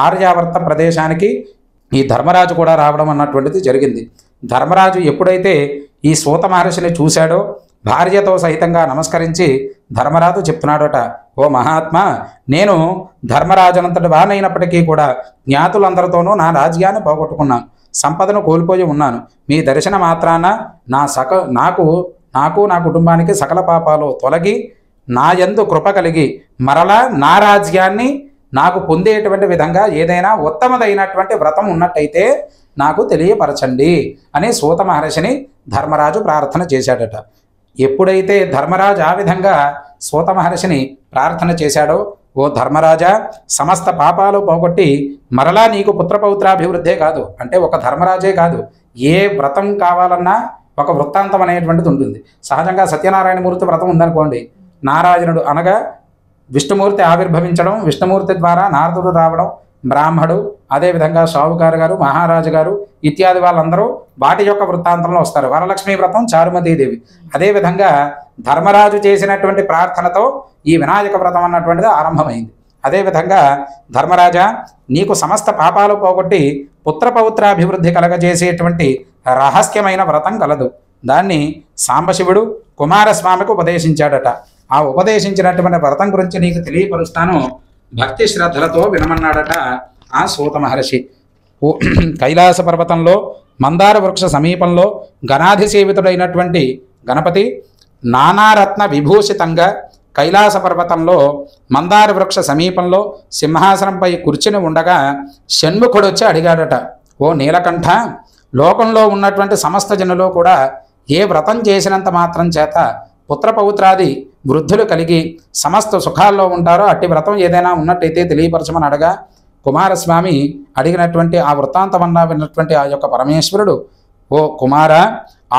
ఆర్యావర్త ప్రదేశానికి ఈ ధర్మరాజు కూడా రావడం అన్నటువంటిది జరిగింది. ధర్మరాజు ఎప్పుడైతే ఈ సూత మహర్షిని చూశాడో భార్యతో సహితంగా నమస్కరించి ధర్మరాజు చెప్తున్నాడట, ఓ మహాత్మా, నేను ధర్మరాజునంతటి వానైనప్పటికీ కూడా జ్ఞాతులందరితోనూ నా రాజ్యాన్ని పోగొట్టుకున్నాను, సంపదను కోల్పోయి ఉన్నాను. మీ దర్శన మాత్రాన నాకు నా కుటుంబానికి సకల పాపాలు తొలగి నా యందు కృప కలిగి మరలా నా రాజ్యాన్ని నాకు పొందేటువంటి విధంగా ఏదైనా ఉత్తమదైనటువంటి వ్రతం ఉన్నట్టయితే నాకు తెలియపరచండి అని సూత మహర్షిని ధర్మరాజు ప్రార్థన చేశాడట. ఎప్పుడైతే ధర్మరాజు ఆ విధంగా సూత మహర్షిని ప్రార్థన చేశాడో, ఓ ధర్మరాజా, సమస్త పాపాలు పోగొట్టి మరలా నీకు పుత్రపౌత్రాభివృద్ధే కాదు, అంటే ఒక ధర్మరాజే కాదు, ఏ వ్రతం కావాలన్నా ఒక వృత్తాంతం అనేటువంటిది ఉంటుంది. సహజంగా సత్యనారాయణమూర్తి వ్రతం ఉందనుకోండి, నారాయణుడు అనగా విష్ణుమూర్తి ఆవిర్భవించడం, విష్ణుమూర్తి ద్వారా నారదుడు రావడం, బ్రాహ్మడు, అదేవిధంగా షావుకారు గారు, మహారాజు గారు ఇత్యాది వాళ్ళందరూ వాటి యొక్క వృత్తాంతంలో వస్తారు. వరలక్ష్మీ వ్రతం చారుమతీదేవి. అదేవిధంగా ధర్మరాజు చేసినటువంటి ప్రార్థనతో ఈ వినాయక వ్రతం అన్నటువంటిది ఆరంభమైంది. అదేవిధంగా ధర్మరాజా, నీకు సమస్త పాపాలు పోగొట్టి పుత్రపౌత్రాభివృద్ధి కలగజేసేటువంటి రహస్యమైన వ్రతం కలదు. దాన్ని సాంబశివుడు కుమారస్వామికి ఉపదేశించాడట. ఆ ఉపదేశించినటువంటి వ్రతం గురించి నీకు తెలియపరుస్తాను, భక్తి శ్రద్ధలతో వినమన్నాడట ఆ సూత మహర్షి. కైలాస పర్వతంలో మందార వృక్ష సమీపంలో గణాధిసేవితుడైనటువంటి గణపతి నానారత్న విభూషితంగా కైలాస పర్వతంలో మందార వృక్ష సమీపంలో సింహాసనంపై కూర్చుని ఉండగా షణ్ముఖుడు వచ్చి అడిగాడట, ఓ నీలకంఠ, లోకంలో ఉన్నటువంటి సమస్త జనులు కూడా ఏ వ్రతం చేసినంత మాత్రం చేత పుత్రపౌత్రాది వృద్ధులు కలిగి సమస్త సుఖాల్లో ఉంటారో అట్టి వ్రతం ఏదైనా ఉన్నట్టయితే తెలియపరచమని అడగా, కుమారస్వామి అడిగినటువంటి ఆ వృత్తాంతమన్నా విన్నటువంటి ఆ యొక్క పరమేశ్వరుడు, ఓ కుమార,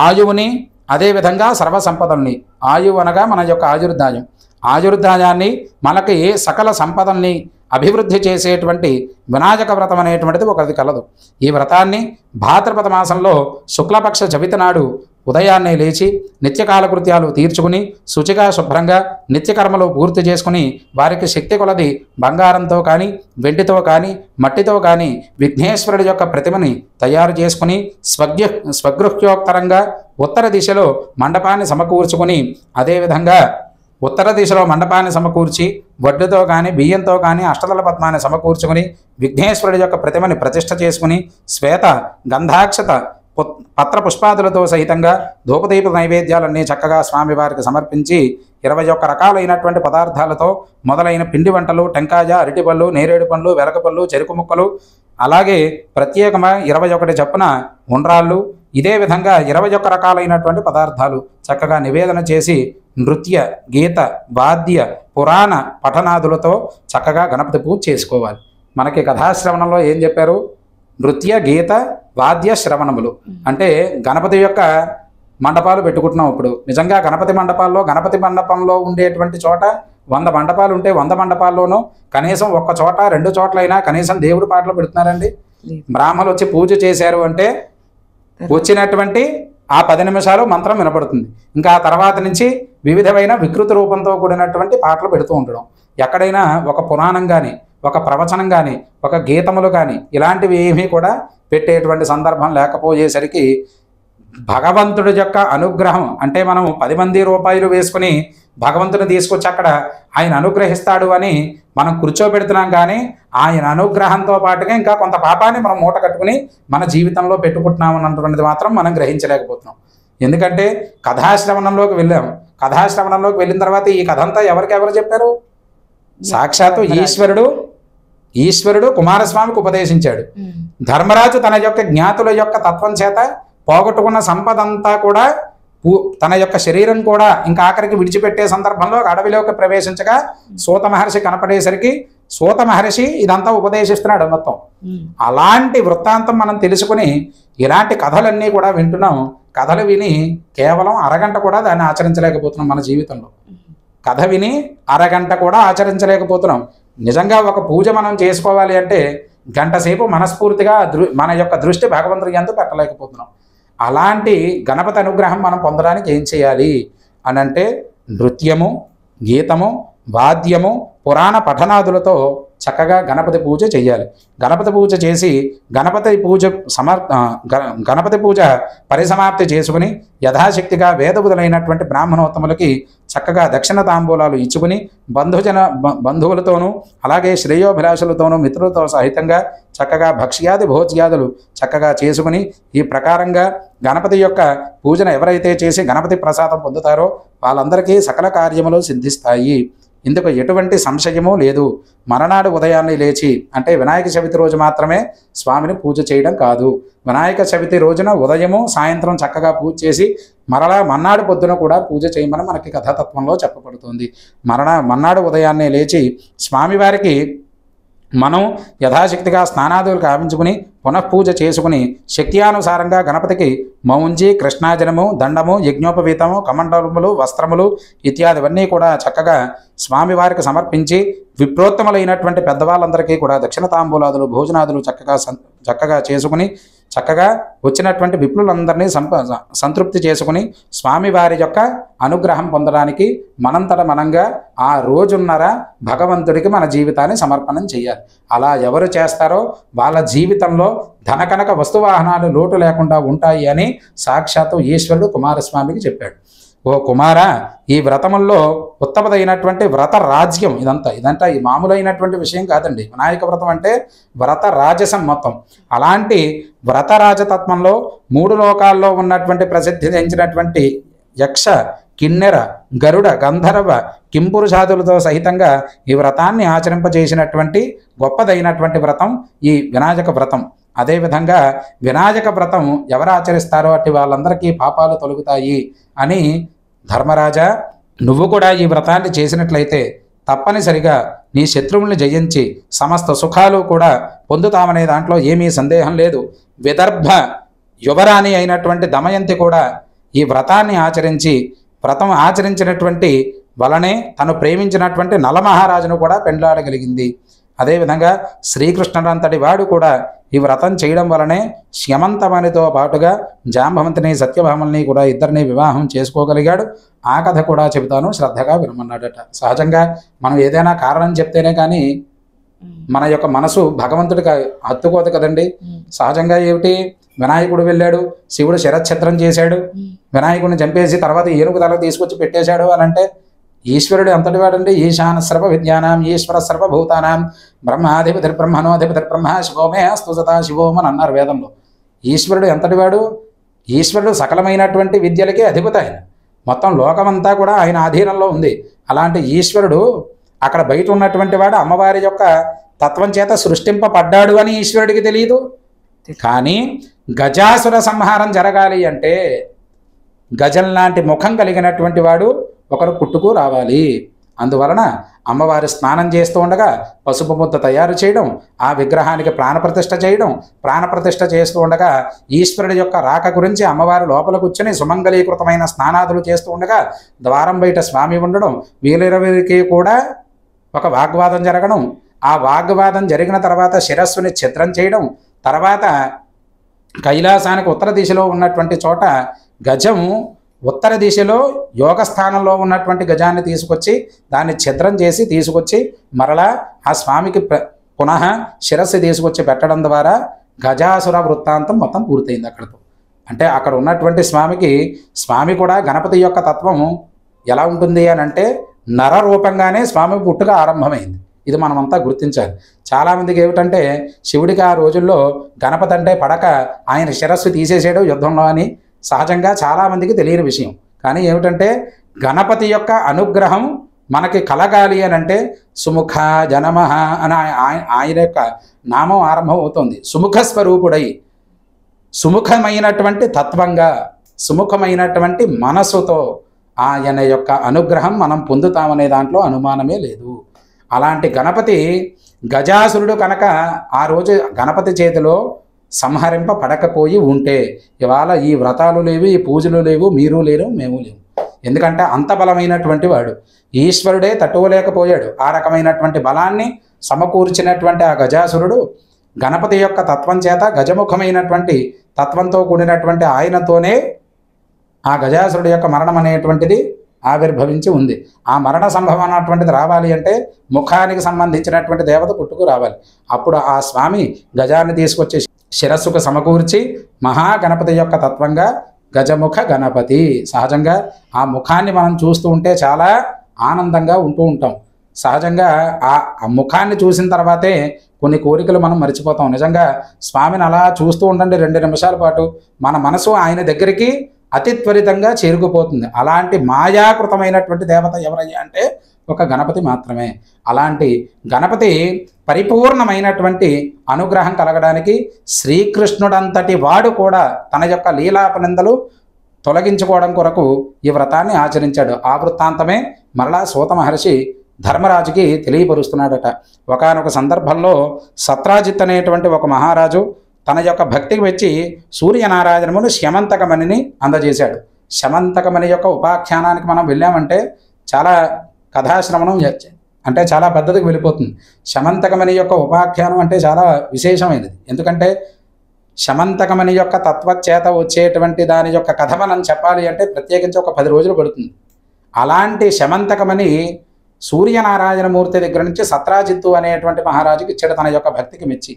ఆయువుని అదేవిధంగా సర్వసంపదల్ని, ఆయువు అనగా మన యొక్క ఆయుర్దాయం, ఆయుర్దాయాన్ని మనకి సకల సంపదల్ని అభివృద్ధి చేసేటువంటి వినాయక వ్రతం అనేటువంటిది ఒకటి కలదు. ఈ వ్రతాన్ని భాద్రపద మాసంలో శుక్లపక్ష చవితి నాడు ఉదయాన్నే లేచి నిత్యకాలకృత్యాలు తీర్చుకుని శుచిగా శుభ్రంగా నిత్యకర్మలు పూర్తి చేసుకుని వారికి శక్తి కొలది బంగారంతో కానీ వెండితో కానీ మట్టితో కానీ విఘ్నేశ్వరుడి యొక్క ప్రతిమని తయారు చేసుకుని స్వగృహ్యోక్తరంగా ఉత్తర దిశలో మండపాన్ని సమకూర్చుకుని అదేవిధంగా ఉత్తర దిశలో మండపాన్ని సమకూర్చి వడ్డుతో కానీ బియ్యంతో కానీ అష్టదళ పద్మాన్ని సమకూర్చుకుని విఘ్నేశ్వరుడి యొక్క ప్రతిమని ప్రతిష్ఠ చేసుకుని శ్వేత గంధాక్షత పత్ర పుష్పాదులతో సహితంగా ధూపదీప నైవేద్యాలన్నీ చక్కగా స్వామివారికి సమర్పించి 21 రకాలైనటువంటి పదార్థాలతో మొదలైన పిండి వంటలు, టెంకాయ, అరటిపళ్ళు, నేరేడు పండ్లు, వెలగపళ్ళు, చెరుకు ముక్కలు, అలాగే ప్రత్యేకమైన 21 చొప్పున ఉండ్రాళ్ళు, ఇదే విధంగా 21 రకాలైనటువంటి పదార్థాలు చక్కగా నివేదన చేసి నృత్య గీత వాద్య పురాణ పఠనాదులతో చక్కగా గణపతి పూజ చేసుకోవాలి. మనకి కథాశ్రవణంలో ఏం చెప్పారు? నృత్య గీత వాద్య శ్రవణములు అంటే గణపతి యొక్క మండపాలు పెట్టుకుంటున్నాం. ఇప్పుడు నిజంగా గణపతి మండపంలో ఉండేటువంటి చోట 100 మండపాలు ఉంటే 100 మండపాల్లోనూ కనీసం ఒక్క చోట 2 చోట్లైనా కనీసం దేవుడి పాటలు పెడుతున్నారండి. బ్రాహ్మలు వచ్చి పూజ చేశారు అంటే వచ్చినటువంటి ఆ 10 నిమిషాలు మంత్రం వినపడుతుంది. ఇంకా ఆ తర్వాత నుంచి వివిధమైన వికృతి రూపంతో కూడినటువంటి పాటలు పెడుతూ ఉండడం. ఎక్కడైనా ఒక పురాణం కానీ, ఒక ప్రవచనం కానీ, ఒక గీతములు కానీ ఇలాంటివి ఏమీ కూడా పెట్టేటువంటి సందర్భం లేకపోయేసరికి భగవంతుడి యొక్క అనుగ్రహం అంటే మనం 10 మంది రూపాయలు వేసుకుని భగవంతుని తీసుకొచ్చి అక్కడ ఆయన అనుగ్రహిస్తాడు అని మనం కూర్చోబెడుతున్నాం, కానీ ఆయన అనుగ్రహంతో పాటుగా ఇంకా కొంత పాపాన్ని మనం మూట కట్టుకుని మన జీవితంలో పెట్టుకుంటున్నాం అన్నటువంటిది మాత్రం మనం గ్రహించలేకపోతున్నాం. ఎందుకంటే కథాశ్రవణంలోకి వెళ్ళాం. కథాశ్రవణంలోకి వెళ్ళిన తర్వాత ఈ కథ అంతా ఎవరు చెప్పారు? సాక్షాత్తు ఈశ్వరుడు కుమారస్వామికి ఉపదేశించాడు. ధర్మరాజు తన యొక్క జ్ఞాతుల యొక్క తత్వం చేత పోగొట్టుకున్న సంపద అంతా కూడా తన యొక్క శరీరం కూడా ఇంకా ఆఖరికి విడిచిపెట్టే సందర్భంలో అడవిలోకి ప్రవేశించగా సూత మహర్షి కనపడేసరికి సూత మహర్షి ఇదంతా ఉపదేశిస్తున్నాడు మొత్తం. అలాంటి వృత్తాంతం మనం తెలుసుకుని ఇలాంటి కథలన్నీ కూడా వింటున్నాం. కథలు విని కేవలం అరగంట కూడా దాన్ని ఆచరించలేకపోతున్నాం. మన జీవితంలో కథ విని అరగంట కూడా ఆచరించలేకపోతున్నాం. నిజంగా ఒక పూజ మనం చేసుకోవాలి అంటే గంట సేపు మనస్ఫూర్తిగా మన యొక్క దృష్టి భగవంతుడి యందు పెట్టలేకపోతున్నాం. అలాంటి గణపతి అనుగ్రహం మనం పొందడానికి ఏం చేయాలి అని అంటే నృత్యము, గీతము, వాద్యము, పురాణ పఠనాదులతో చక్కగా గణపతి పూజ చేయాలి. గణపతి పూజ చేసి గణపతి పూజ పరిసమాప్తి చేసుకుని యథాశక్తిగా వేదబుధులైనటువంటి బ్రాహ్మణోత్తములకి చక్కగా దక్షిణ తాంబూలాలు ఇచ్చుకుని బంధువులతోనూ అలాగే శ్రేయోభిలాషులతోనూ మిత్రులతో సహితంగా చక్కగా భక్ష్యాది భోజ్యాదులు చక్కగా చేసుకుని ఈ ప్రకారంగా గణపతి యొక్క పూజను ఎవరైతే చేసి గణపతి ప్రసాదం పొందుతారో వాళ్ళందరికీ సకల కార్యములు సిద్ధిస్తాయి. ఇందుకు ఎటువంటి సంశయమూ లేదు. మరనాడు ఉదయాన్నే లేచి అంటే వినాయక చవితి రోజు మాత్రమే స్వామిని పూజ చేయడం కాదు. వినాయక చవితి రోజున ఉదయము సాయంత్రం చక్కగా పూజ చేసి మరలా మన్నాడు పొద్దున కూడా పూజ చేయమని మనకి కథాతత్వంలో చెప్పబడుతుంది. మన్నాడు ఉదయాన్నే లేచి స్వామివారికి మనం యథాశక్తిగా స్నానాదులు కావించుకుని పునఃపూజ చేసుకుని శక్త్యానుసారంగా గణపతికి మౌంజి, కృష్ణాజనము, దండము, యజ్ఞోపవీతము, కమండలములు, వస్త్రములు ఇత్యాదివన్నీ కూడా చక్కగా స్వామివారికి సమర్పించి విప్రోత్తములైనటువంటి పెద్దవాళ్ళందరికీ కూడా దక్షిణ తాంబూలాదులు భోజనాదులు చక్కగా చేసుకుని చక్కగా వచ్చినటువంటి విప్రులందరినీ సంతృప్తి చేసుకుని స్వామివారి యొక్క అనుగ్రహం పొందడానికి మనంతట మనంగా ఆ రోజున్నర భగవంతుడికి మన జీవితాన్ని సమర్పణం చేయాలి. అలా ఎవరు చేస్తారో వాళ్ళ జీవితంలో ధనకనక వస్తువాహనాలు లోటు లేకుండా ఉంటాయి అని సాక్షాత్తు ఈశ్వరుడు కుమారస్వామికి చెప్పాడు. ఓ కుమార, ఈ వ్రతముల్లో ఉత్తమదైనటువంటి వ్రత రాజ్యం ఇదంతా ఈ మామూలైనటువంటి విషయం కాదండి. వినాయక వ్రతం అంటే వ్రత రాజసం మొత్తం. అలాంటి వ్రత రాజతత్వంలో 3 లోకాల్లో ఉన్నటువంటి ప్రసిద్ధి చెందినటువంటి యక్ష, కిన్నెర, గరుడ, గంధర్వ, కింపురుషాదులతో సహితంగా ఈ వ్రతాన్ని ఆచరింపజేసినటువంటి గొప్పదైనటువంటి వ్రతం ఈ వినాయక వ్రతం. అదేవిధంగా వినాయక వ్రతం ఎవరు ఆచరిస్తారో అట్టి వాళ్ళందరికీ పాపాలు తొలగుతాయి అని ధర్మరాజా, నువ్వు కూడా ఈ వ్రతాన్ని చేసినట్లయితే తప్పనిసరిగా నీ శత్రువుల్ని జయించి సమస్త సుఖాలు కూడా పొందుతామనే దాంట్లో ఏమీ సందేహం లేదు. విదర్భ యువరాణి అయినటువంటి దమయంతి కూడా ఈ వ్రతాన్ని వ్రతం ఆచరించినటువంటి వలనే తను ప్రేమించినటువంటి నలమహారాజును కూడా పెండ్లాడగలిగింది. అదేవిధంగా శ్రీకృష్ణుడంతటి వాడు కూడా ఈ వ్రతం చేయడం వలనే శ్యమంతమనితో పాటుగా జాంబవంతిని, సత్యభామల్ని కూడా ఇద్దరిని వివాహం చేసుకోగలిగాడు. ఆ కథ కూడా చెబుతాను, శ్రద్ధగా వినమన్నాడట. సహజంగా మనం ఏదైనా కారణం చెప్తేనే కానీ మన యొక్క మనసు భగవంతుడికి హత్తుకోదు కదండి. సహజంగా ఏమిటి, వినాయకుడు వెళ్ళాడు, శివుడు శరచ్ఛత్రం చేశాడు, వినాయకుడిని చంపేసి తర్వాత ఏనుగు తల తీసుకొచ్చి పెట్టేశాడు అని అంటే ఈశ్వరుడు ఎంతటి వాడండి. ఈశాన సర్వ విద్యానాం ఈశ్వర సర్వభూతానాం బ్రహ్మాధిపతి బ్రహ్మణోధిపతి బ్రహ్మ శివోమే అస్తు సదా శివోం అని అన్నారు వేదంలో. ఈశ్వరుడు ఎంతటి వాడు? ఈశ్వరుడు సకలమైనటువంటి విద్యలకే అధిపతి. ఆయన మొత్తం లోకమంతా కూడా ఆయన ఆధీనంలో ఉంది. అలాంటి ఈశ్వరుడు అక్కడ బయట ఉన్నటువంటి వాడు అమ్మవారి యొక్క తత్వం చేత సృష్టింపబడ్డాడు అని ఈశ్వరుడికి తెలియదు. కానీ గజాసుర సంహారం జరగాలి అంటే గజం లాంటి ముఖం కలిగినటువంటి వాడు ఒకరు పుట్టుకు రావాలి. అందువలన అమ్మవారి స్నానం చేస్తూ ఉండగా పసుపు ముద్ద తయారు చేయడం, ఆ విగ్రహానికి ప్రాణప్రతిష్ఠ చేయడం, ప్రాణప్రతిష్ఠ చేస్తూ ఉండగా ఈశ్వరుడి యొక్క రాక గురించి అమ్మవారి లోపల కూర్చొని సుమంగళీకృతమైన స్నానాదులు చేస్తూ ఉండగా ద్వారం బయట స్వామి ఉండడం, వీళ్ళిరువురికి కూడా ఒక వాగ్వాదం జరగడం, ఆ వాగ్వాదం జరిగిన తర్వాత శిరస్సుని ఛిద్రం చేయడం, తర్వాత కైలాసానికి ఉత్తర దిశలో ఉన్నటువంటి చోట గజం ఉత్తర దిశలో యోగ స్థానంలో ఉన్నటువంటి గజాన్ని తీసుకొచ్చి దాన్ని ఛిద్రం చేసి తీసుకొచ్చి మరలా ఆ స్వామికి పునః శిరస్సు తీసుకొచ్చి పెట్టడం ద్వారా గజాసుర వృత్తాంతం మొత్తం పూర్తయింది అక్కడితో. అంటే అక్కడ ఉన్నటువంటి స్వామి కూడా గణపతి యొక్క తత్వం ఎలా ఉంటుంది అని అంటే నర రూపంగానే స్వామి పుట్టుక ఆరంభమైంది. ఇది మనమంతా గుర్తించాలి. చాలామందికి ఏమిటంటే శివుడికి ఆ రోజుల్లో గణపతి అంటే పడక ఆయన శిరస్సు తీసేసాడు యుద్ధంలో అని సహజంగా చాలామందికి తెలియని విషయం. కానీ ఏమిటంటే గణపతి యొక్క అనుగ్రహం మనకి కలగాలి అని అంటే సుముఖ జనమహ అని ఆయన యొక్క నామం ఆరంభం అవుతుంది. సుముఖ స్వరూపుడై సుముఖమైనటువంటి తత్వంగా సుముఖమైనటువంటి మనసుతో ఆయన యొక్క అనుగ్రహం మనం పొందుతామనే దాంట్లో అనుమానమే లేదు. అలాంటి గణపతి గజాసురుడు కనుక ఆ రోజు గణపతి చేతిలో సంహరింపబడకపోయి ఉంటే ఇవాళ ఈ వ్రతాలు లేవు, ఈ పూజలు లేవు, మీరు లేరు, మేము లేవు. ఎందుకంటే అంత బలమైనటువంటి వాడు ఈశ్వరుడే తట్టుకోలేకపోయాడు. ఆ రకమైనటువంటి బలాన్ని సమకూర్చినటువంటి ఆ గజాసురుడు గణపతి యొక్క తత్వం చేత గజముఖమైనటువంటి తత్వంతో కూడినటువంటి ఆయనతోనే ఆ గజాసురుడు యొక్క మరణం అనేటువంటిది ఆవిర్భవించి ఉంది. ఆ మరణ సంభవం అన్నటువంటిది రావాలి అంటే ముఖానికి సంబంధించినటువంటి దేవత పుట్టుకు రావాలి. అప్పుడు ఆ స్వామి గజాన్ని తీసుకొచ్చి శిరస్సుకు సమకూర్చి మహాగణపతి యొక్క తత్వంగా గజముఖ గణపతి. సహజంగా ఆ ముఖాన్ని మనం చూస్తూ ఉంటే చాలా ఆనందంగా ఉంటూ ఉంటాం. సహజంగా ఆ ముఖాన్ని చూసిన తర్వాతే కొన్ని కోరికలు మనం మర్చిపోతాం. నిజంగా స్వామిని అలా చూస్తూ ఉండండి 2 నిమిషాల పాటు, మన మనసు ఆయన దగ్గరికి అతి త్వరితంగా చేరుకుపోతుంది. అలాంటి మాయాకృతమైనటువంటి దేవత ఎవరయ్యా అంటే ఒక గణపతి మాత్రమే. అలాంటి గణపతి పరిపూర్ణమైనటువంటి అనుగ్రహం కలగడానికి శ్రీకృష్ణుడంతటి వాడు కూడా తన యొక్క లీలాపనిందలు తొలగించుకోవడం కొరకు ఈ వ్రతాన్ని ఆచరించాడు. ఆ వృత్తాంతమే మరలా సూత మహర్షి ధర్మరాజుకి తెలియపరుస్తున్నాడట. ఒకానొక సందర్భంలో సత్రాజిత్ అనేటువంటి ఒక మహారాజు తన యొక్క భక్తికి వచ్చి సూర్యనారాయణమును శమంతకమణిని అందజేశాడు. శమంతకమణి యొక్క ఉపాఖ్యానానికి మనం వెళ్ళామంటే చాలా కథాశ్రవణం అంటే చాలా పెద్దదికి వెళ్ళిపోతుంది. శమంతకమణి యొక్క ఉపాఖ్యానం అంటే చాలా విశేషమైనది. ఎందుకంటే శమంతకమణి యొక్క తత్వచేత వచ్చేటువంటి దాని యొక్క కథ మనం చెప్పాలి అంటే ప్రత్యేకించి ఒక 10 రోజులు పడుతుంది. అలాంటి శమంతకమణి సూర్యనారాయణమూర్తి దగ్గర నుంచి సత్రాజిత్తు అనేటువంటి మహారాజుకి ఇచ్చాడు తన యొక్క భక్తికి మెచ్చి.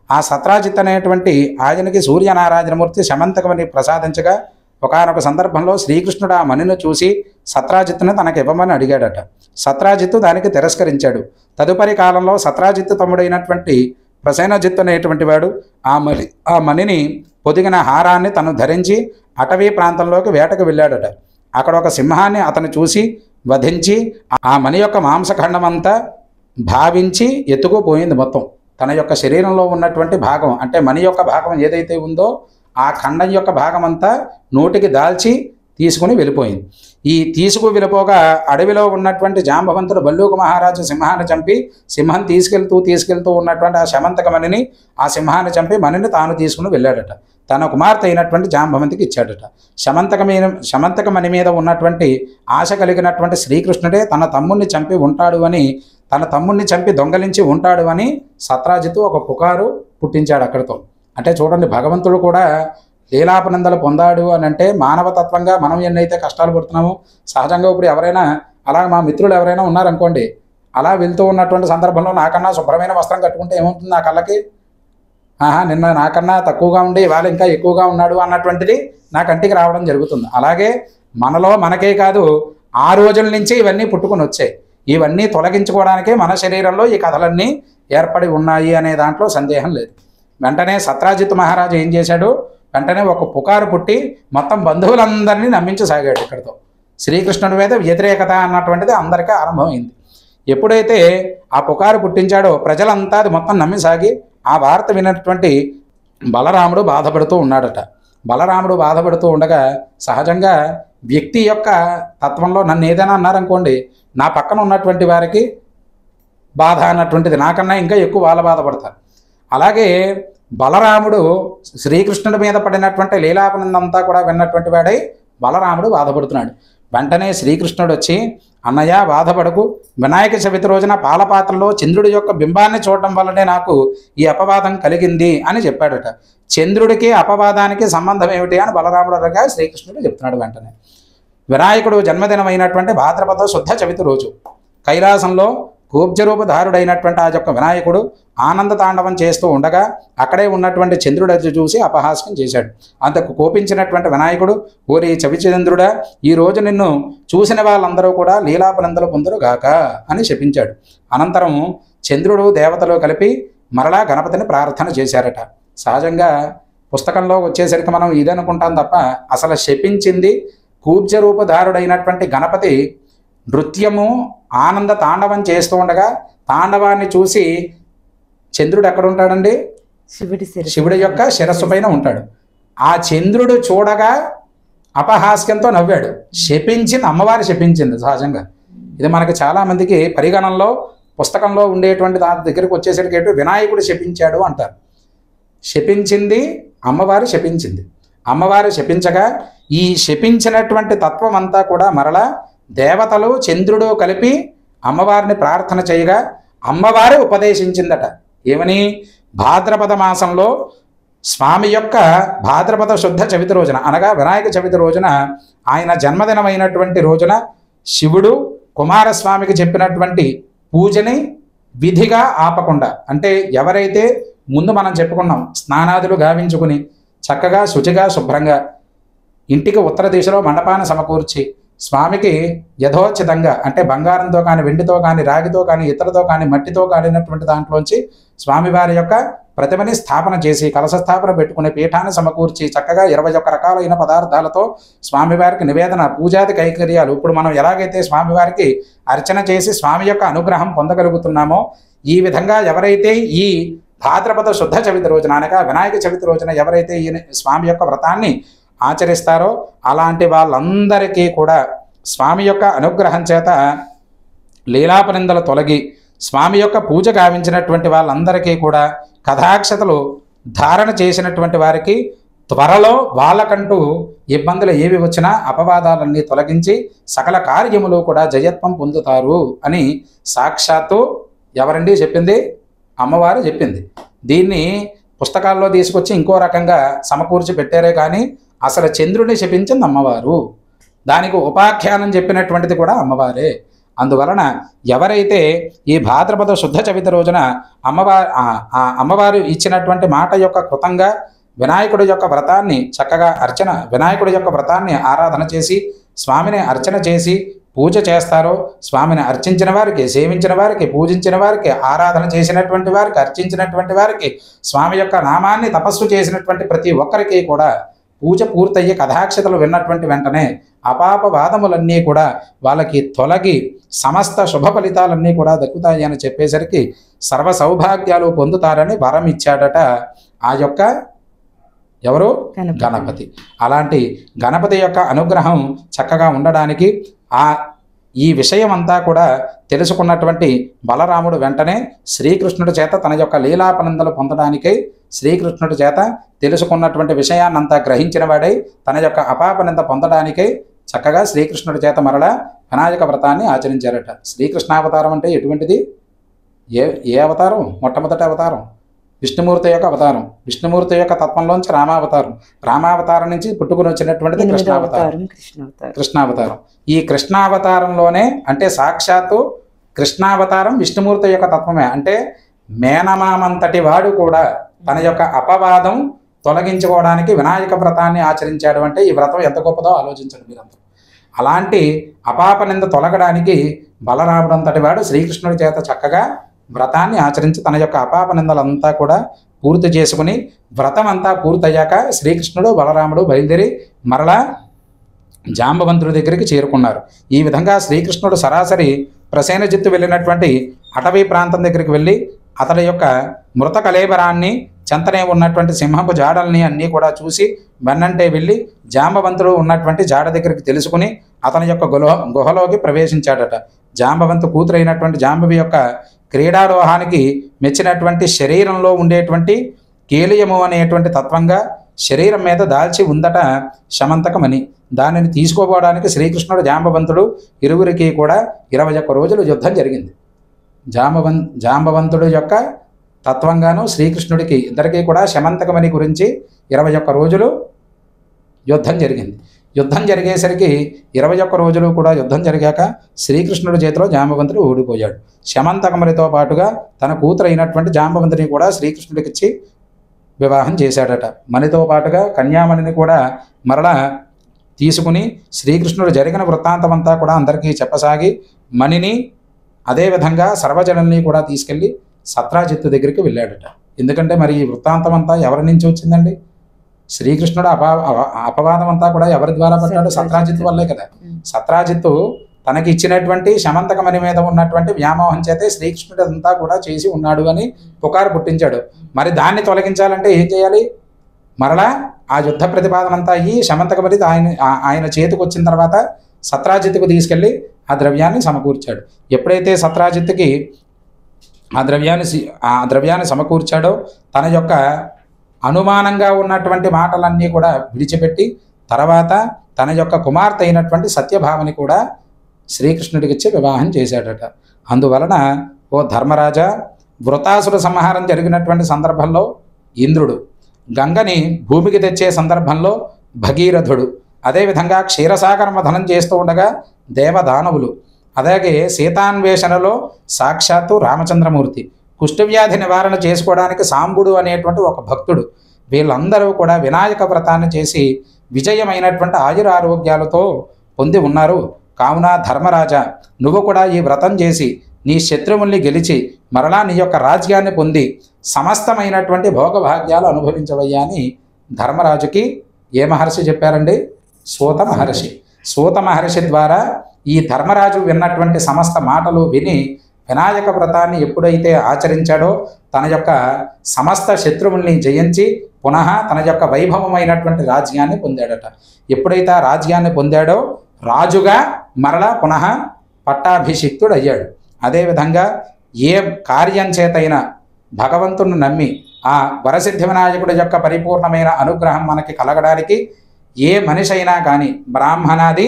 ఆ సత్రాజిత్ అనేటువంటి ఆయనకి సూర్యనారాయణమూర్తి శమంతకమణి ప్రసాదించగా ఒకానొక సందర్భంలో శ్రీకృష్ణుడు ఆ మణిని చూసి సత్రాజిత్తును తనకు ఇవ్వమని అడిగాడట. సత్రాజిత్తు దానికి తిరస్కరించాడు. తదుపరి కాలంలో సత్రాజిత్తు తమ్ముడైనటువంటి ప్రసేనజిత్తు అనేటువంటి వాడు ఆ మణిని పొదిగిన హారాన్ని తను ధరించి అటవీ ప్రాంతంలోకి వేటకు వెళ్ళాడట. అక్కడ ఒక సింహాన్ని అతను చూసి వధించి ఆ మణి యొక్క మాంసఖండమంతా భావించి ఎత్తుకుపోయింది. మొత్తం తన యొక్క శరీరంలో ఉన్నటువంటి భాగం అంటే మణి యొక్క భాగం ఏదైతే ఉందో ఆ ఖండం యొక్క భాగం అంతా నోటికి దాల్చి తీసుకుని వెళ్ళిపోయింది. ఈ తీసుకు వెళ్ళిపోగా అడవిలో ఉన్నటువంటి జాంబవంతుడు భల్లూక మహారాజు సింహాన్ని చంపి సింహం తీసుకెళ్తూ ఉన్నటువంటి ఆ శమంతక మణిని ఆ సింహాన్ని చంపి మణిని తాను తీసుకుని వెళ్ళాడట. తన కుమార్తె అయినటువంటి జాంబవంతికి ఇచ్చాడట. శమంతక మణి మీద ఉన్నటువంటి ఆశ కలిగినటువంటి శ్రీకృష్ణుడే తన తమ్ముణ్ణి చంపి ఉంటాడు అని, తన తమ్ముణ్ణి చంపి దొంగలించి ఉంటాడు అని సత్రాజిత్తు ఒక పుకారు పుట్టించాడు అక్కడితో. అంటే చూడండి, భగవంతుడు కూడా లీలాపనందలు పొందాడు అని అంటే మానవతత్వంగా మనం ఎన్నైతే కష్టాలు పడుతున్నామో సహజంగా ఇప్పుడు ఎవరైనా అలా మా మిత్రులు ఎవరైనా ఉన్నారనుకోండి, అలా వెళ్తూ ఉన్నటువంటి సందర్భంలో నాకన్నా శుభ్రమైన వస్త్రం కట్టుకుంటే ఏమవుతుంది నా కళ్ళకి, నిన్న నాకన్నా తక్కువగా ఉండి ఇవాళ ఇంకా ఎక్కువగా ఉన్నాడు అన్నటువంటిది నా కంటికి రావడం జరుగుతుంది. అలాగే మనలో మనకే కాదు ఆ రోజుల నుంచి ఇవన్నీ పుట్టుకొని వచ్చాయి. ఇవన్నీ తొలగించుకోవడానికే మన శరీరంలో ఈ కథలన్నీ ఏర్పడి ఉన్నాయి అనే దాంట్లో సందేహం లేదు. వెంటనే సత్రాజిత్ మహారాజు ఏం చేశాడు, వెంటనే ఒక పుకారు పుట్టి మొత్తం బంధువులందరినీ నమ్మించసాగాడు. ఇక్కడితో శ్రీకృష్ణుడి మీద వ్యతిరేకత అన్నటువంటిది అందరికీ ఆరంభమైంది. ఎప్పుడైతే ఆ పుకారు పుట్టించాడో ప్రజలంతా అది మొత్తం నమ్మిసాగి ఆ వార్త విన్నటువంటి బలరాముడు బాధపడుతూ ఉన్నాడట. బలరాముడు బాధపడుతూ ఉండగా సహజంగా వ్యక్తి యొక్క తత్వంలో నన్ను ఏదైనా అన్నారనుకోండి, నా పక్కన ఉన్నటువంటి వారికి బాధ అన్నటువంటిది నాకన్నా ఇంకా ఎక్కువ వాళ్ళు బాధపడతారు. అలాగే బలరాముడు శ్రీకృష్ణుడి మీద పడినటువంటి లీలాపనందంతా కూడా విన్నటువంటి వాడై బలరాముడు బాధపడుతున్నాడు. వెంటనే శ్రీకృష్ణుడు వచ్చి, అన్నయ్య బాధపడకు, వినాయక చవితి రోజున పాలపాత్రలో చంద్రుడి యొక్క బింబాన్ని చూడడం వల్లనే నాకు ఈ అపవాదం కలిగింది అని చెప్పాడట. చంద్రుడికి అపవాదానికి సంబంధం ఏమిటి అని బలరాముడు అడగా శ్రీకృష్ణుడు చెప్తున్నాడు. వెంటనే వినాయకుడు జన్మదినమైనటువంటి భాద్రపద శుద్ధ చవితి రోజు కైలాసంలో కూబ్జరూపధారుడైనటువంటి ఆ యొక్క వినాయకుడు ఆనంద తాండవం చేస్తూ ఉండగా అక్కడే ఉన్నటువంటి చంద్రుడు అది చూసి అపహాస్యం చేశాడు. అంతకు కోపించినటువంటి వినాయకుడు, ఓరి చవిచంద్రుడా, ఈ రోజు నిన్ను చూసిన వాళ్ళందరూ కూడా లీలాపనందలు పొందురుగాక అని శపించాడు. అనంతరం చంద్రుడు దేవతలు కలిపి మరలా గణపతిని ప్రార్థన చేశారట. సహజంగా పుస్తకంలో వచ్చేసరికి మనం ఇదనుకుంటాం తప్ప అసలు శపించింది కూబ్జరూపధారుడైనటువంటి గణపతి నృత్యము ఆనంద తాండవం చేస్తూ ఉండగా తాండవాన్ని చూసి చంద్రుడు ఎక్కడ ఉంటాడండి? శివుడి యొక్క శిరస్సు పైన ఉంటాడు. ఆ చంద్రుడు చూడగా అపహాస్యంతో నవ్వాడు. శపించింది అమ్మవారు శపించింది. సహజంగా ఇది మనకి చాలామందికి పరిగణనలో పుస్తకంలో ఉండేటువంటి దాని దగ్గరికి వచ్చేసరికి వినాయకుడు శపించాడు అంటారు. శపించింది అమ్మవారు శపించింది. అమ్మవారు శపించగా ఈ శపించినటువంటి తత్వం అంతా కూడా మరలా దేవతలు చంద్రుడు కలిపి అమ్మవారిని ప్రార్థన చేయగా అమ్మవారే ఉపదేశించిందట. ఏమని? భాద్రపద మాసంలో స్వామి యొక్క భాద్రపద శుద్ధ చవితి రోజున అనగా వినాయక చవితి రోజున ఆయన జన్మదినమైనటువంటి రోజున శివుడు కుమారస్వామికి చెప్పినటువంటి పూజని విధిగా ఆపకుండా, అంటే ఎవరైతే ముందు మనం చెప్పుకున్నాం స్నానాదులు గావించుకుని చక్కగా శుచిగా శుభ్రంగా ఇంటికి ఉత్తర దిశలో మండపాన్ని సమకూర్చి స్వామికి యథోచితంగా అంటే బంగారంతో కానీ వెండితో కానీ రాగితో కానీ ఇతరతో కానీ మట్టితో కానినటువంటి దాంట్లోంచి స్వామివారి యొక్క ప్రతిమని స్థాపన చేసి కలశ స్థాపన పెట్టుకునే పీఠాన్ని సమకూర్చి చక్కగా 21 రకాలైన పదార్థాలతో స్వామివారికి నివేదన పూజాది కైకర్యాలు ఇప్పుడు మనం ఎలాగైతే స్వామివారికి అర్చన చేసి స్వామి యొక్క అనుగ్రహం పొందగలుగుతున్నామో ఈ విధంగా ఎవరైతే ఈ భాద్రపద శుద్ధ చవితి రోజున అనగా వినాయక చవితి రోజున ఎవరైతే ఈ స్వామి యొక్క వ్రతాన్ని ఆచరిస్తారో అలాంటి వాళ్ళందరికీ కూడా స్వామి యొక్క అనుగ్రహం చేత లీలాపనిందలు తొలగి స్వామి యొక్క పూజ గావించినటువంటి వాళ్ళందరికీ కూడా కథాక్షతలు ధారణ చేసినటువంటి వారికి త్వరలో వాళ్ళకంటూ ఇబ్బందులు ఏవి వచ్చినా అపవాదాలన్నీ తొలగించి సకల కార్యములు కూడా జయత్వం పొందుతారు అని సాక్షాత్తు ఎవరండి చెప్పింది? అమ్మవారు చెప్పింది. దీన్ని పుస్తకాల్లో తీసుకొచ్చి ఇంకో రకంగా సమకూర్చి పెట్టారే కానీ అసలు చంద్రుడిని శపించింది అమ్మవారు. దానికి ఉపాఖ్యానం చెప్పినటువంటిది కూడా అమ్మవారే. అందువలన ఎవరైతే ఈ భాద్రపద శుద్ధ చవితి రోజున అమ్మవారు ఇచ్చినటువంటి మాట యొక్క కృతంగా వినాయకుడి యొక్క వ్రతాన్ని చక్కగా వినాయకుడి యొక్క వ్రతాన్ని ఆరాధన చేసి స్వామిని అర్చన చేసి పూజ చేస్తారో స్వామిని అర్చించిన వారికి, సేవించిన వారికి, పూజించిన వారికి, ఆరాధన చేసినటువంటి వారికి, అర్చించినటువంటి వారికి, స్వామి యొక్క నామాన్ని తపస్సు చేసినటువంటి ప్రతి ఒక్కరికి కూడా పూజ పూర్తయ్యి కథాక్షతలు విన్నటువంటి వెంటనే అపాపవాదములన్నీ కూడా వాళ్ళకి తొలగి సమస్త శుభ ఫలితాలన్నీ కూడా దక్కుతాయి అని చెప్పేసరికి సర్వ సౌభాగ్యాలు పొందుతారని వరం ఇచ్చాడట ఆ యొక్క ఎవరు? గణపతి. అలాంటి గణపతి యొక్క అనుగ్రహం చక్కగా ఉండడానికి ఈ విషయం అంతా కూడా తెలుసుకున్నటువంటి బలరాముడు వెంటనే శ్రీకృష్ణుడి చేత తన యొక్క లీలాపనందలు పొందడానికై శ్రీకృష్ణుడి చేత తెలుసుకున్నటువంటి విషయాన్నంతా గ్రహించిన వాడై తన యొక్క అపాపనంద పొందడానికై చక్కగా శ్రీకృష్ణుడి చేత మరలా వినాయక వ్రతాన్ని ఆచరించారట. శ్రీకృష్ణావతారం అంటే ఎటువంటిది? ఏ అవతారం? మొట్టమొదటి అవతారం విష్ణుమూర్తి యొక్క అవతారం. విష్ణుమూర్తి యొక్క తత్వంలోంచి రామావతారం, రామావతారం నుంచి పుట్టుకుని వచ్చినటువంటిది కృష్ణావతారం. ఈ కృష్ణావతారంలోనే అంటే సాక్షాత్తు కృష్ణావతారం విష్ణుమూర్తి యొక్క తత్వమే. అంటే మేనమామంతటి వాడు కూడా తన యొక్క అపవాదం తొలగించుకోవడానికి వినాయక వ్రతాన్ని ఆచరించాడు. అంటే ఈ వ్రతం ఎంత గొప్పదో ఆలోచించండి మీరంతా. అలాంటి అపాపనింద తొలగడానికి బలరాముడు అంతటి వాడు శ్రీకృష్ణుడి చేత చక్కగా వ్రతాన్ని ఆచరించి తన యొక్క అపాపనిందలంతా కూడా పూర్తి చేసుకుని వ్రతం అంతా పూర్తయ్యాక శ్రీకృష్ణుడు బలరాముడు బయలుదేరి మరలా జాంబవంతుడి దగ్గరికి చేరుకున్నారు. ఈ విధంగా శ్రీకృష్ణుడు సరాసరి ప్రసేనజిత్తు వెళ్ళినటువంటి అటవీ ప్రాంతం దగ్గరికి వెళ్ళి అతడి యొక్క మృత కళేబరాన్ని చెంతనే ఉన్నటువంటి సింహపు జాడల్ని అన్నీ కూడా చూసి వెన్నంటే వెళ్ళి జాంబవంతుడు ఉన్నటువంటి జాడ దగ్గరికి తెలుసుకుని అతని యొక్క గుహలోకి ప్రవేశించాడట. జాంబవంతు కూతురైనటువంటి జాంబవి యొక్క క్రీడారోహానికి మెచ్చినటువంటి శరీరంలో ఉండేటువంటి కేలియము అనేటువంటి తత్వంగా శరీరం మీద దాల్చి ఉందట శమంతకమని. దానిని తీసుకోపోవడానికి శ్రీకృష్ణుడు జాంబవంతుడు ఇరువురికి కూడా 21 రోజులు యుద్ధం జరిగింది. జాంబవంతుడు యొక్క తత్వంగాను శ్రీకృష్ణుడికి ఇద్దరికీ కూడా శమంతకమని గురించి 21 రోజులు యుద్ధం జరిగింది. యుద్ధం జరిగేసరికి 21 రోజులు కూడా యుద్ధం జరిగాక శ్రీకృష్ణుడి చేతిలో జాంబవంతుడు ఓడిపోయాడు. శమంతకమరితో పాటుగా తన కూతురు అయినటువంటి జాంబవంతుని కూడా శ్రీకృష్ణుడికిచ్చి వివాహం చేశాడట. మణితో పాటుగా కన్యామణిని కూడా మరలా తీసుకుని శ్రీకృష్ణుడు జరిగిన వృత్తాంతం అంతా కూడా అందరికీ చెప్పసాగి మణిని అదేవిధంగా సర్వజనుల్ని కూడా తీసుకెళ్ళి సత్రాజిత్తు దగ్గరికి వెళ్ళాడట. ఎందుకంటే మరి ఈ వృత్తాంతం అంతా ఎవరి నుంచి వచ్చిందండి? శ్రీకృష్ణుడు అపవాదం అంతా కూడా ఎవరి ద్వారా పడ్డాడు? సత్రాజిత్తు వల్లే కదా. సత్రాజిత్తు తనకి ఇచ్చినటువంటి శమంతకమణి మీద ఉన్నటువంటి వ్యామోహం చేతే శ్రీకృష్ణుడు అంతా కూడా చేసి ఉన్నాడు అని పుకారు పుట్టించాడు. మరి దాన్ని తొలగించాలంటే ఏం చేయాలి? మరలా ఆ యుద్ధ ప్రతిపాదన అంతా అయ్యి శమంతకమణి ఆయన చేతికి వచ్చిన తర్వాత సత్రాజిత్తుకు తీసుకెళ్ళి ఆ ద్రవ్యాన్ని సమకూర్చాడు. ఎప్పుడైతే సత్రాజిత్తుకి ఆ ద్రవ్యాన్ని సమకూర్చాడో తన యొక్క అనుమానంగా ఉన్నటువంటి మాటలన్నీ కూడా విడిచిపెట్టి తర్వాత తన యొక్క కుమార్తె అయినటువంటి సత్యభామని కూడా శ్రీకృష్ణుడికి ఇచ్చి వివాహం చేశాడట. అందువలన ఓ ధర్మరాజా, వృతాసుర సంహారం జరిగినటువంటి సందర్భంలో ఇంద్రుడు, గంగని భూమికి తెచ్చే సందర్భంలో భగీరథుడు, అదేవిధంగా క్షీరసాగర మథనం చేస్తూ ఉండగా దేవదానవులు, అలాగే సీతాన్వేషణలో సాక్షాత్తు రామచంద్రమూర్తి, కుష్ఠవ్యాధి నివారణ చేసుకోవడానికి సాంబుడు అనేటువంటి ఒక భక్తుడు, వీళ్ళందరూ కూడా వినాయక వ్రతాన్ని చేసి విజయమైనటువంటి ఆయురారోగ్యాలతో పొంది ఉన్నారు. కావున ధర్మరాజా, నువ్వు కూడా ఈ వ్రతం చేసి నీ శత్రువుల్ని గెలిచి మరలా నీ యొక్క రాజ్యాన్ని పొంది సమస్తమైనటువంటి భోగభాగ్యాలు అనుభవించవయ్యా అని ధర్మరాజుకి ఏ మహర్షి చెప్పారండి? సూత మహర్షి. సూత మహర్షి ద్వారా ఈ ధర్మరాజు విన్నటువంటి సమస్త మాటలు విని వినాయక వ్రతాన్ని ఎప్పుడైతే ఆచరించాడో తన యొక్క సమస్త శత్రువుల్ని జయించి పునః తన యొక్క వైభవమైనటువంటి రాజ్యాన్ని పొందాడట. ఎప్పుడైతే ఆ రాజ్యాన్ని పొందాడో రాజుగా మరలా పునః పట్టాభిషిక్తుడు అయ్యాడు. అదేవిధంగా ఏ కార్యం చేతైనా భగవంతుని నమ్మి ఆ వరసిద్ధి వినాయకుడి యొక్క పరిపూర్ణమైన అనుగ్రహం మనకి కలగడానికి ఏ మనిషి అయినా కానీ బ్రాహ్మణాది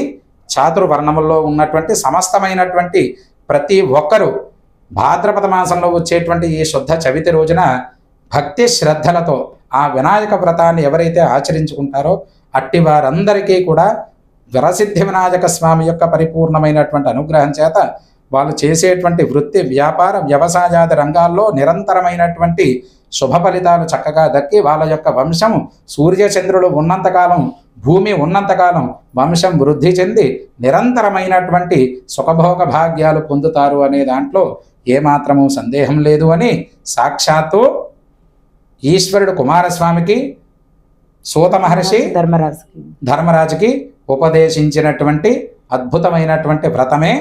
చాతుర్వర్ణముల్లో ఉన్నటువంటి సమస్తమైనటువంటి ప్రతి ఒక్కరూ భాద్రపద మాసంలో వచ్చేటువంటి ఈ శుద్ధ చవితి రోజున భక్తి శ్రద్ధలతో ఆ వినాయక వ్రతాన్ని ఎవరైతే ఆచరించుకుంటారో అట్టి వారందరికీ కూడా వరసిద్ధి వినాయక స్వామి యొక్క పరిపూర్ణమైనటువంటి అనుగ్రహం చేత వాళ్ళు చేసేటువంటి వృత్తి, వ్యాపార, వ్యవసాయాది రంగాల్లో నిరంతరమైనటువంటి శుభ ఫలితాలు చక్కగా దక్కి వాళ్ళ యొక్క వంశం సూర్యచంద్రులు ఉన్నంతకాలం, భూమి ఉన్నంతకాలం వంశం వృద్ధి చెంది నిరంతరమైనటువంటి సుఖభోగ భాగ్యాలు పొందుతారు అనే దాంట్లో ఏమాత్రము సందేహం లేదు అని సాక్షాత్తు ఈశ్వరుడు కుమారస్వామికి సూత మహర్షి ధర్మరాజుకి ఉపదేశించినటువంటి అద్భుతమైనటువంటి వ్రతమే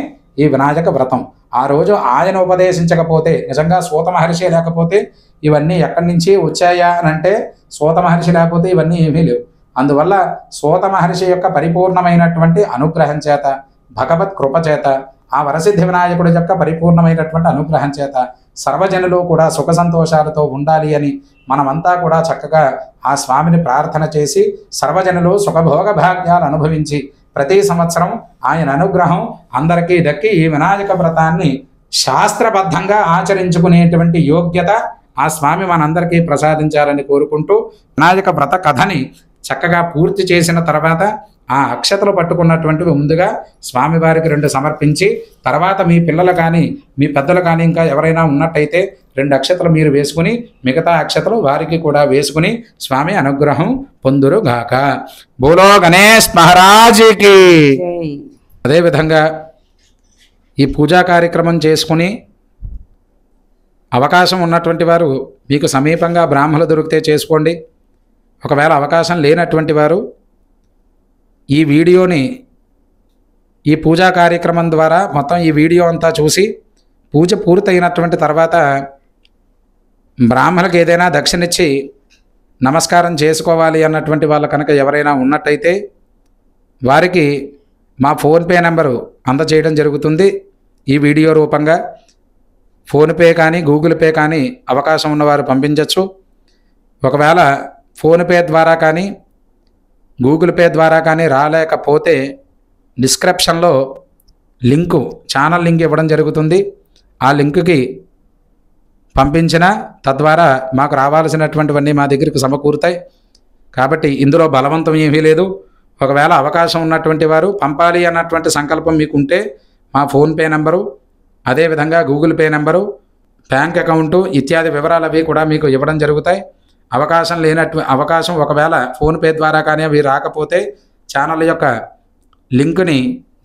ఈ వినాయక వ్రతం. ఆ రోజు ఆయన ఉపదేశించకపోతే, నిజంగా సూత మహర్షి లేకపోతే ఇవన్నీ ఎక్కడి నుంచి వచ్చాయా అని అంటే సూత మహర్షి లేకపోతే ఇవన్నీ ఏమీ లేవు. అందువల్ల సూత మహర్షి యొక్క పరిపూర్ణమైనటువంటి అనుగ్రహం చేత, భగవత్ కృప చేత, ఆ వరసిద్ధి వినాయకుడి యొక్క పరిపూర్ణమైనటువంటి అనుగ్రహం చేత సర్వజనులు కూడా సుఖ సంతోషాలతో ఉండాలి అని మనమంతా కూడా చక్కగా ఆ స్వామిని ప్రార్థన చేసి సర్వజనులు సుఖభోగ భాగ్యాలు అనుభవించి ప్రతి సంవత్సరం ఆయన అనుగ్రహం అందరికీ దక్కి ఈ వినాయక వ్రతాన్ని శాస్త్రబద్ధంగా ఆచరించుకునేటువంటి యోగ్యత ఆ స్వామి మనందరికీ ప్రసాదించాలని కోరుకుంటూ వినాయక వ్రత కథని చక్కగా పూర్తి చేసిన తర్వాత ఆ అక్షతలు పట్టుకున్నటువంటివి ముందుగా స్వామివారికి 2 సమర్పించి తర్వాత మీ పిల్లలు కానీ మీ పెద్దలు కానీ ఇంకా ఎవరైనా ఉన్నట్టయితే 2 అక్షతలు మీరు వేసుకుని మిగతా అక్షతలు వారికి కూడా వేసుకుని స్వామి అనుగ్రహం పొందురుగాక. బోలో గణేష్ మహారాజుకి. అదేవిధంగా ఈ పూజా కార్యక్రమం చేసుకుని అవకాశం ఉన్నటువంటి వారు మీకు సమీపంగా బ్రాహ్మణులు దొరికితే చేసుకోండి. ఒకవేళ అవకాశం లేనటువంటి వారు ఈ వీడియోని, ఈ పూజా కార్యక్రమం ద్వారా మొత్తం ఈ వీడియో అంతా చూసి పూజ పూర్తయినటువంటి తర్వాత బ్రాహ్మణులకు ఏదైనా దక్షిణిచ్చి నమస్కారం చేసుకోవాలి అన్నటువంటి వాళ్ళు కనుక ఎవరైనా ఉన్నట్టయితే వారికి మా ఫోన్పే నెంబరు అందజేయడం జరుగుతుంది. ఈ వీడియో రూపంగా ఫోన్పే కానీ గూగుల్ పే కానీ అవకాశం ఉన్నవారు పంపించవచ్చు. ఒకవేళ ఫోన్పే ద్వారా కానీ గూగుల్ పే ద్వారా కానీ రాలేకపోతే డిస్క్రిప్షన్లో లింకు, ఛానల్ లింక్ ఇవ్వడం జరుగుతుంది. ఆ లింకుకి పంపించిన తద్వారా మాకు రావాల్సినటువంటివన్నీ మా దగ్గరికి సమకూరుతాయి. కాబట్టి ఇందులో బలవంతం ఏమీ లేదు. ఒకవేళ అవకాశం ఉన్నటువంటి వారు పంపాలి అన్నటువంటి సంకల్పం మీకు ఉంటే మా ఫోన్పే నెంబరు, అదేవిధంగా Google pay number, bank account ఇత్యాది వివరాలు అవి కూడా మీకు ఇవ్వడం జరుగుతాయి. అవకాశం ఒకవేళ ఫోన్పే ద్వారా కానీ అవి రాకపోతే ఛానల్ యొక్క లింకుని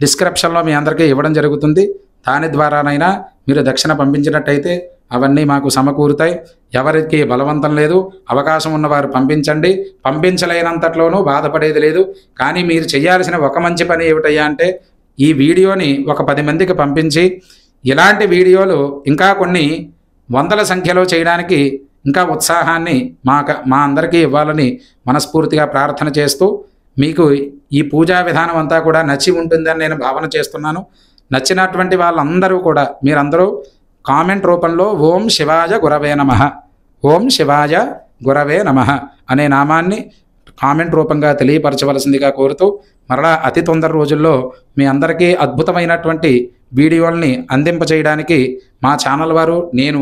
డిస్క్రిప్షన్లో మీ అందరికీ ఇవ్వడం జరుగుతుంది. దాని ద్వారానైనా మీరు దక్షిణ పంపించినట్టయితే అవన్నీ మాకు సమకూరుతాయి. ఎవరికి బలవంతం లేదు. అవకాశం ఉన్నవారు పంపించండి. పంపించలేనంతట్లోనూ బాధపడేది లేదు. కానీ మీరు చేయాల్సిన ఒక మంచి పని ఏమిటయ్యా అంటే ఈ వీడియోని ఒక 10 మందికి పంపించి ఇలాంటి వీడియోలు ఇంకా కొన్ని వందల సంఖ్యలో చేయడానికి ఇంకా ఉత్సాహాన్ని మా అందరికీ ఇవ్వాలని మనస్ఫూర్తిగా ప్రార్థన చేస్తూ మీకు ఈ పూజా విధానం అంతా కూడా నచ్చి ఉంటుందని నేను భావన చేస్తున్నాను. నచ్చినటువంటి వాళ్ళందరూ కూడా మీరందరూ కామెంట్ రూపంలో ఓం శివాయ గురవే నమః, ఓం శివాయ గురవే నమః అనే నామాన్ని కామెంట్ రూపంగా తెలియపరచవలసిందిగా కోరుతూ మరలా అతి తొందర రోజుల్లో మీ అందరికీ అద్భుతమైనటువంటి వీడియోల్ని అందింపచేయడానికి మా ఛానల్ వారు నేను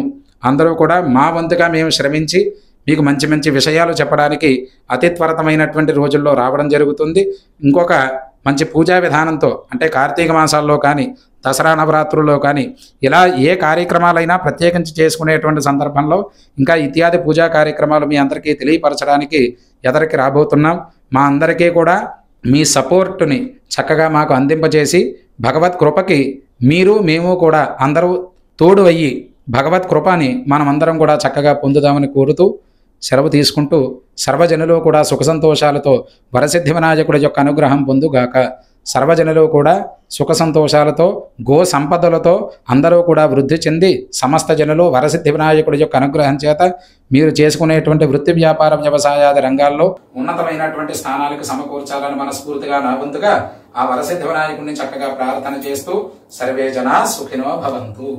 అందరూ కూడా మా వంతుగా మేము శ్రమించి మీకు మంచి మంచి విషయాలు చెప్పడానికి అతి త్వరితమైనటువంటి రోజుల్లో రావడం జరుగుతుంది. ఇంకొక మంచి పూజా విధానంతో అంటే కార్తీక మాసాల్లో కానీ దసరా నవరాత్రుల్లో కానీ ఇలా ఏ కార్యక్రమాలైనా ప్రత్యేకించి చేసుకునేటువంటి సందర్భంలో ఇంకా ఇత్యాది పూజా కార్యక్రమాలు మీ అందరికీ తెలియపరచడానికి ఎదరికి రాబోతున్నాం. మా అందరికీ కూడా మీ సపోర్టుని చక్కగా మాకు అందింపజేసి భగవత్ కృపకి మీరు మేము కూడా అందరూ తోడు అయ్యి భగవత్ కృపని మనమందరం కూడా చక్కగా పొందుదామని కోరుతూ సెలవు తీసుకుంటూ సర్వజనులు కూడా సుఖ సంతోషాలతో వరసిద్ధి వినాయకుడి యొక్క అనుగ్రహం పొందుగాక. సర్వజనులు కూడా సుఖ సంతోషాలతో గో సంపదలతో అందరూ కూడా వృద్ధి చెంది సమస్త జనులు వరసిద్ధి వినాయకుడి యొక్క అనుగ్రహం చేత మీరు చేసుకునేటువంటి వృత్తి వ్యాపార వ్యవసాయాది రంగాల్లో ఉన్నతమైనటువంటి స్థానాలకు సమకూర్చాలని మనస్ఫూర్తిగా నా వంతుగా ఆ వరసిద్ధి వినాయకుడిని చక్కగా ప్రార్థన చేస్తూ సర్వే జనా సుఖినో భవంతు.